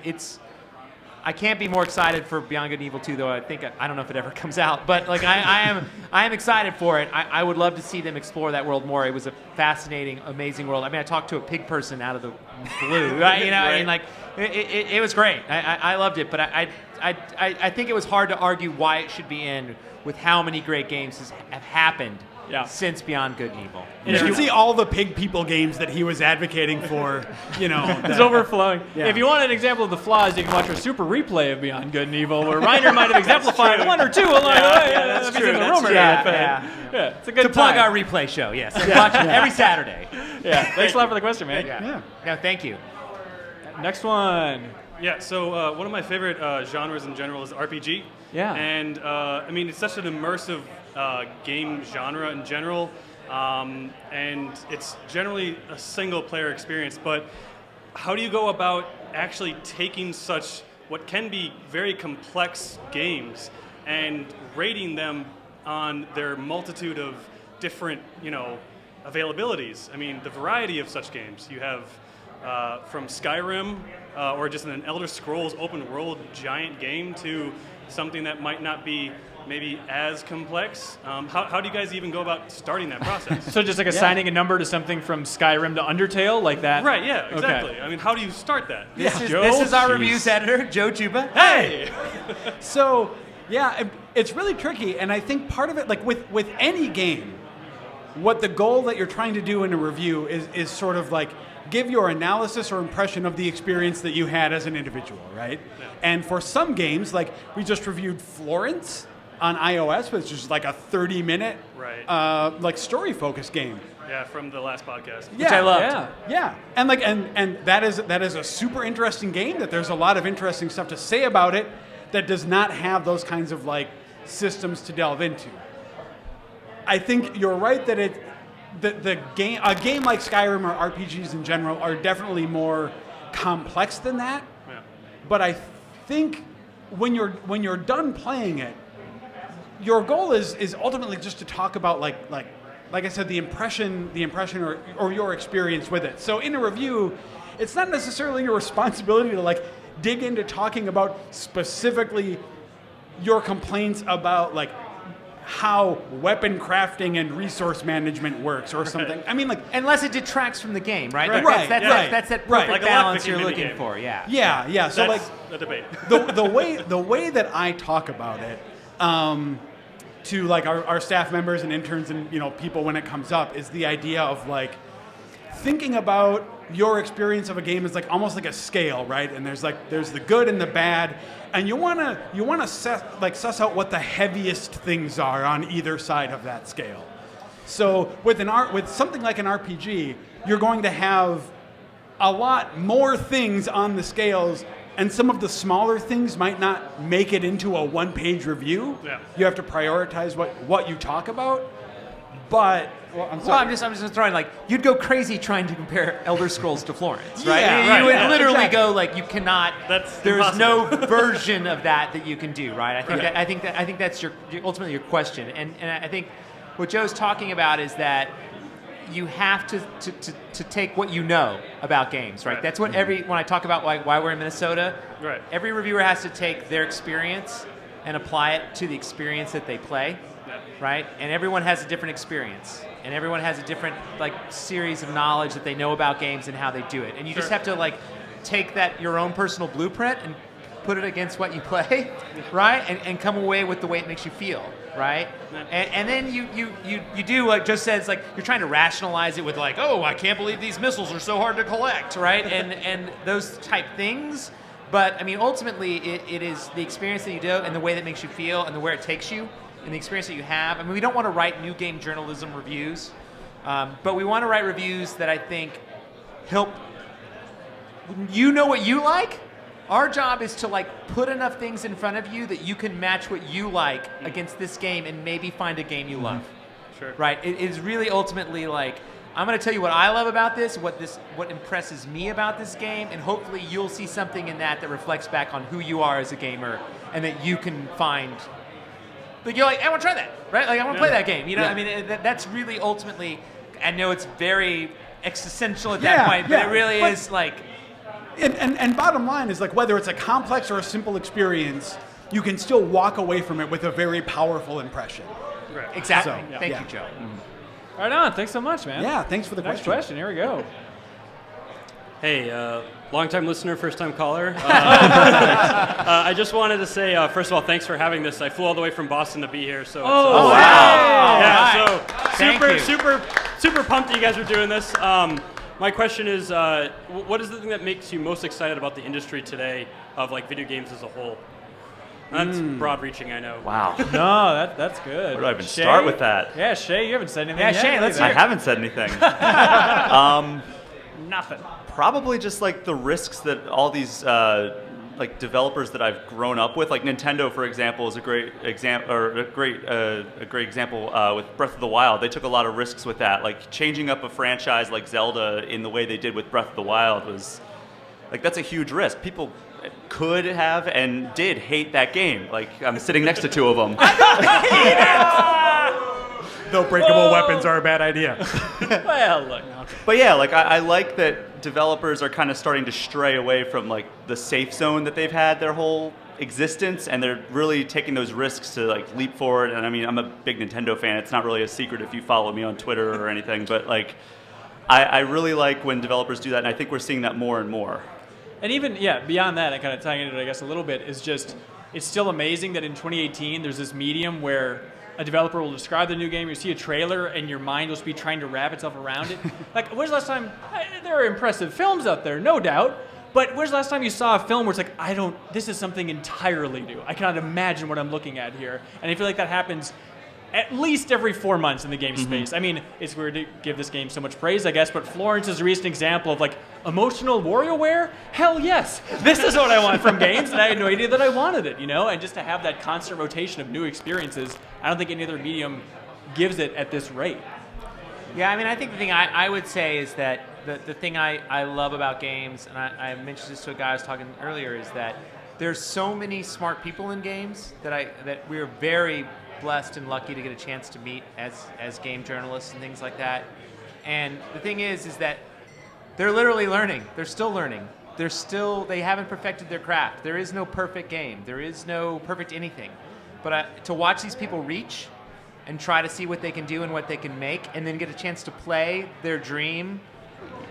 I can't be more excited for Beyond Good and Evil 2, though. I don't know if it ever comes out. But, like, I am excited for it. I would love to see them explore that world more. It was a fascinating, amazing world. I mean, I talked to a pig person out of the blue, right? You know, I mean, like, it was great. I loved it. But I think it was hard to argue why it should be in with how many great games have happened since Beyond Good and Evil. You should see all the pig people games that he was advocating for, you know. It's overflowing. Yeah. If you want an example of the flaws, you can watch a super replay of Beyond Good and Evil, where Reiner might have exemplified one or two along the way. That's if he's true. in the That's room or true. not. Yeah. It's a good to plug time. our replay show, yes. Watch it every Saturday. Yeah. Thanks a lot for the question, man. Yeah. No, thank you. Next one. Yeah, so one of my favorite genres in general is RPG. Yeah. And I mean, it's such an immersive game genre in general. And it's generally a single player experience. But how do you go about actually taking such what can be very complex games and rating them on their multitude of different, availabilities? I mean, the variety of such games. You have from Skyrim or just an Elder Scrolls open world giant game to something that might not be maybe as complex. How do you guys even go about starting that process? So just like assigning a number to something from Skyrim to Undertale, like that? Right, yeah, exactly. Okay. I mean, how do you start that? This is our reviews editor, Joe Chuba. Hey! So, it's really tricky, and I think part of it, like with any game, what the goal that you're trying to do in a review is sort of like give your analysis or impression of the experience that you had as an individual, right? Yeah. And for some games, like we just reviewed Florence on iOS, which is like a 30-minute like story-focused game. Yeah, from the last podcast. Which I loved. Yeah. And like and that is a super interesting game that there's a lot of interesting stuff to say about it that does not have those kinds of like systems to delve into. I think you're right that a game like Skyrim or RPGs in general are definitely more complex than that. Yeah. But I think when you're done playing it, your goal is ultimately just to talk about like I said, the impression or your experience with it. So in a review, it's not necessarily your responsibility to like dig into talking about specifically your complaints about like how weapon crafting and resource management works or something. I mean, like, unless it detracts from the game, right? Right. That's that perfect Like a balance lockpicking you're looking minigame. for. Yeah. Yeah. So That's like the debate. the way that I talk about it to like our staff members and interns and people when it comes up is the idea of like thinking about your experience of a game is like almost like a scale, right? And there's the good and the bad, and you wanna suss out what the heaviest things are on either side of that scale. So with something like an RPG, you're going to have a lot more things on the scales, and some of the smaller things might not make it into a one-page review. Yeah. You have to prioritize what you talk about. But I'm just throwing like you'd go crazy trying to compare Elder Scrolls to Florence, right? Yeah, you would literally go like you cannot. There's impossible. no version of that you can do, right? I think that's ultimately your question, and I think what Joe's talking about is that you have to take what you know about games, right? That's what when I talk about why we're in Minnesota, right? Every reviewer has to take their experience and apply it to the experience that they play. Right? And everyone has a different experience. And everyone has a different series of knowledge that they know about games and how they do it. And you just have to take that your own personal blueprint and put it against what you play, right? And come away with the way it makes you feel, right? And then you do like just says like you're trying to rationalize it with like, oh, I can't believe these missiles are so hard to collect, right? And those type things. But I mean, ultimately, it is the experience that you do and the way that makes you feel and where it takes you and the experience that you have. I mean, we don't want to write new game journalism reviews, but we want to write reviews that I think help you know what you like. Our job is to like put enough things in front of you that you can match what you like against this game and maybe find a game you love. Sure. Right? It is really ultimately like, I'm going to tell you what I love about this, what impresses me about this game, and hopefully you'll see something in that reflects back on who you are as a gamer, and that you can find. Like you're like, I want to try that, right? Like I want to play that game. You know, I mean, that's really ultimately. I know it's very existential at that point, but it really is like. And bottom line is like whether it's a complex or a simple experience, you can still walk away from it with a very powerful impression. Right. Exactly. So, Thank you, Joe. Mm-hmm. Right on. Thanks so much, man. Yeah, thanks for the Next question. Here we go. Hey, long-time listener, first-time caller. I just wanted to say, first of all, thanks for having this. I flew all the way from Boston to be here, so. Wow! Yeah, Right. so super pumped that you guys are doing this. My question is, what is the thing that makes you most excited about the industry today of like video games as a whole? That's broad-reaching, I know. Wow. No, that's good. Where do I even Shay? start with that? Yeah, Shay, you haven't said anything Yeah, yet. Shay, let's I hear it. haven't said anything. Nothing. Probably just like the risks that all these like developers that I've grown up with, like Nintendo, for example, is a great example, or a great example with Breath of the Wild. They took a lot of risks with that, like changing up a franchise like Zelda in the way they did with Breath of the Wild was like that's a huge risk. People could have and did hate that game. Like I'm sitting next to two of them. Though breakable weapons are a bad idea. Well, look. But yeah, like I like that developers are kind of starting to stray away from like the safe zone that they've had their whole existence, and they're really taking those risks to like leap forward. And I mean, I'm a big Nintendo fan. It's not really a secret if you follow me on Twitter or anything, but like I really like when developers do that, and I think we're seeing that more and more. And even, beyond that, and kind of tying into it, I guess, a little bit, is just, it's still amazing that in 2018, there's this medium where a developer will describe the new game, you see a trailer, and your mind will just be trying to wrap itself around it. Like, when's the last time, there are impressive films out there, no doubt, but when's the last time you saw a film where it's like, this is something entirely new. I cannot imagine what I'm looking at here. And I feel like that happens at least every 4 months in the game space. I mean, it's weird to give this game so much praise, I guess, but Florence is a recent example of like emotional WarioWare. Hell yes, this is what I want from games, and I had no idea that I wanted it, and just to have that constant rotation of new experiences, I don't think any other medium gives it at this rate. Yeah, I mean, I think the thing I would say is that the thing I love about games, and I mentioned this to a guy I was talking earlier, is that there's so many smart people in games that we're very blessed and lucky to get a chance to meet as game journalists and things like that. And the thing is that they're literally learning. They're still learning. They haven't perfected their craft. There is no perfect game. There is no perfect anything. But to watch these people reach and try to see what they can do and what they can make, and then get a chance to play their dream.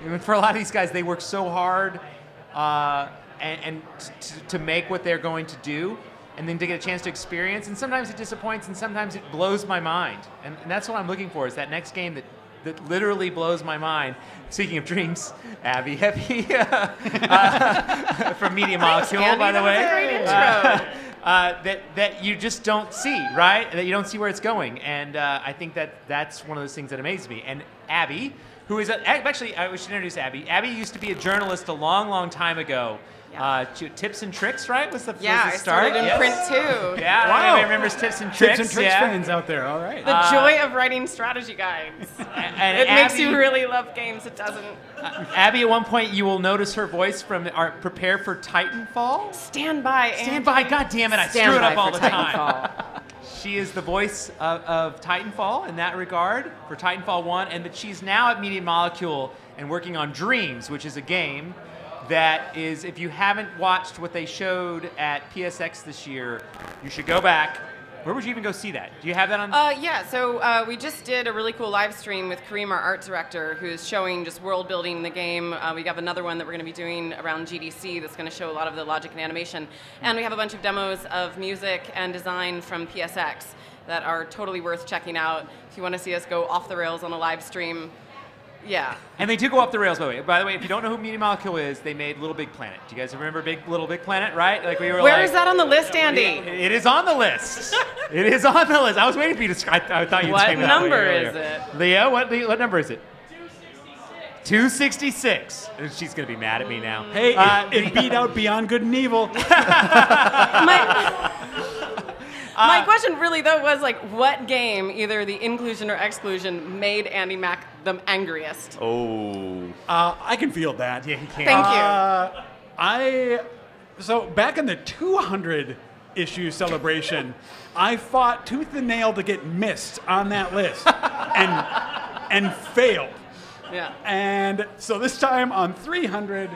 And for a lot of these guys, they work so hard and to make what they're going to do, and then to get a chance to experience. And sometimes it disappoints, and sometimes it blows my mind. And that's what I'm looking for, is that next game that literally blows my mind. Speaking of dreams, Abbie, Heppe, from Media Molecule, by the way. That was a great intro. That you just don't see, right? That you don't see where it's going. And I think that's one of those things that amazes me. And Abbie, who is actually, I should introduce Abbie. Abbie used to be a journalist a long, long time ago. Tips and Tricks, right? Was the I started in print too. Yeah, Wow. everybody remembers Tips and Tricks. Tips and Tricks fans out there, all right. The joy of writing strategy guides. And It makes Abbie- you really love games. It doesn't. Abbie, at one point, you will notice her voice from our Prepare for Titanfall. Stand by. Stand by. God damn it, I Stand screw it by up all for the time. Titanfall. She is the voice of Titanfall in that regard, for Titanfall 1, and that she's now at Media Molecule and working on Dreams, which is a game that is, if you haven't watched what they showed at PSX this year, you should go back Where would you even go see that? Do you have that on? Yeah, so we just did a really cool live stream with Kareem, our art director, who's showing just world building in the game. We have another one that we're going to be doing around GDC that's going to show a lot of the logic and animation. And we have a bunch of demos of music and design from PSX that are totally worth checking out. If you want to see us go off the rails on a live stream, yeah. And they do go off the rails, by the way. By the way, if you don't know who Media Molecule is, they made Little Big Planet. Do you guys remember Little Big Planet, right? Like we were Where is that on the list, Andy? It is on the list. It is on the list. I was waiting for you to. I thought you'd say that. What number is it? Leo, what number is it? 266. She's gonna be mad at me now. Hey, it beat out Beyond Good and Evil. My question really, though, was like, what game, either the inclusion or exclusion, made Andy Mack the angriest? Oh. I can field that. Yeah, he can. Thank you. So back in the 200 issue celebration, I fought tooth and nail to get missed on that list and failed. Yeah. And so this time on 300,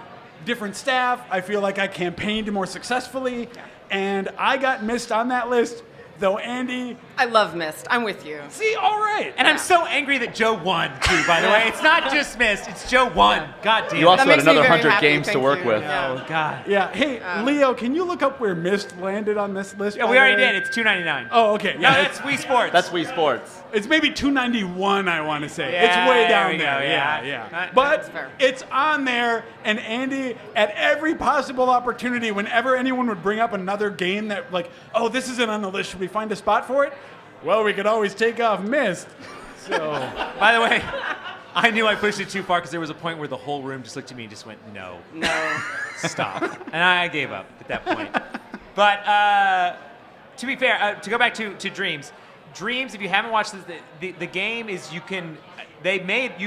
different staff, I feel like I campaigned more successfully, and I got missed on that list. Though Andy, I love Myst. I'm with you. See, all right. And I'm so angry that Joe won too. By the way, it's not just Myst; it's Joe won. God damn. You also That had makes me another very 100 happy, games to thank work you. with. Yeah. Oh God. Yeah. Hey, Leo, can you look up where Myst landed on this list? Yeah, by we the already way? did. It's $2.99. Oh, okay. No, Yeah, that's Wii Sports. That's Wii Sports. It's maybe 291, I want to say. Yeah, it's way there down we go, there. yeah. Yeah. That's But fair. it's on there, and Andy, at every possible opportunity, whenever anyone would bring up another game that, like, oh, this isn't on the list, should we find a spot for it? Well, we could always take off Myst. So, By the way, I knew I pushed it too far because there was a point where the whole room just looked at me and just went, no, stop. And I gave up at that point. But to be fair, to go back to Dreams, if you haven't watched this, the game is you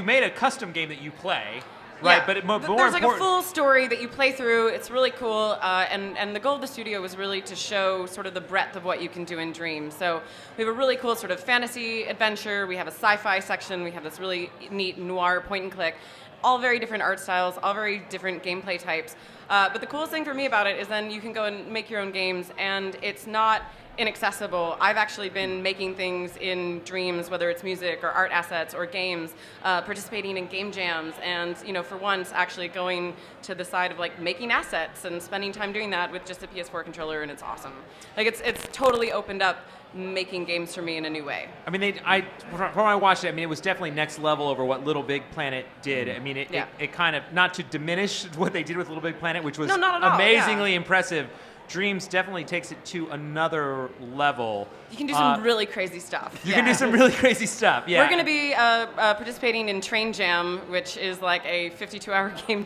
made a custom game that you play. Right, Yeah. but more there's like a important- full story that you play through. It's really cool, and the goal of the studio was really to show sort of the breadth of what you can do in Dreams. So we have a really cool sort of fantasy adventure. We have a sci-fi section. We have this really neat noir point and click. All very different art styles, all very different gameplay types. But the coolest thing for me about it is then you can go and make your own games, and it's not inaccessible. I've actually been making things in Dreams, whether it's music or art assets or games, participating in game jams, and for once actually going to the side of like making assets and spending time doing that with just a PS4 controller, and it's awesome. Like it's totally opened up making games for me in a new way. I mean, from when I watched it, I mean, it was definitely next level over what Little Big Planet did. I mean, it kind of, not to diminish what they did with Little Big Planet, which was No, not at all, amazingly impressive. Dreams definitely takes it to another level. You can do some really crazy stuff. You can do some really crazy stuff, yeah. We're going to be participating in Train Jam, which is like a 52-hour game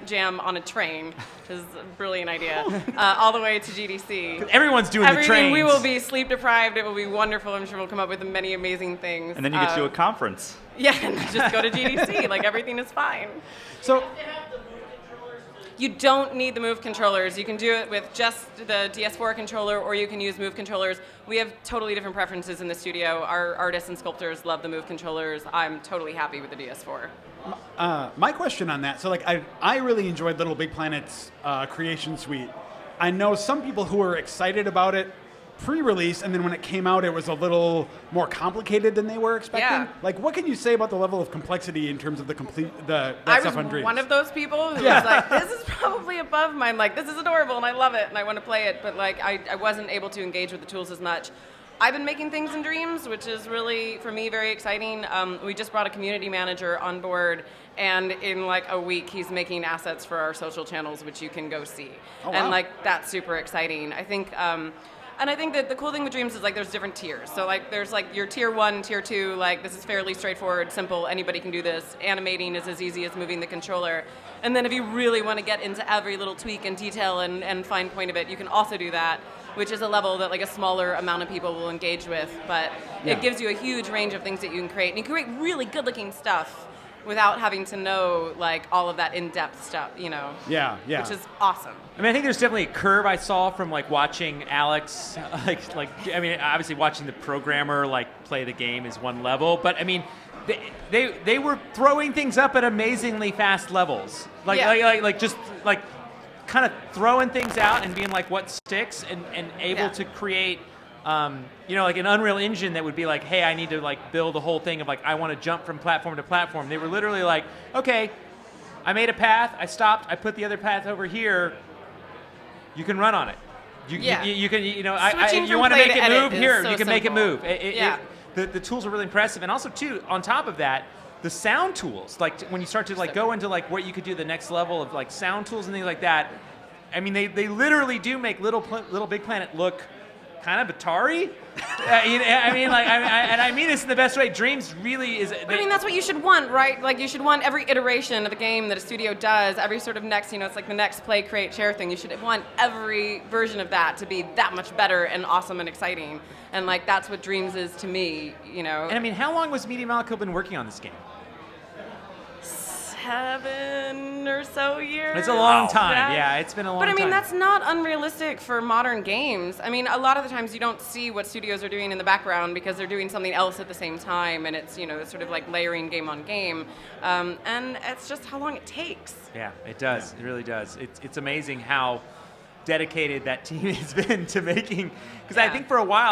jam on a train, which is a brilliant idea, all the way to GDC. Everyone's doing the trains. We will be sleep deprived. It will be wonderful. I'm sure we'll come up with many amazing things. And then you get to do a conference. Yeah, and just go to GDC. Like, everything is fine. So you don't need the Move controllers. You can do it with just the DS4 controller, or you can use Move controllers. We have totally different preferences in the studio. Our artists and sculptors love the Move controllers. I'm totally happy with the DS4. My question on that, so like I really enjoyed Little Big Planet's creation suite. I know some people who were excited about it pre-release, and then when it came out, it was a little more complicated than they were expecting. Yeah. Like, what can you say about the level of complexity in terms of the that I stuff on was Dreams? one of those people who Yeah. was like, this is probably above mine. Like, this is adorable, and I love it, and I want to play it, but like, I wasn't able to engage with the tools as much. I've been making things in Dreams, which is really, for me, very exciting. We just brought a community manager on board, and in like a week, he's making assets for our social channels, which you can go see. Oh, wow. And like, that's super exciting. I think, and I think that the cool thing with Dreams is like there's different tiers. So like there's like your tier 1, tier 2, like this is fairly straightforward, simple, anybody can do this. Animating is as easy as moving the controller. And then if you really want to get into every little tweak and detail and fine point of it, you can also do that, which is a level that like a smaller amount of people will engage with. But it gives you a huge range of things that you can create. And you can create really good looking stuff without having to know like all of that in-depth stuff, Yeah. which is awesome. I mean, I think there's definitely a curve I saw from like watching Alex, I mean, obviously watching the programmer like play the game is one level, but I mean, they were throwing things up at amazingly fast levels, like just kind of throwing things out and being like what sticks and able to create like an Unreal Engine that would be like, hey, I need to like build a whole thing of like, I want to jump from platform to platform. They were literally like, okay, I made a path, I stopped, I put the other path over here. You can run on it. You can, you want to make it move here. You can make it move. The tools are really impressive, and also too, on top of that, the sound tools. Like when you start to like go into like what you could do the next level of like sound tools and things like that. I mean, they literally do make Little Big Planet look kind of Atari. I mean this in the best way. Dreams really is. I mean, that's what you should want, right? Like, you should want every iteration of a game that a studio does, every sort of next, it's like the next play, create, share thing. You should want every version of that to be that much better and awesome and exciting. And, like, that's what Dreams is to me, And, I mean, how long was Media Molecule been working on this game? 7 or so years. It's a long time. Yeah, it's been a long time. But I mean, that's not unrealistic for modern games. I mean, a lot of the times you don't see what studios are doing in the background because they're doing something else at the same time, and it's sort of like layering game on game, and it's just how long it takes. Yeah, it does. It really does. It's amazing how dedicated that team has been to making. Because I think for a while,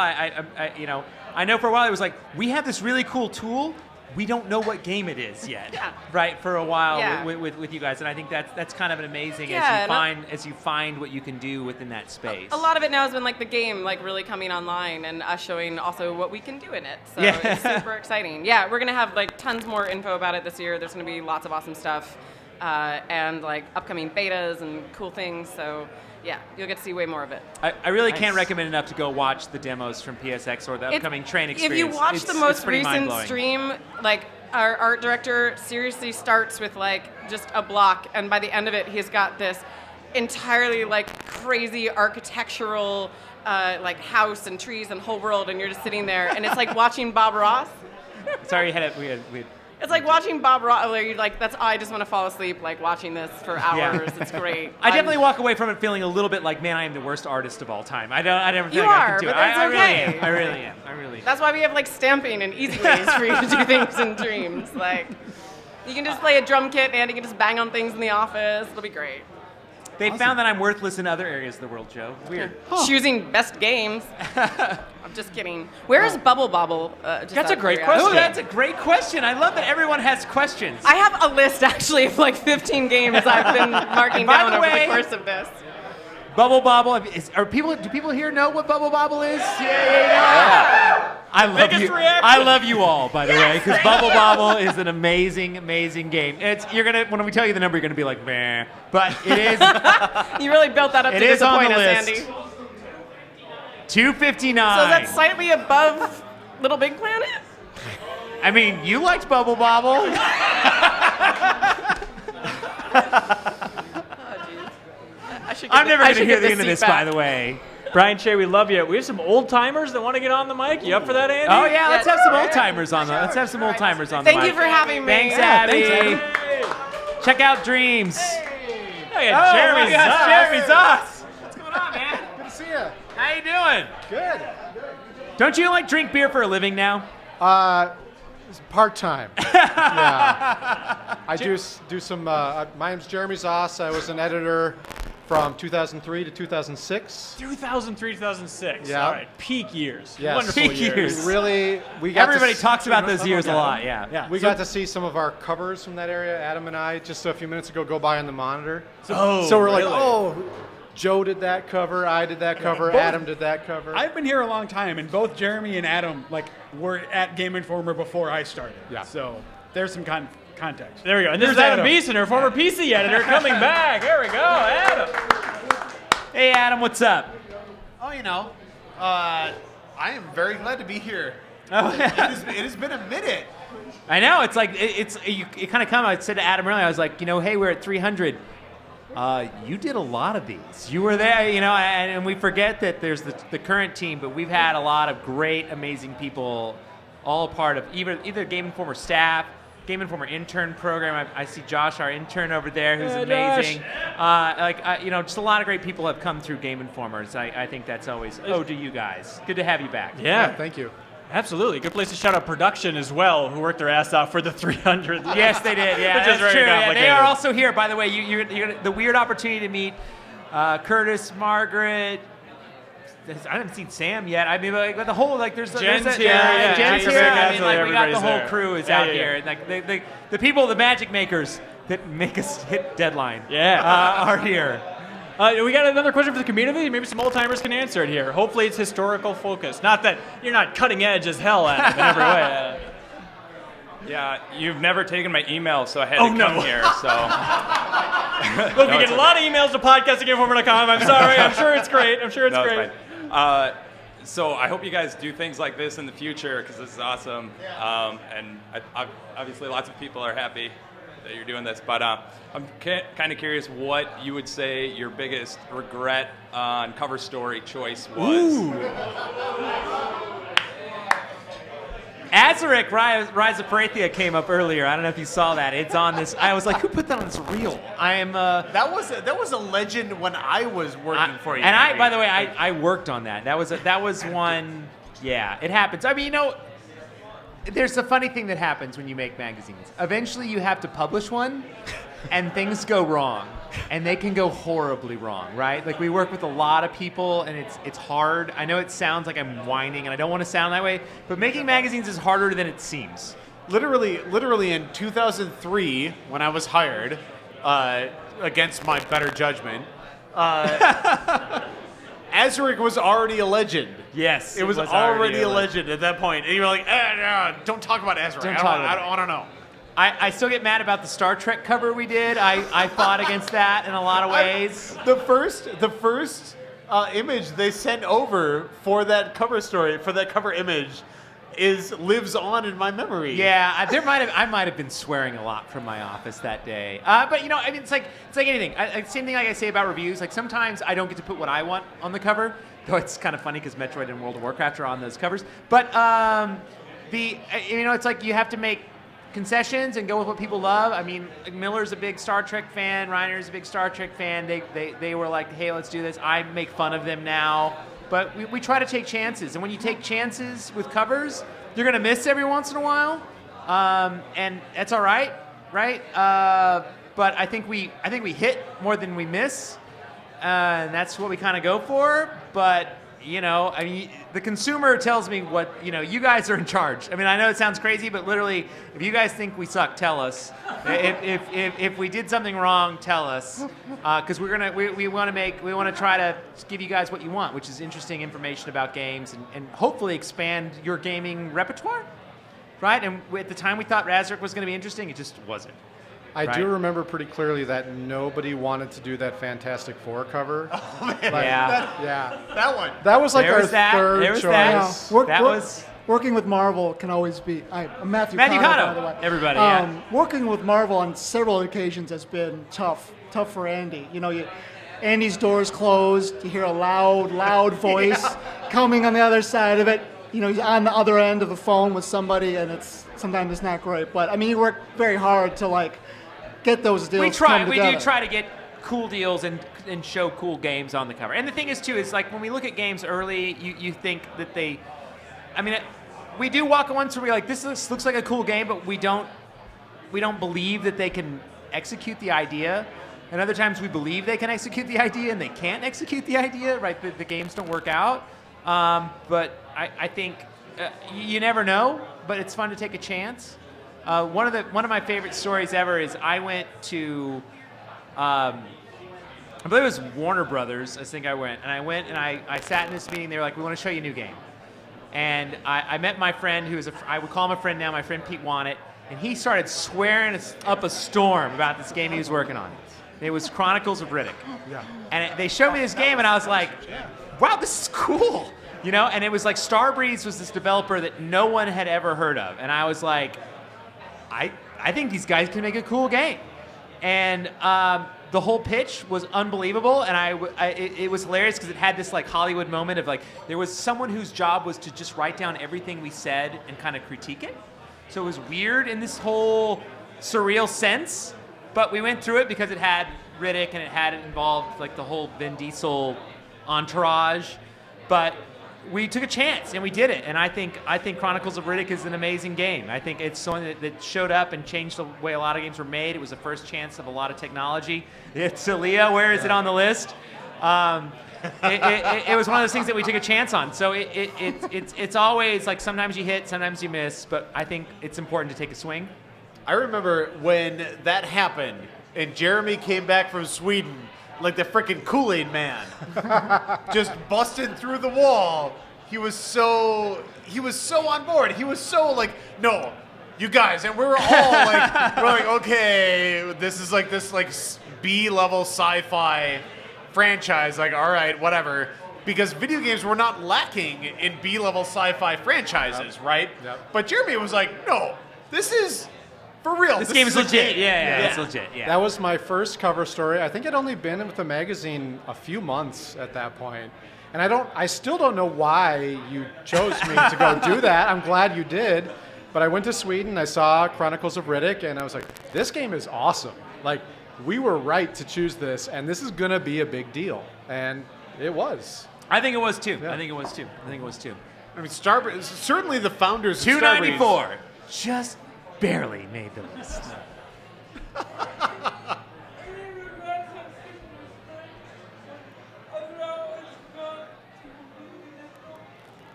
I know for a while it was like, we have this really cool tool. We don't know what game it is yet, right? For a while with you guys, and I think that's kind of an amazing as you find what you can do within that space. A lot of it now has been like the game, like really coming online and us showing also what we can do in it. So it's super exciting. Yeah, we're gonna have like tons more info about it this year. There's gonna be lots of awesome stuff and like upcoming betas and cool things. So. Yeah, you'll get to see way more of it. I really can't recommend enough to go watch the demos from PSX or the upcoming train experience. If you watch the most recent stream, like our art director seriously starts with like just a block, and by the end of it, he's got this entirely like crazy architectural like house and trees and whole world, and you're just sitting there, and it's like watching Bob Ross. Sorry, we had It's like watching Bob Ross, where you're like, I just want to fall asleep, like watching this for hours. It's great. I definitely walk away from it feeling a little bit like, man, I am the worst artist of all time. I never feel like I can do it. I really am. I really am. That's why we have like stamping and easy ways for you to do things in Dreams. Like, you can just play a drum kit and you can just bang on things in the office. It'll be great. They found that I'm worthless in other areas of the world, Joe. Weird. Choosing best games. I'm just kidding. Where is Bubble Bobble? That's a great question. Oh, that's a great question. I love that everyone has questions. I have a list, actually, of like 15 games I've been marking down over the course of this. Bubble Bobble. Do people here know what Bubble Bobble is? Yeah. I love you all, by the way, because Bubble Bobble is an amazing, amazing game. When we tell you the number, you're gonna be like, meh. But it is. You really built that up to disappoint us, Andy. 259. So that's slightly above Little Big Planet? I mean, you liked Bubble Bobble. I'm never going to hear the end of this, by the way. Brian Shea, we love you. We have some old timers that want to get on the mic. You up for that, Andy? Oh yeah, let's have some old timers on the. Let's have some old timers on the mic. Thank you for having me. Thanks, Abbie. Check out Dreams. Jeremy Zoss. What's going on, man? Good to see you. How you doing? Good. Don't you like drink beer for a living now? Part-time. Yeah. I do some. My name's Jeremy Zoss. I was an editor from 2003 to 2006. 2003, 2006. Yeah. All right. Peak years. Yes. Wonderful Peak years. We got Everybody talks about those years a lot. Yeah. We got to see some of our covers from that area. Adam and I just a few minutes ago go by on the monitor. So we're like, Joe did that cover, I did that cover, Adam did that cover. I've been here a long time, and both Jeremy and Adam were at Game Informer before I started. Yeah. So there's some context. There we go. And this is Adam Beeson, our former PC editor, coming back. There we go, Adam. Hey, Adam, what's up? Oh, I am very glad to be here. It has been a minute. I know. It's like it kind of come. I said to Adam earlier, I was like, hey, we're at 300. You did a lot of these. You were there, and we forget that there's the current team, but we've had a lot of great, amazing people, all a part of either Game Informer staff, Game Informer intern program. I see Josh, our intern over there, who's amazing. Just a lot of great people have come through Game Informers. I think that's always to you guys. Good to have you back. Yeah, thank you. Absolutely. Good place to shout out production as well, who worked their ass off for the 300. Yes, they did. Yeah, that's true. very Yeah, they are also here, by the way. You're the weird opportunity to meet Curtis, Margaret, I haven't seen Sam yet. I mean, like the whole there's Jen's there's here, yeah. Jen's Jen's here. here. I mean, like we got the Everybody's whole there. crew is Yeah, out yeah, here. yeah. Like the people, the magic makers that make us hit deadline. Yeah. Are here. We got another question for the community. Maybe some old timers can answer it here. Hopefully, it's historical focused. Not that you're not cutting edge as hell at it in every way. Yeah, you've never taken my email, so I had Oh, to no. come here. So Look, we get a lot of emails to podcastinginformer.com. I'm sorry. I'm sure it's great. I'm sure it's No, great. fine. So I hope you guys do things like this in the future because this is awesome. And obviously, lots of people are happy that you're doing this. But I'm kind of curious what you would say your biggest regret on cover story choice was. Azaric, Rise of Parathia came up earlier. I don't know if you saw that. It's on this. I was like, who put that on this reel? I am. That was a legend when I was working for you. And by the way, I worked on that. That was one. Yeah, it happens. I mean, there's a funny thing that happens when you make magazines. Eventually, you have to publish one, and things go wrong, and they can go horribly wrong, right? Like we work with a lot of people, and it's hard. I know it sounds like I'm whining, and I don't want to sound that way, but making magazines is harder than it seems. Literally in 2003, when I was hired, against my better judgment, Azaric was already a legend. Yes, it was already a legend at that point. And you were like, don't talk about Azaric. I don't want to know. I still get mad about the Star Trek cover we did. I fought against that in a lot of ways. The first image they sent over for that cover story, for that cover image, lives on in my memory. Yeah, I might have been swearing a lot from my office that day. But I mean, it's like anything. Same thing like I say about reviews. Like sometimes I don't get to put what I want on the cover. Though it's kind of funny because Metroid and World of Warcraft are on those covers. But it's like you have to make concessions and go with what people love. I mean, Miller's a big Star Trek fan. Reiner's a big Star Trek fan. They were like, hey, let's do this. I make fun of them now. But we try to take chances. And when you take chances with covers, you're going to miss every once in a while. And that's all right, right? But I think we hit more than we miss. And that's what we kind of go for. But, I mean, the consumer tells me what, you guys are in charge. I mean, I know it sounds crazy, but literally, if you guys think we suck, tell us. If we did something wrong, tell us. Because we want to try to give you guys what you want, which is interesting information about games and hopefully expand your gaming repertoire, right? And at the time we thought Azaric was going to be interesting, it just wasn't. I do remember pretty clearly that nobody wanted to do that Fantastic Four cover. Oh, man. That one. That was like our third choice. Working with Marvel can always be. I'm Matthew Cotto, by the way. Everybody, Working with Marvel on several occasions has been tough for Andy. Andy's door's closed. You hear a loud voice coming on the other side of it. He's on the other end of the phone with somebody, and sometimes it's not great. But I mean, you work very hard to get those deals. We try. Come We together. do try to get cool deals and show cool games on the cover. And the thing is too is when we look at games early, you think that they. I mean, we do walk once where we're like, this looks like a cool game, but we don't believe that they can execute the idea. And other times we believe they can execute the idea and they can't execute the idea. Right? The games don't work out. But I think you never know. But it's fun to take a chance. One of my favorite stories ever is I went to, I believe it was Warner Brothers. I think I went and I sat in this meeting. They were like, we want to show you a new game. And I met my friend I would call him a friend now. My friend Pete Wannett, and he started swearing up a storm about this game he was working on. It was Chronicles of Riddick. Yeah. And they showed me this game, and I was like, wow, this is cool. And it was like Starbreeze was this developer that no one had ever heard of. And I was like, I think these guys can make a cool game. And the whole pitch was unbelievable. And it was hilarious because it had this Hollywood moment of there was someone whose job was to just write down everything we said and kind of critique it. So it was weird in this whole surreal sense. But we went through it because it had Riddick and it involved the whole Vin Diesel entourage. But we took a chance and we did it. And I think Chronicles of Riddick is an amazing game. I think it's something that showed up and changed the way a lot of games were made. It was the first chance of a lot of technology. It's Leah, where is it on the list? It was one of those things that we took a chance on. So it's always like sometimes you hit, sometimes you miss, but I think it's important to take a swing. I remember when that happened and Jeremy came back from Sweden like the freaking Kool-Aid man, just busting through the wall. He was so on board. He was so like, no, you guys, and we were all like, okay, this is like this like B-level sci-fi franchise. Like, all right, whatever. Because video games were not lacking in B-level sci-fi franchises, right? Yep. But Jeremy was like, no, this is for real. This game is legit. game. Yeah, it's legit. Yeah. That was my first cover story. I think I'd only been with the magazine a few months at that point. And I still don't know why you chose me to go do that. I'm glad you did. But I went to Sweden, I saw Chronicles of Riddick, and I was like, this game is awesome. Like, we were right to choose this, and this is going to be a big deal. And it was. I think it was too. Yeah. I think it was too. I mean, Starbreeze, certainly the founders of Starbreeze. $2.94. Just barely made the list.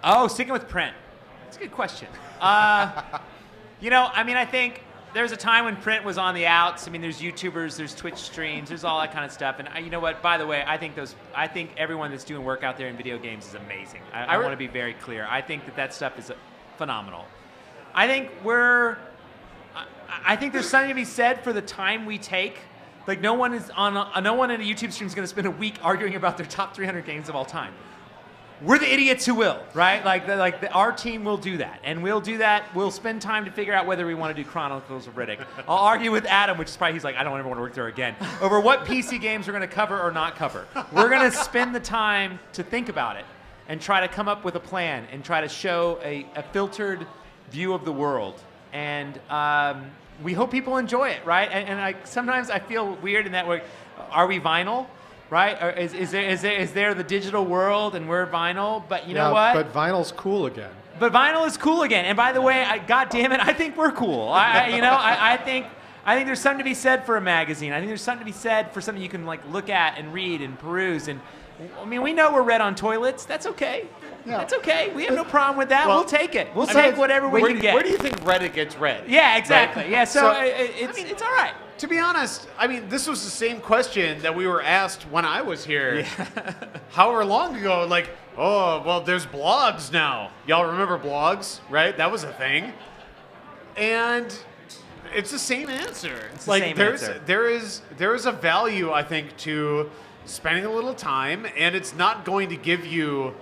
Oh, sticking with print. That's a good question. I think there's a time when print was on the outs. I mean, there's YouTubers, there's Twitch streams, there's all that kind of stuff. And you know what? By the way, I think everyone that's doing work out there in video games is amazing. I want to be very clear. I think that stuff is phenomenal. I think there's something to be said for the time we take. Like no one in a YouTube stream is going to spend a week arguing about their top 300 games of all time. We're the idiots who will, right? Our team will do that, and we'll do that. We'll spend time to figure out whether we want to do Chronicles of Riddick. I'll argue with Adam, which is probably he's like, I don't ever want to work there again, over what PC games we're going to cover or not cover. We're going to spend the time to think about it and try to come up with a plan and try to show a filtered view of the world. And we hope people enjoy it, right? And sometimes I feel weird in that way. Are we vinyl? Right? Or is there the digital world and we're vinyl? But you know what? But vinyl's cool again. But vinyl is cool again. And by the way, God damn it, I think we're cool. I think there's something to be said for a magazine. I think there's something to be said for something you can like look at and read and peruse. And I mean, we know we're read on toilets. That's okay. Yeah. That's okay. We have no problem with that. Well, we'll take it. We'll take whatever we can get. Where do you think Reddit gets read? Yeah, exactly. Right? Yeah. So it's all right. To be honest, I mean, this was the same question that we were asked when I was here. However long ago, like, oh, well, there's blogs now. Y'all remember blogs, right? That was a thing. And it's the same answer. It's the same answer. There is a value, I think, to spending a little time, and it's not going to give you,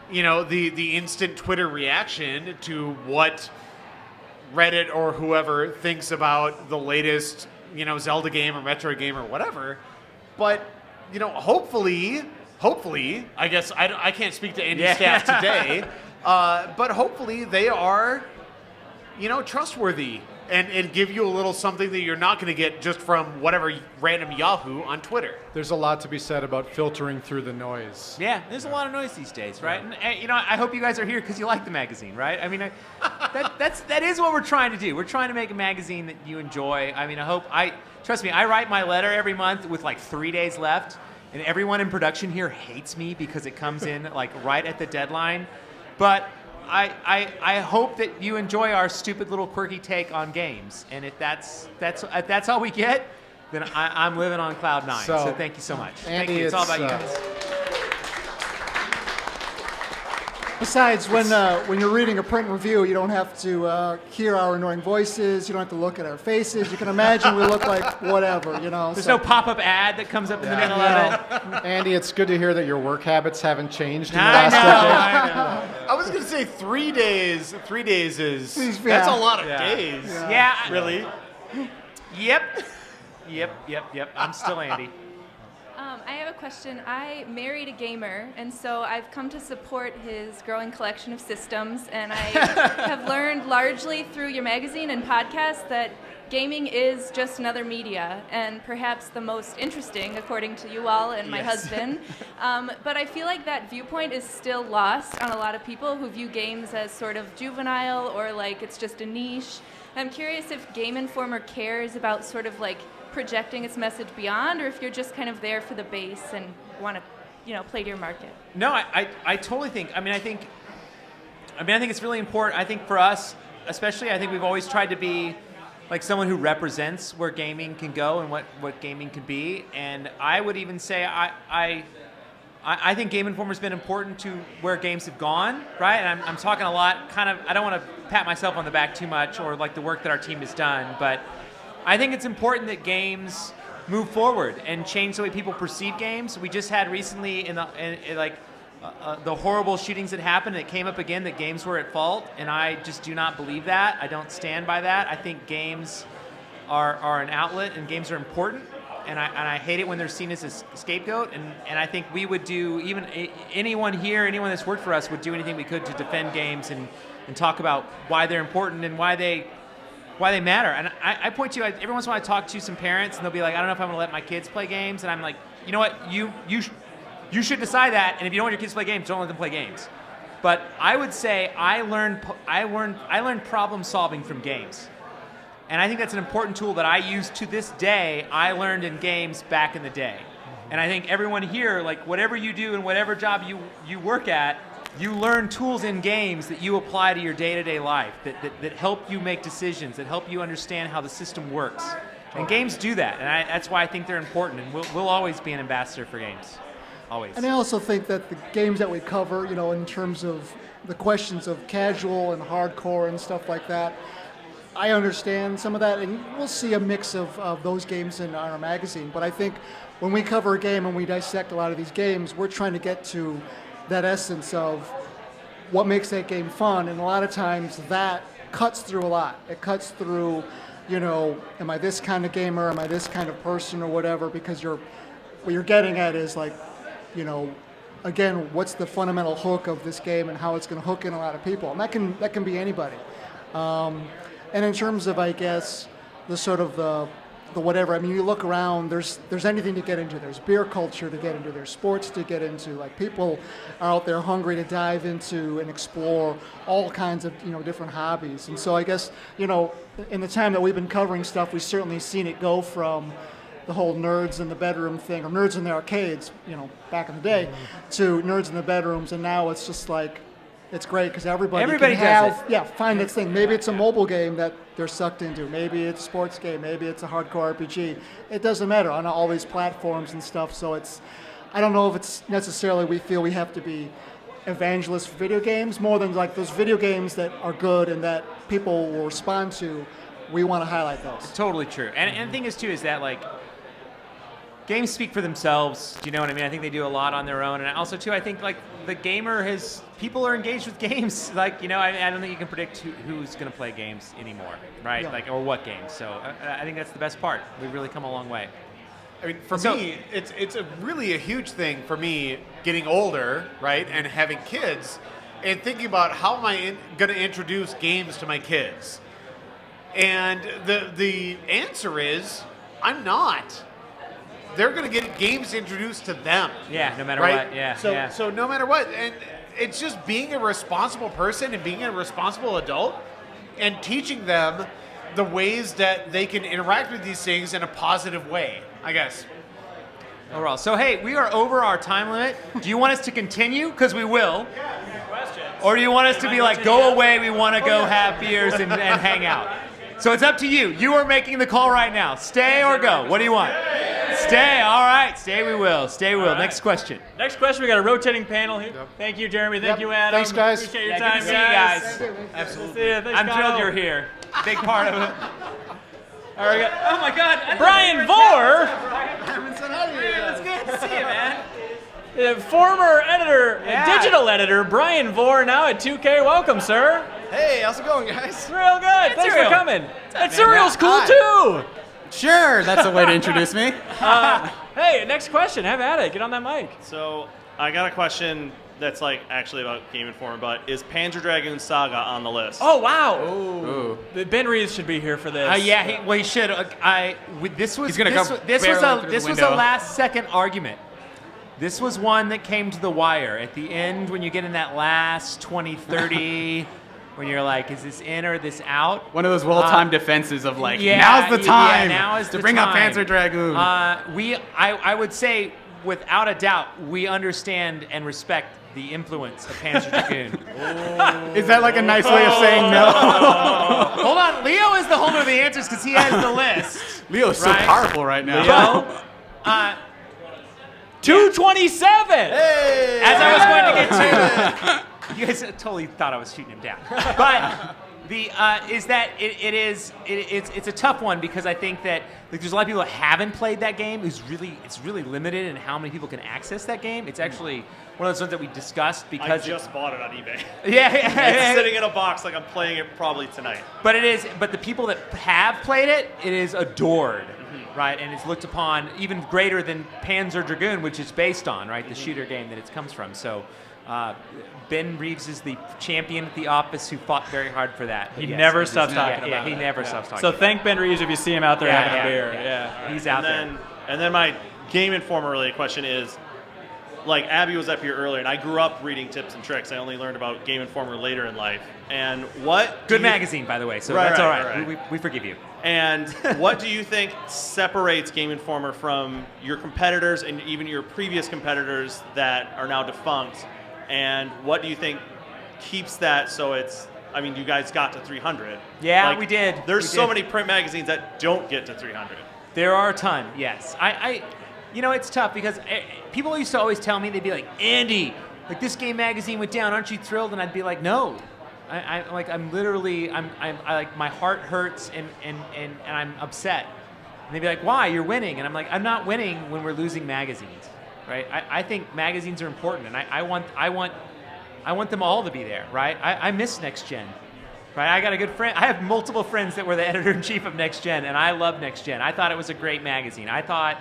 the instant Twitter reaction to what Reddit or whoever thinks about the latest, Zelda game or Metroid game or whatever. But, hopefully, I guess I can't speak to Andy's staff today, but hopefully they are, trustworthy and give you a little something that you're not going to get just from whatever random Yahoo on Twitter. There's a lot to be said about filtering through the noise. Yeah, there's a lot of noise these days, right? And, I hope you guys are here because you like the magazine, right? I mean, that is what we're trying to do. We're trying to make a magazine that you enjoy. I mean, trust me, I write my letter every month with like 3 days left, and everyone in production here hates me because it comes in like right at the deadline. But I hope that you enjoy our stupid little quirky take on games, and if that's all we get, then I'm living on cloud 9. So thank you so much. Andy, thank you. It's all about you guys. Besides, when you're reading a print review, you don't have to hear our annoying voices. You don't have to look at our faces. You can imagine we look like whatever, There's no pop-up ad that comes up in the middle of it. Andy, it's good to hear that your work habits haven't changed in the last decade. I know. I was going to say 3 days. 3 days that's a lot of days. Yeah. Really? Yep. I'm still Andy. I have a question. I married a gamer, and so I've come to support his growing collection of systems, and I have learned largely through your magazine and podcast that gaming is just another media, and perhaps the most interesting, according to you all and my husband. But I feel like that viewpoint is still lost on a lot of people who view games as sort of juvenile or like it's just a niche. I'm curious if Game Informer cares about sort of like projecting its message beyond, or if you're just kind of there for the base and want to, play to your market? No, I totally think. I think it's really important. I think for us, especially, I think we've always tried to be like someone who represents where gaming can go and what gaming can be. And I would even say I think Game Informer's been important to where games have gone, right? And I'm talking a lot, I don't want to pat myself on the back too much or like the work that our team has done, but I think it's important that games move forward and change the way people perceive games. We just had recently the horrible shootings that happened, it came up again that games were at fault, and I just do not believe that. I don't stand by that. I think games are an outlet and games are important. And I hate it when they're seen as a scapegoat. And I think we would do, even anyone here, anyone that's worked for us would do anything we could to defend games and talk about why they're important and why they matter. And I point to, every once in a while I talk to some parents and they'll be like, I don't know if I'm going to let my kids play games. And I'm like, you know what, you should decide that. And if you don't want your kids to play games, don't let them play games. But I would say I learned problem solving from games. And I think that's an important tool that I use to this day. I learned in games back in the day. And I think everyone here, like whatever you do and whatever job you work at, you learn tools in games that you apply to your day-to-day life, that help you make decisions, that help you understand how the system works. And games do that. And that's why I think they're important. And we'll always be an ambassador for games. Always. And I also think that the games that we cover, in terms of the questions of casual and hardcore and stuff like that, I understand some of that, and we'll see a mix of those games in our magazine. But I think when we cover a game and we dissect a lot of these games, we're trying to get to that essence of what makes that game fun. And a lot of times that cuts through a lot. It cuts through, am I this kind of gamer? Am I this kind of person or whatever? Because what you're getting at is like, again, what's the fundamental hook of this game and how it's going to hook in a lot of people. And that can be anybody. And in terms of, I guess, the sort of the whatever, you look around, there's anything to get into. There's beer culture to get into. There's sports to get into. Like, people are out there hungry to dive into and explore all kinds of, different hobbies. And so I guess, in the time that we've been covering stuff, we've certainly seen it go from the whole nerds in the bedroom thing, or nerds in the arcades, back in the day, to nerds in the bedrooms. And now it's just like, it's great because everybody can find this thing. Maybe it's a mobile game that they're sucked into. Maybe it's a sports game. Maybe it's a hardcore RPG. It doesn't matter on all these platforms and stuff. So I don't know if it's necessarily we feel we have to be evangelists for video games, more than like those video games that are good and that people will respond to. We want to highlight those. Totally true. And the thing is, too, is that like games speak for themselves. Do you know what I mean? I think they do a lot on their own. And also, too, I think like the gamer people are engaged with games. Like, I don't think you can predict who's going to play games anymore, right? Yeah. Like, or what games. So I think that's the best part. We've really come a long way. For me, it's really a huge thing for me getting older, right, and having kids, and thinking about how am I going to introduce games to my kids. And the answer is, I'm not. They're going to get games introduced to them. Yeah, no matter right? what. Yeah. So no matter what, and it's just being a responsible person and being a responsible adult and teaching them the ways that they can interact with these things in a positive way, I guess. Overall. So, hey, we are over our time limit. Do you want us to continue? Because we will. Questions. Or do you want us to be like, go away, we want to go have beers and hang out? So it's up to you. You are making the call right now. Stay or go. What do you want? Stay. All right. Stay we will. Stay we will. Right. Next question. Next question. We got a rotating panel here. Yep. Thank you, Jeremy. Thank you, Adam. Thanks, guys. Appreciate your time, good to see you guys. Thank you. Absolutely. See you. Thanks, I'm thrilled you're here. Big part of it. All right. Oh my God, Brian Vore. It's good to see you, man. Former editor, digital editor, Brian Vore, now at 2K. Welcome, sir. Hey, how's it going, guys? Real good. Thanks for coming. And Serial's cool too. Sure, that's a way to introduce me. Hey, next question. Have at it. Get on that mic. So I got a question that's like actually about Game Informer, but is Panzer Dragoon Saga on the list? Oh wow! Ooh. Ben Reeves should be here for this. Yeah, he should. This was a last-second argument. This was one that came to the wire at the end when you get in that last 20, 30. When you're like, is this in or this out? One of those well-timed defenses of like, now's the time now is to the bring time. up Panzer Dragoon. I would say without a doubt, we understand and respect the influence of Panzer Dragoon. Is that like a nice way of saying no? Hold on, Leo is the holder of the answers because he has the list. Leo's so powerful right now. Leo, 227. Hey! As I was going to get to, you guys totally thought I was shooting him down, but it's a tough one because I think that there's a lot of people that haven't played that game. It's really limited in how many people can access that game. It's actually one of those ones that we discussed because I just bought it on eBay. Yeah. It's sitting in a box like I'm playing it probably tonight. But the people that have played it is adored, right? And it's looked upon even greater than Panzer Dragoon, which it's based on, right? The shooter game that it comes from. So Ben Reeves is the champion at the office who fought very hard for that. He never stops talking about it. He never stops talking So about thank Ben Reeves if you see him out there having a beer. Yeah. He's out there. And then my Game Informer related question is, like Abbie was up here earlier, and I grew up reading tips and tricks. I only learned about Game Informer later in life. And what good magazine, by the way, so that's all right. We forgive you. And what do you think separates Game Informer from your competitors and even your previous competitors that are now defunct? And what do you think keeps that so it's, I mean, you guys got to 300. Yeah, we did. There's so many print magazines that don't get to 300. There are a ton, yes. It's tough because people used to always tell me, they'd be like, Andy, like this game magazine went down, aren't you thrilled? And I'd be like, no. I'm literally, my heart hurts and I'm upset. And they'd be like, why? You're winning. And I'm like, I'm not winning when we're losing magazines, right? I think magazines are important, and I want them all to be there, right? I miss Next Gen, right? I got a good friend. I have multiple friends that were the editor-in-chief of Next Gen, and I love Next Gen. I thought it was a great magazine. I thought,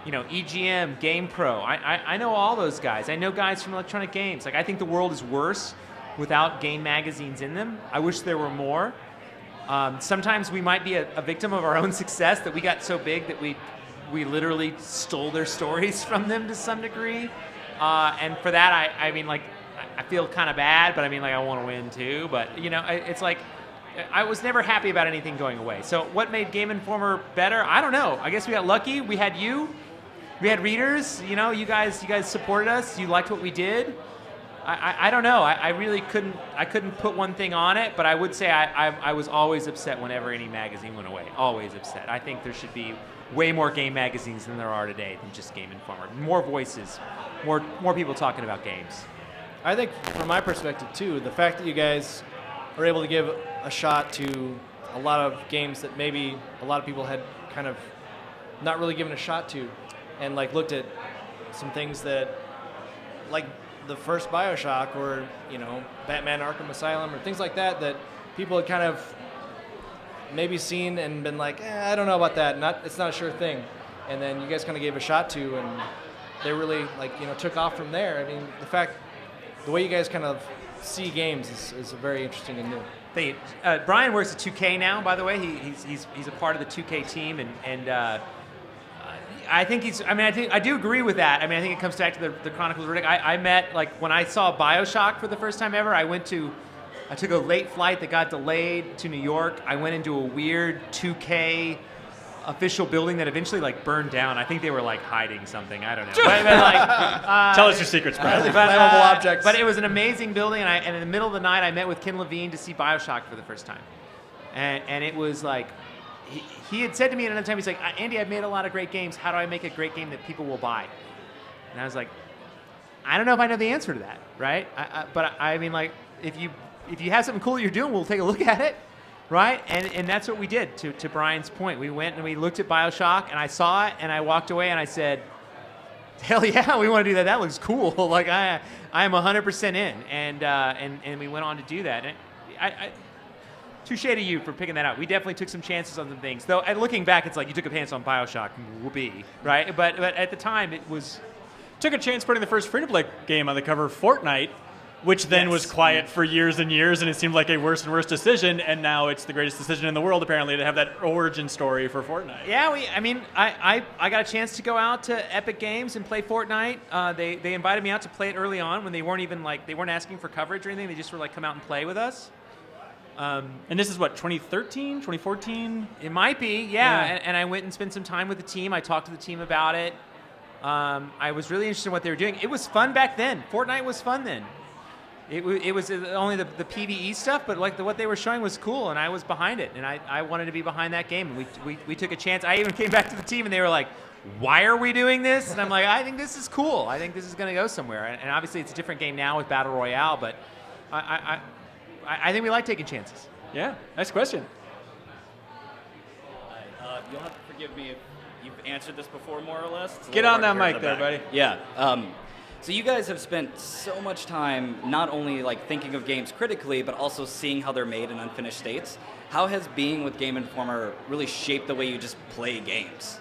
EGM, Game Pro. I know all those guys. I know guys from Electronic Games. Like, I think the world is worse without game magazines in them. I wish there were more. Sometimes we might be a victim of our own success, that we got so big that we literally stole their stories from them to some degree. And for that, I feel kind of bad, but I want to win too. But, it's like, I was never happy about anything going away. So what made Game Informer better? I don't know. I guess we got lucky. We had you. We had readers. You guys supported us. You liked what we did. I don't know. I really couldn't put one thing on it, but I would say I was always upset whenever any magazine went away. Always upset. I think there should be way more game magazines than there are today than just Game Informer. More voices, more people talking about games. I think from my perspective too, the fact that you guys are able to give a shot to a lot of games that maybe a lot of people had kind of not really given a shot to, and like looked at some things that, like the first BioShock or Batman Arkham Asylum or things like that people had kind of maybe seen and been like, I don't know about that. It's not a sure thing. And then you guys kind of gave a shot to, and they really took off from there. I mean, the way you guys kind of see games is very interesting and new. Brian works at 2K now, by the way. He's a part of the 2K team, and I think I do agree with that. I think it comes back to the Chronicles of Riddick. I met, when I saw BioShock for the first time ever, I took a late flight that got delayed to New York. I went into a weird 2K official building that eventually burned down. I think they were hiding something. I don't know. Tell us your secrets, Brad. Flammable objects. But it was an amazing building, and in the middle of the night, I met with Ken Levine to see BioShock for the first time, and it was like. He had said to me another time, he's like, Andy, I've made a lot of great games. How do I make a great game that people will buy? And I was like, I don't know if I know the answer to that, right? But if you have something cool that you're doing, we'll take a look at it, right? And that's what we did, to Brian's point. We went and we looked at BioShock, and I saw it, and I walked away, and I said, hell yeah, we want to do that. That looks cool. I am 100% in. And we went on to do that. And touche to you for picking that out. We definitely took some chances on some things. Though, looking back, it's like you took a chance on BioShock, whoopee, right? But at the time, it was... Took a chance putting the first free-to-play game on the cover of Fortnite, which then was quiet for years and years, and it seemed like a worse and worse decision, and now it's the greatest decision in the world, apparently, to have that origin story for Fortnite. Yeah, I got a chance to go out to Epic Games and play Fortnite. They invited me out to play it early on when they weren't even they weren't asking for coverage or anything. They just were come out and play with us. And this is what, 2013, 2014? It might be, yeah. And I went and spent some time with the team. I talked to the team about it. I was really interested in what they were doing. It was fun back then. Fortnite was fun then. It was only the PvE stuff, but like what they were showing was cool, and I was behind it, and I wanted to be behind that game. And we took a chance. I even came back to the team, and they were like, "Why are we doing this?" And I'm like, "I think this is cool. I think this is going to go somewhere." And obviously, it's a different game now with Battle Royale, but I think we like taking chances. Yeah, nice question. You'll have to forgive me if you've answered this before, more or less. Get on that mic there, buddy. Yeah. So you guys have spent so much time not only like thinking of games critically, but also seeing how they're made in unfinished states. How has being with Game Informer really shaped the way you just play games?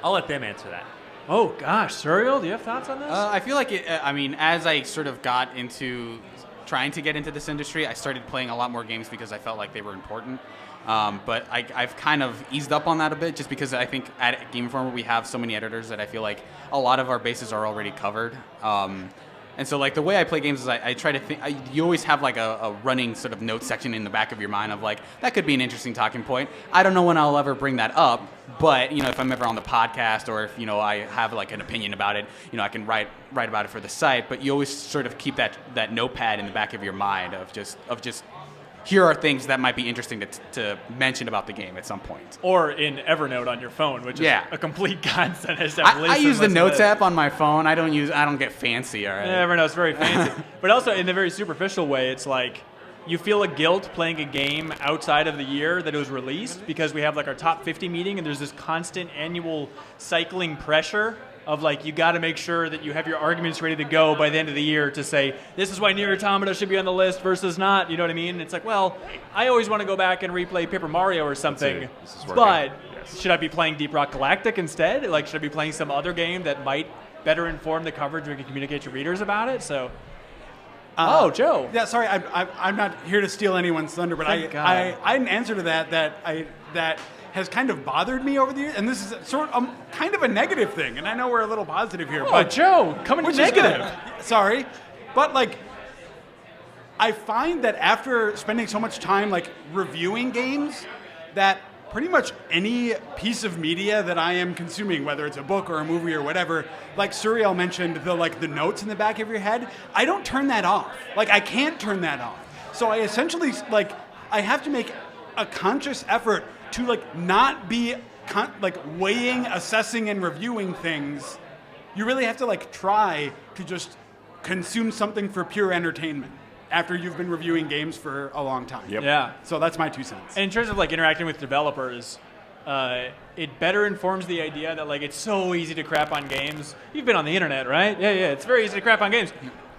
I'll let them answer that. Oh gosh, Suriel, do you have thoughts on this? I feel like as I sort of got into trying to get into this industry, I started playing a lot more games because I felt like they were important. But I've kind of eased up on that a bit just because I think at Game Informer we have so many editors that I feel like a lot of our bases are already covered. And so like the way I play games is I try to think, you always have like a running sort of note section in the back of your mind of like, that could be an interesting talking point. I don't know when I'll ever bring that up, but if I'm ever on the podcast or if, I have like an opinion about it, I can write about it for the site, but you always sort of keep that notepad in the back of your mind of just here are things that might be interesting to mention about the game at some point. Or in Evernote on your phone, which is a complete godsend. I use the Notes app on my phone. I don't get fancy. All right. Yeah, Evernote's very fancy. But also in a very superficial way, it's like you feel a guilt playing a game outside of the year that it was released because we have like our top 50 meeting and there's this constant annual cycling pressure of like you got to make sure that you have your arguments ready to go by the end of the year to say this is why Nier Automata should be on the list versus not. You know what I mean? And it's like, well, I always want to go back and replay Paper Mario or something, but should I be playing Deep Rock Galactic instead? Like, should I be playing some other game that might better inform the coverage we can communicate to readers about it? So, Joe. Yeah, sorry, I'm not here to steal anyone's thunder, but I had an answer to that has kind of bothered me over the years, and this is kind of a negative thing, and I know we're a little positive here. But Joe, coming to negative. Sorry, but like, I find that after spending so much time like reviewing games, that pretty much any piece of media that I am consuming, whether it's a book or a movie or whatever, like Suriel mentioned, the notes in the back of your head, I don't turn that off. Like, I can't turn that off. So I essentially I have to make a conscious effort to not be weighing, assessing, and reviewing things. You really have to try to just consume something for pure entertainment after you've been reviewing games for a long time. Yep. Yeah. So that's my 2 cents. And in terms of interacting with developers, it better informs the idea that it's so easy to crap on games. You've been on the internet, right? Yeah. It's very easy to crap on games.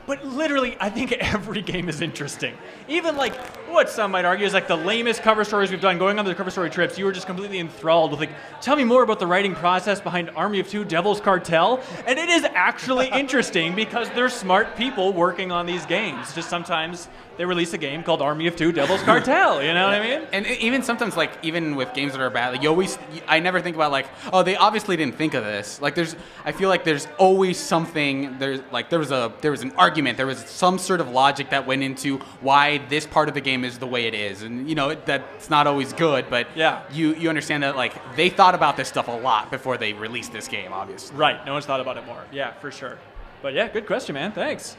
But literally, I think every game is interesting. Even what some might argue is the lamest cover stories we've done. Going on the cover story trips, you were just completely enthralled with tell me more about the writing process behind Army of Two, Devil's Cartel. And it is actually interesting because there's smart people working on these games. Just sometimes they release a game called Army of Two, Devil's Cartel. You know what I mean? And even sometimes, even with games that are bad, I never think about oh, they obviously didn't think of this. I feel like there's always something. There was an argument. There was some sort of logic that went into why this part of the game is the way it is, and that's not always good. But you understand that they thought about this stuff a lot before they released this game, obviously. Right. No one's thought about it more. Yeah, for sure. But yeah, good question, man. Thanks.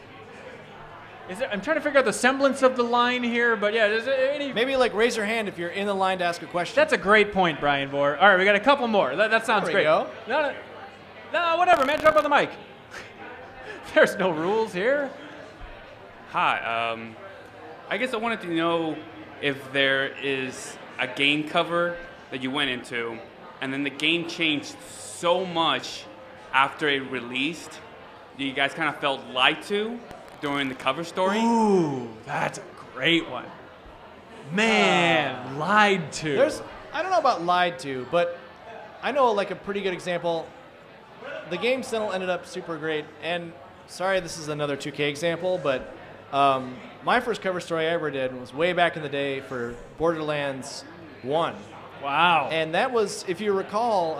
I'm trying to figure out the semblance of the line here, but yeah, is there any... Maybe raise your hand if you're in the line to ask a question. That's a great point, Brian Vore. All right, we got a couple more. That sounds there great. Go. No, whatever, man. Jump on the mic. There's no rules here. Hi. I guess I wanted to know if there is a game cover that you went into, and then the game changed so much after it released that you guys kind of felt lied to during the cover story. Ooh, that's a great one. Man, lied to. I don't know about lied to, but I know a pretty good example. The game still ended up super great, and sorry this is another 2K example, but my first cover story I ever did was way back in the day for Borderlands 1. Wow. And that was, if you recall,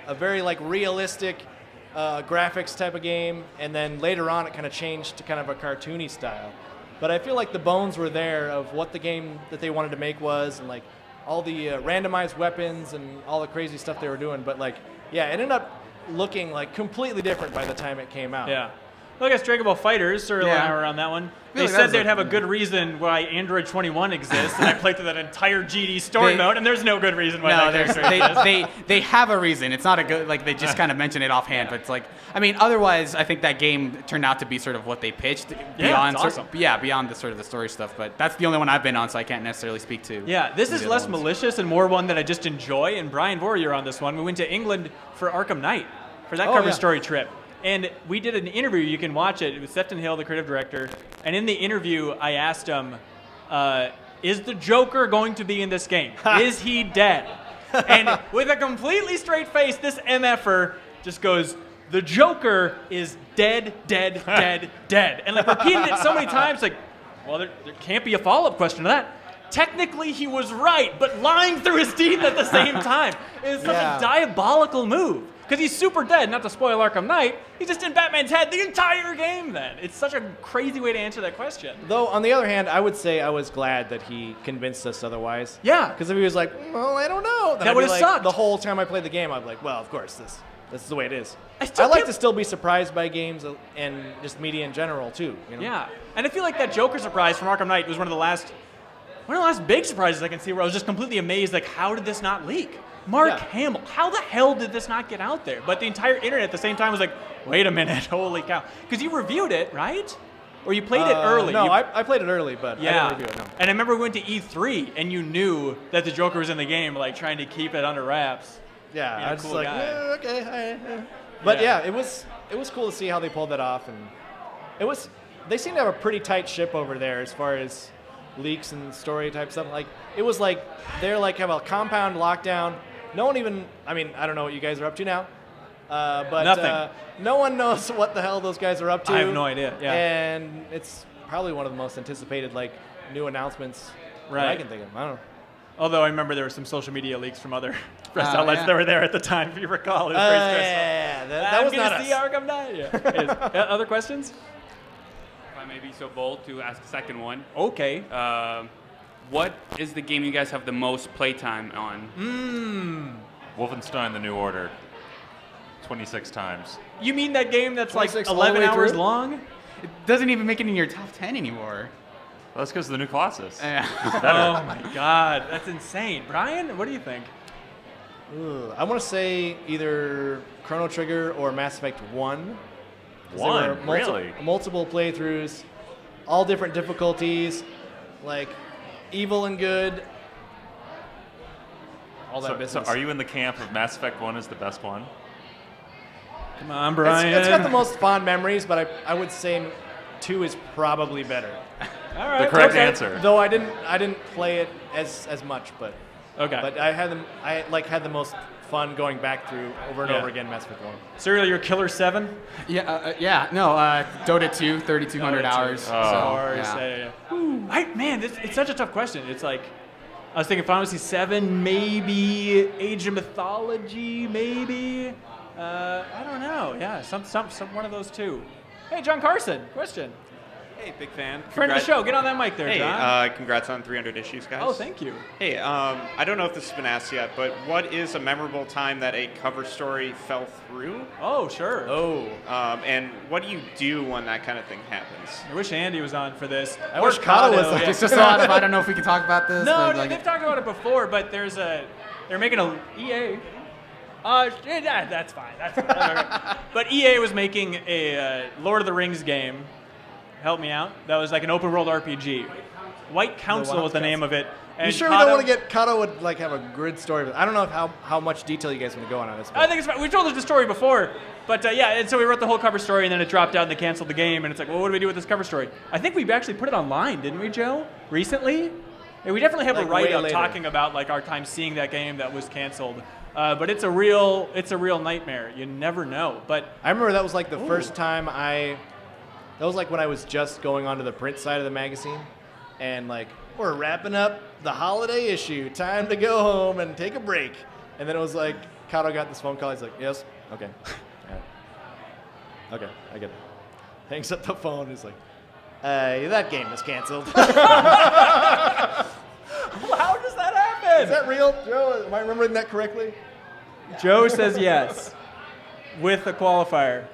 a very realistic graphics type of game, and then later on it kind of changed to kind of a cartoony style. But I feel like the bones were there of what the game that they wanted to make was, and all the randomized weapons and all the crazy stuff they were doing. But it ended up looking like completely different by the time it came out. Yeah. Well, I guess Dragon Ball Fighters, or Yeah. hour on that one. Really, They that said was they'd have a good reason why Android 21 exists, and I played through that entire GD story mode, and there's no good reason why that character exists. they have a reason. It's not a good, like, they just kind of mention it offhand, but it's like, I mean, otherwise, I think that game turned out to be sort of what they pitched beyond, it's awesome. beyond the sort of the story stuff, but that's the only one I've been on, so I can't necessarily speak to. Yeah, this the is other less ones. malicious and more one that I just enjoy, and Brian Vorrier on this one. We went to England for Arkham Knight, for that Oh, cover yeah. story trip. And we did an interview. You can watch it. It was Sefton Hill, the creative director. And in the interview, I asked him, is the Joker going to be in this game? Is he dead? And with a completely straight face, this MFer just goes, the Joker is dead, dead, dead, dead. And like repeated it so many times, like, well, there can't be a follow-up question to that. Technically, he was right, but lying through his teeth at the same time. It's such a diabolical move. Because he's super dead, not to spoil Arkham Knight, he's just in Batman's head the entire game then. It's such a crazy way to answer that question. Though, on the other hand, I would say I was glad that he convinced us otherwise. Yeah. Because if he was like, well, I don't know, then That I'd be would've like, sucked. the whole time I played the game, I'd be like, well, of course, this is the way it is. I still like can't- to still be surprised by games and just media in general, too. You know? Yeah. And I feel like that Joker surprise from Arkham Knight was one of the last big surprises I can see where I was just completely amazed, like, how did this not leak? Mark Hamill, how the hell did this not get out there? But the entire internet at the same time was like, wait a minute, holy cow. Because you reviewed it, right? Or you played it early. No, You- I played it early, but I didn't review it, no. And I remember we went to E3, and you knew that the Joker was in the game, like, trying to keep it under wraps. Yeah, Being a I was cool just like, guy. okay, all right. But yeah, it was cool to see how they pulled that off, and they seem to have a pretty tight ship over there as far as leaks and story type stuff. Like it was like they're like have a compound lockdown. No one even, I mean, I don't know what you guys are up to now, but Nothing. No one knows what the hell those guys are up to. I have no idea, yeah. And it's probably one of the most anticipated like new announcements that I can think of. I don't know. Although I remember there were some social media leaks from other press Oh, outlets yeah. that were there at the time, if you recall. It was very stressful. Yeah, that I'm was gonna not see us. Arkham Knight. Yeah. It is. Other questions? If I may be so bold to ask a second one. Okay. What is the game you guys have the most playtime on? Wolfenstein: The New Order. 26 times. You mean that game that's like 26 all the 11 way hours through? long? It doesn't even make it in your top 10 anymore. Well, that's because of the new Colossus. Yeah. It's better. Oh my God, that's insane. Brian, what do you think? I want to say either Chrono Trigger or Mass Effect 1. 'Cause there One? were Really? Multiple playthroughs, all different difficulties, like evil and good. All that So business. are you in the camp of Mass Effect 1 is the best one? Come on, Brian. It's got the most fond memories, but I would say 2 is probably better. All right. The correct answer. Though I didn't play it as much, but okay. But I had the most fun going back through over and Yeah. over again Mass Effect 1. Serial, your Killer 7? Dota 2, 3,200 hours. Man, it's such a tough question. It's like, I was thinking Final Fantasy 7, maybe Age of Mythology, maybe. I don't know. Yeah, some one of those two. Hey, John Carson, question. Hey, big fan. Friend of the show, get on that mic there, hey, John. Congrats on 300 issues, guys. Oh, thank you. Hey, I don't know if this has been asked yet, but what is a memorable time that a cover story fell through? Oh, sure. Oh. And what do you do when that kind of thing happens? I wish Andy was on for this. I wish Kato was on. It's just a lot of, I don't know if we can talk about this. No, but, no, like, they've talked about it before, but they're making a EA. That's fine. That's fine. But EA was making a Lord of the Rings game. Help me out. That was like an open world RPG. White Council was the name of it. You And sure we don't want to get Kato would like have a good story? I don't know how much detail you guys want to go on this. I think it's fine. We've told the story before, but yeah, and so we wrote the whole cover story, and then it dropped out, and they canceled the game, and it's like, well, what do we do with this cover story? I think we actually put it online, didn't we, Joe? Recently? Yeah, we definitely have Like a way write-up later. talking about like our time seeing that game that was canceled. But it's a real nightmare. You never know. But I remember that was like the first time that was like when I was just going onto the print side of the magazine, and like we're wrapping up the holiday issue. Time to go home and take a break. And then it was like Kato got this phone call. He's like, "Yes, okay, all right. Okay, I get it." Hangs up the phone. He's like, "That game is canceled." How does that happen? Is that real, Joe? Am I remembering that correctly? Joe says yes. with a qualifier.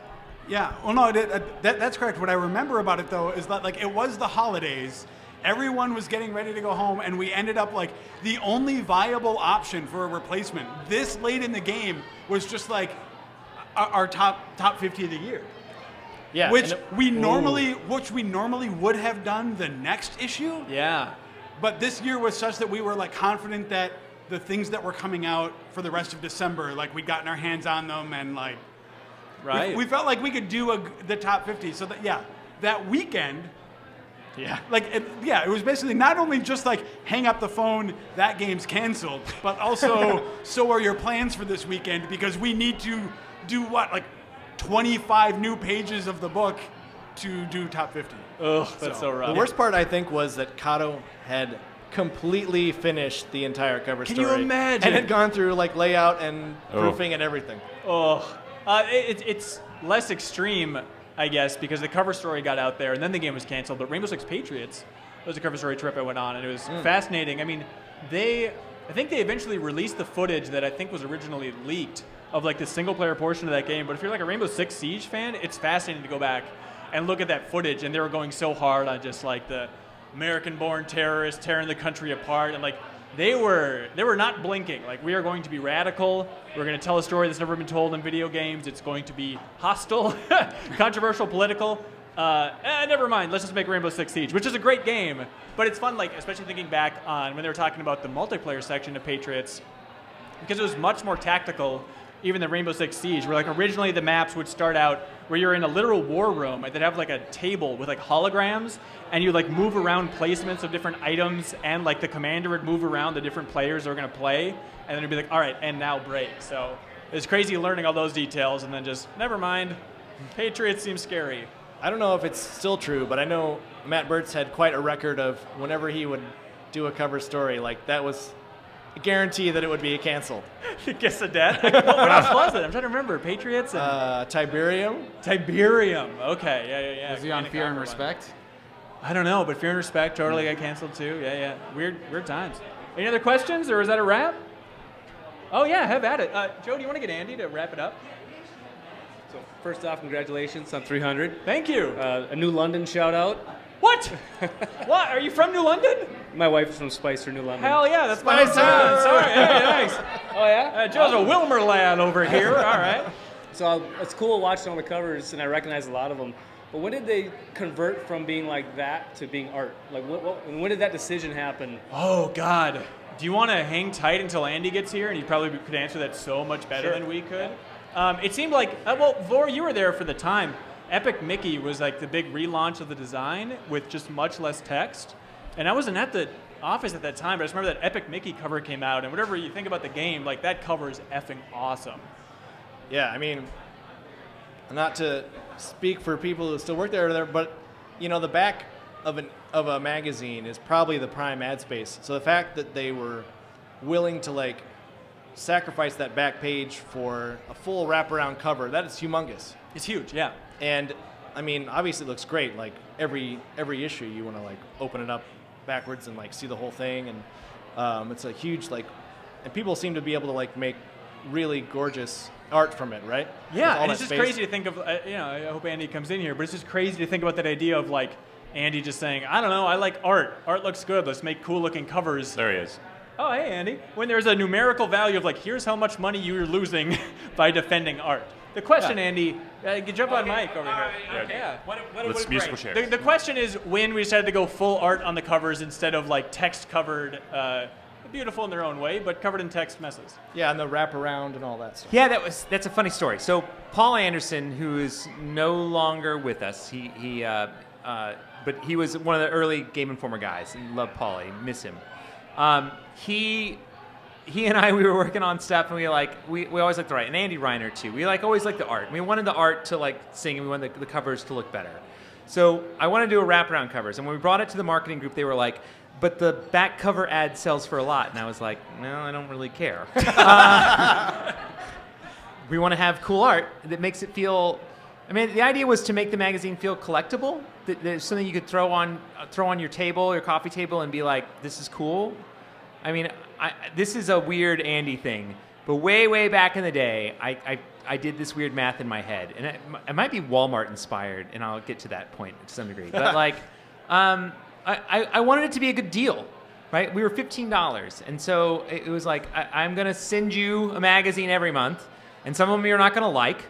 Yeah, well, no, that's correct. What I remember about it, though, is that, like, it was the holidays. Everyone was getting ready to go home, and we ended up, like, the only viable option for a replacement this late in the game was just, like, our top 50 of the year. Yeah. Which we normally would have done the next issue. Yeah. But this year was such that we were, like, confident that the things that were coming out for the rest of December, like, we'd gotten our hands on them, and, like, right. We felt like we could do the top 50. So that weekend, it was basically not only just like hang up the phone, that game's canceled, but also so are your plans for this weekend, because we need to do 25 new pages of the book to do top 50. Ugh, that's so rough. The worst part, I think, was that Kato had completely finished the entire cover story. Can you imagine? And had gone through like layout and proofing and everything. Oh. It's less extreme, I guess, because the cover story got out there and then the game was canceled. But Rainbow Six Patriots was a cover story trip I went on, and it was fascinating. I mean, I think they eventually released the footage that I think was originally leaked of like the single player portion of that game. But if you're like a Rainbow Six Siege fan, it's fascinating to go back and look at that footage. And they were going so hard on just like the American-born terrorists tearing the country apart, and like they were not blinking. Like, we are going to be radical. We're going to tell a story that's never been told in video games. It's going to be hostile, controversial, political. Never mind. Let's just make Rainbow Six Siege, which is a great game. But it's fun, like, especially thinking back on when they were talking about the multiplayer section of Patriots, because it was much more tactical, even than Rainbow Six Siege, where, like, originally the maps would start out where you're in a literal war room, and they'd have, like, a table with, like, holograms, and you, like, move around placements of different items, and, like, the commander would move around the different players that are going to play, and then it'd be like, all right, and now break. So it's crazy learning all those details, and then just, never mind, Patriots seems scary. I don't know if it's still true, but I know Matt Burtz had quite a record of whenever he would do a cover story, like, that was a guarantee that it would be canceled. Guess a debt? What else was it? I'm trying to remember. Patriots and Tiberium. Tiberium. Okay, yeah. Was he on Fear and Respect? I don't know, but Fear and Respect totally got canceled too. Yeah. Weird times. Any other questions, or is that a wrap? Oh yeah, have at it. Joe, do you want to get Andy to wrap it up? So first off, congratulations on 300. Thank you. A New London shout out. What? What? Are you from New London? My wife is from Spicer, New London. Hell yeah, that's my hometown. Sorry, hey, thanks. Oh yeah? Joe's a Wilmer lad over here. All right. So it's cool watching all the covers, and I recognize a lot of them. But when did they convert from being like that to being art? Like, when did that decision happen? Oh God. Do you want to hang tight until Andy gets here, and he probably could answer that so much better than we could? It seemed like, Laura, you were there for the time. Epic Mickey was like the big relaunch of the design with just much less text. And I wasn't at the office at that time, but I just remember that Epic Mickey cover came out, and whatever you think about the game, like that cover is effing awesome. Yeah, I mean, not to speak for people who still work there, but you know, the back of a magazine is probably the prime ad space. So the fact that they were willing to like sacrifice that back page for a full wraparound cover, that is humongous. It's huge, yeah. And I mean, obviously it looks great. Like every issue, you want to like open it up backwards and like see the whole thing, and it's a huge like, and people seem to be able to like make really gorgeous art from it, right? Yeah, and it's just crazy to think of. I hope Andy comes in here, but it's just crazy to think about that idea of like Andy just saying, I don't know, I like art. Art looks good. Let's make cool looking covers. There he is. Oh, hey, Andy. When there's a numerical value of like, here's how much money you're losing by defending art. The question, Andy, jump on mic over here. Yeah. Let's musical chairs. The question is when we decided to go full art on the covers instead of like text covered, beautiful in their own way, but covered in text messes. Yeah, and the wraparound and all that stuff. Yeah, that's a funny story. So Paul Anderson, who is no longer with us, but he was one of the early Game Informer guys, and loved Paul. I miss him. He and I, we were working on stuff, and we always liked to write, and Andy Reiner too. We always liked the art. We wanted the art to like sing, and we wanted the covers to look better. So I wanted to do a wraparound covers, and when we brought it to the marketing group, they were like, "But the back cover ad sells for a lot," and I was like, "No, I don't really care." We want to have cool art that makes it feel. I mean, the idea was to make the magazine feel collectible. That there's something you could throw on your table, your coffee table, and be like, "This is cool." I mean, this is a weird Andy thing, But way back in the day, I did this weird math in my head, and it might be Walmart inspired, and I'll get to that point to some degree. But like, I wanted it to be a good deal, right? We were $15, and so it was like I'm gonna send you a magazine every month, and some of them you're not gonna like,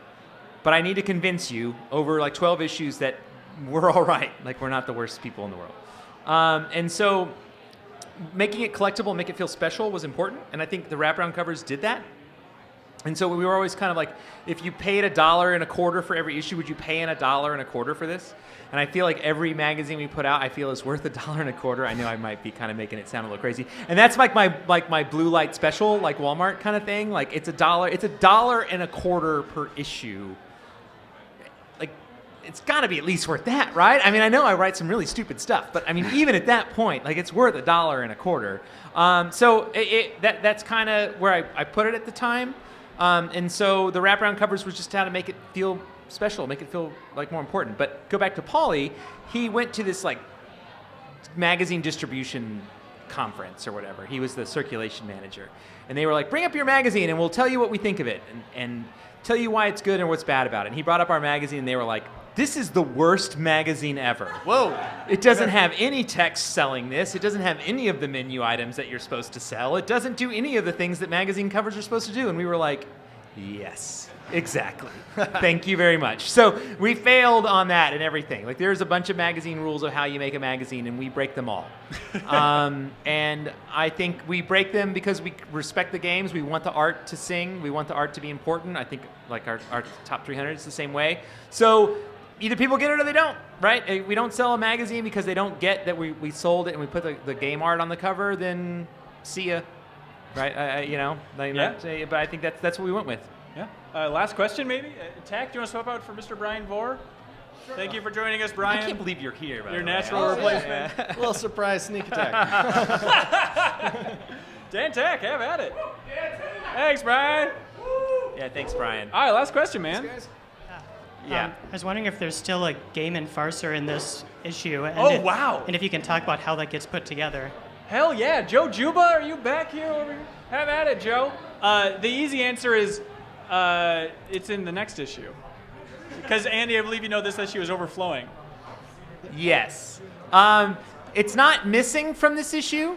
but I need to convince you over like 12 issues that we're all right, like we're not the worst people in the world. And so making it collectible, make it feel special was important, and I think the wraparound covers did that. And so we were always kind of like, if you paid $1.25 for every issue, would you pay in $1.25 for this? And I feel like every magazine we put out, I feel is worth $1.25. I know I might be kind of making it sound a little crazy, and that's like my blue light special, like Walmart kind of thing. Like it's $1.25 per issue. Like it's got to be at least worth that, right? I mean, I know I write some really stupid stuff, but I mean, even at that point, like it's worth $1.25. So that's kind of where I put it at the time. And so the wraparound covers was just how to make it feel special, make it feel like more important. But go back to Paulie, he went to this like magazine distribution conference or whatever. He was the circulation manager. And they were like, bring up your magazine and we'll tell you what we think of it and tell you why it's good and what's bad about it. And he brought up our magazine and they were like, this is the worst magazine ever. Whoa. It doesn't have any text selling this. It doesn't have any of the menu items that you're supposed to sell. It doesn't do any of the things that magazine covers are supposed to do. And we were like, yes, exactly. Thank you very much. So we failed on that and everything. Like there's a bunch of magazine rules of how you make a magazine and we break them all. And I think we break them because we respect the games. We want the art to sing. We want the art to be important. I think like our top 300 is the same way. So either people get it or they don't, right? We don't sell a magazine because they don't get that we sold it and we put the game art on the cover, then see ya, right? But I think that's what we went with. Yeah. Last question, maybe? Tack, do you want to swap out for Mr. Brian Vore? Sure. Thank you for joining us, Brian. I can't believe you're here, by Your the way. natural replacement. A little surprise sneak attack. Dan Tack, have at it. Thanks, Brian. Yeah, thanks, Brian. All right, last question, man. Thanks, Yeah. I was wondering if there's still a game and farcer in this issue. And wow. And if you can talk about how that gets put together. Hell yeah. Joe Juba, are you back here over here? Have at it, Joe. The easy answer is it's in the next issue. Because, Andy, I believe you know this issue is overflowing. Yes. It's not missing from this issue,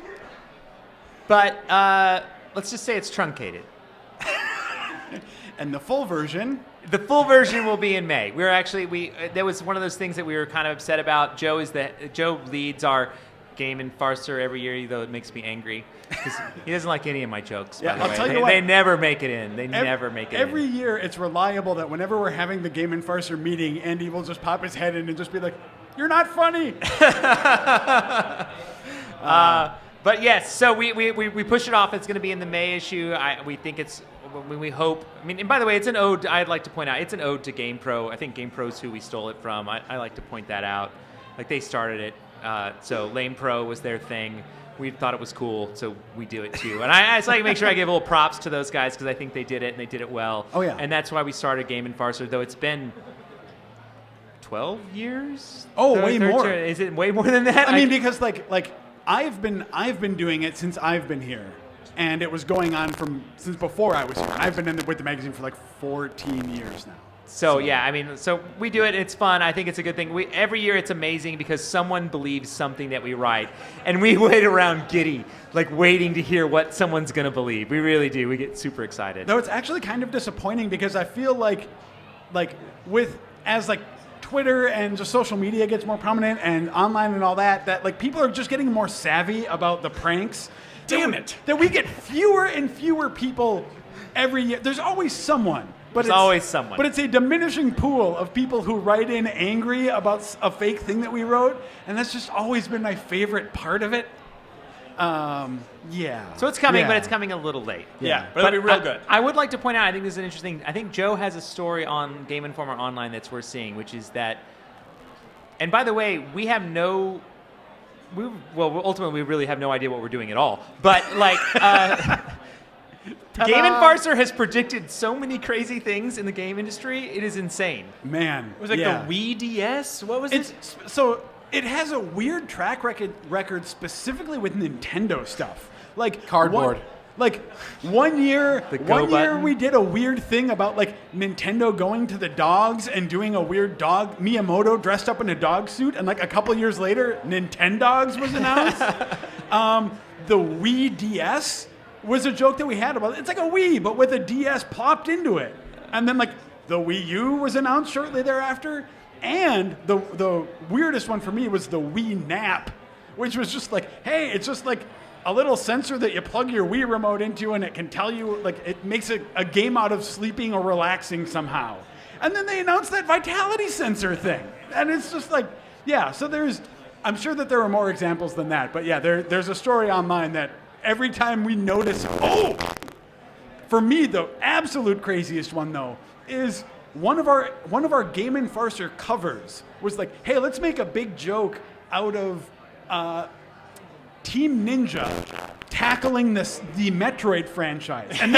but let's just say it's truncated. And the full version? The full version will be in May. That was one of those things that we were kind of upset about. Joe leads our game and farcer every year, though it makes me angry. Because he doesn't like any of my jokes, by the way. I'll tell you what. They never make it in. Never make it in. Every year, it's reliable that whenever we're having the Game and Farcer meeting, Andy will just pop his head in and just be like, you're not funny. But yes, so we push it off. It's going to be in the May issue. We think we hope. I mean, and by the way, it's an ode. I'd like to point out it's an ode to GamePro. I think GamePro's who we stole it from. I like to point that out. Like they started it. So Lame Pro was their thing. We thought it was cool, so we do it too. And I just like to make sure I give a little props to those guys because I think they did it and they did it well. Oh yeah. And that's why we started Game and Farcer, though it's been 12 years. Oh, way more. Is it way more than that? I mean, because like I've been doing it since I've been here, and it was going on since before I was here. I've been with the magazine for like 14 years now. So yeah, I mean, so we do it. It's fun. I think it's a good thing. Every year it's amazing because someone believes something that we write, and we wait around giddy, like waiting to hear what someone's gonna believe. We really do. We get super excited. No, it's actually kind of disappointing because I feel like as Twitter and just social media gets more prominent and online and all that like people are just getting more savvy about the pranks. Damn it! That we get fewer and fewer people every year. There's always someone. There's always someone. But it's a diminishing pool of people who write in angry about a fake thing that we wrote, and that's just always been my favorite part of it. Yeah. So it's coming, but it's coming a little late. Yeah, but it'll be real good. I would like to point out, I think this is an interesting, I think Joe has a story on Game Informer Online that's worth seeing, which is that, and by the way, ultimately we really have no idea what we're doing at all. But Game and Farcer has predicted so many crazy things in the game industry. It is insane. Man. Was it the Wii DS? What was it? So it has a weird track record specifically with Nintendo stuff. Like cardboard. Like one year button. we did a weird thing about like Nintendo going to the dogs and doing a weird dog. Miyamoto dressed up in a dog suit, and like a couple years later, Nintendogs was announced. The Wii DS was a joke that we had about it. It's like a Wii, but with a DS plopped into it. And then like the Wii U was announced shortly thereafter. And the weirdest one for me was the Wii Nap, which was just like, hey, it's just like a little sensor that you plug your Wii remote into, and it can tell you, like, it makes a game out of sleeping or relaxing somehow. And then they announced that vitality sensor thing. And it's just like, yeah, so I'm sure that there are more examples than that. But yeah, there's a story online that every time we notice, for me, the absolute craziest one, though, is one of our Game & Farcer covers was like, hey, let's make a big joke out of Team Ninja tackling the Metroid franchise. And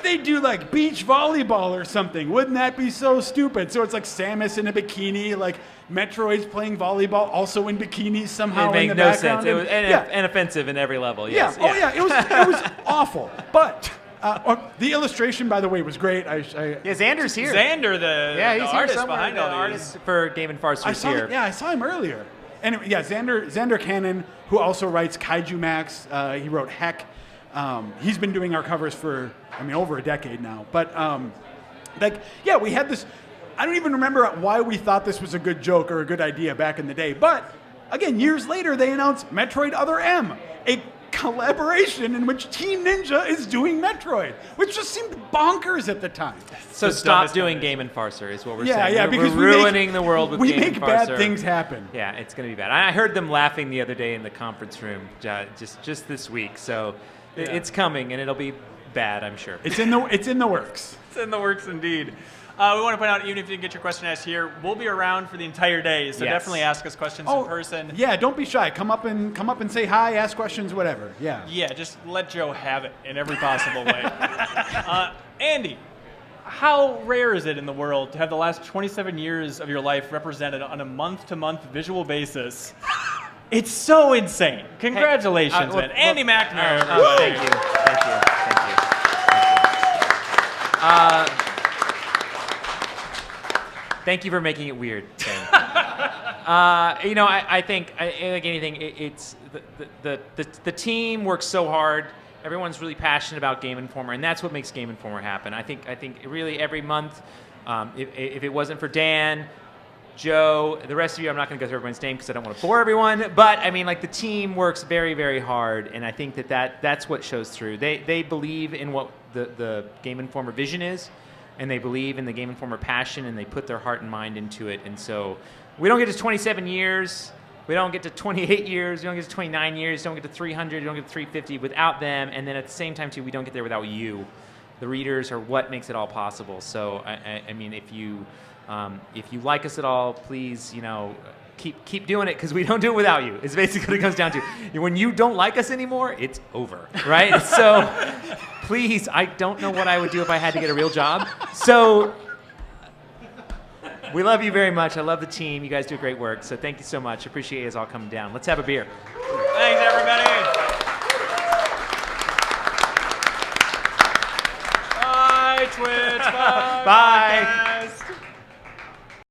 they do like beach volleyball or something. Wouldn't that be so stupid? So it's like Samus in a bikini, like Metroid's playing volleyball, also in bikinis somehow It in made the no background. sense. It was And- yeah. and offensive in every level. Yes. Yeah. Oh yeah. It was awful. But the illustration, by the way, was great. Xander's here. Xander, Yeah, the he's here artist somewhere. behind The all these. artist for Game & Farcer's here. I saw him earlier. Anyway, yeah, Xander Cannon, who also writes Kaiju Max. He wrote Heck. He's been doing our covers for, over a decade now. But, we had this. I don't even remember why we thought this was a good joke or a good idea back in the day. But, again, years later, they announced Metroid Other M, a collaboration in which Team Ninja is doing Metroid, which just seemed bonkers at the time. So stop doing Game & Farcer is what we're saying. Yeah, we're because ruining the world with we Game & make Farcer. bad things happen. Yeah, it's going to be bad. I heard them laughing the other day in the conference room just this week. So it's coming, and it'll be bad, I'm sure. It's in the works. It's in the works indeed. We want to point out, even if you didn't get your question asked here, we'll be around for the entire day. So definitely ask us questions in person. Yeah, don't be shy. Come up and say hi, ask questions, whatever. Yeah. Yeah, just let Joe have it in every possible way. Andy, how rare is it in the world to have the last 27 years of your life represented on a month-to-month visual basis? It's so insane. Congratulations, man. Andy McNamara. Thank you. Thank you for making it weird, Ken. I think, like anything, it's the team works so hard. Everyone's really passionate about Game Informer, and that's what makes Game Informer happen. I think really every month, if it wasn't for Dan, Joe, the rest of you, I'm not going to go through everyone's name because I don't want to bore everyone. But the team works very, very hard, and I think that's what shows through. They believe in what the Game Informer vision is, and they believe in the Game Informer passion, and they put their heart and mind into it. And so we don't get to 27 years, we don't get to 28 years, we don't get to 29 years, we don't get to 300, we don't get to 350 without them. And then at the same time, too, we don't get there without you. The readers are what makes it all possible. So, if you like us at all, please, keep doing it, because we don't do it without you. It's basically what it comes down to. When you don't like us anymore, it's over, right? So please, I don't know what I would do if I had to get a real job. So we love you very much. I love the team. You guys do great work. So thank you so much. Appreciate you guys all coming down. Let's have a beer. Thanks, everybody. Bye, Twitch. Bye. Bye.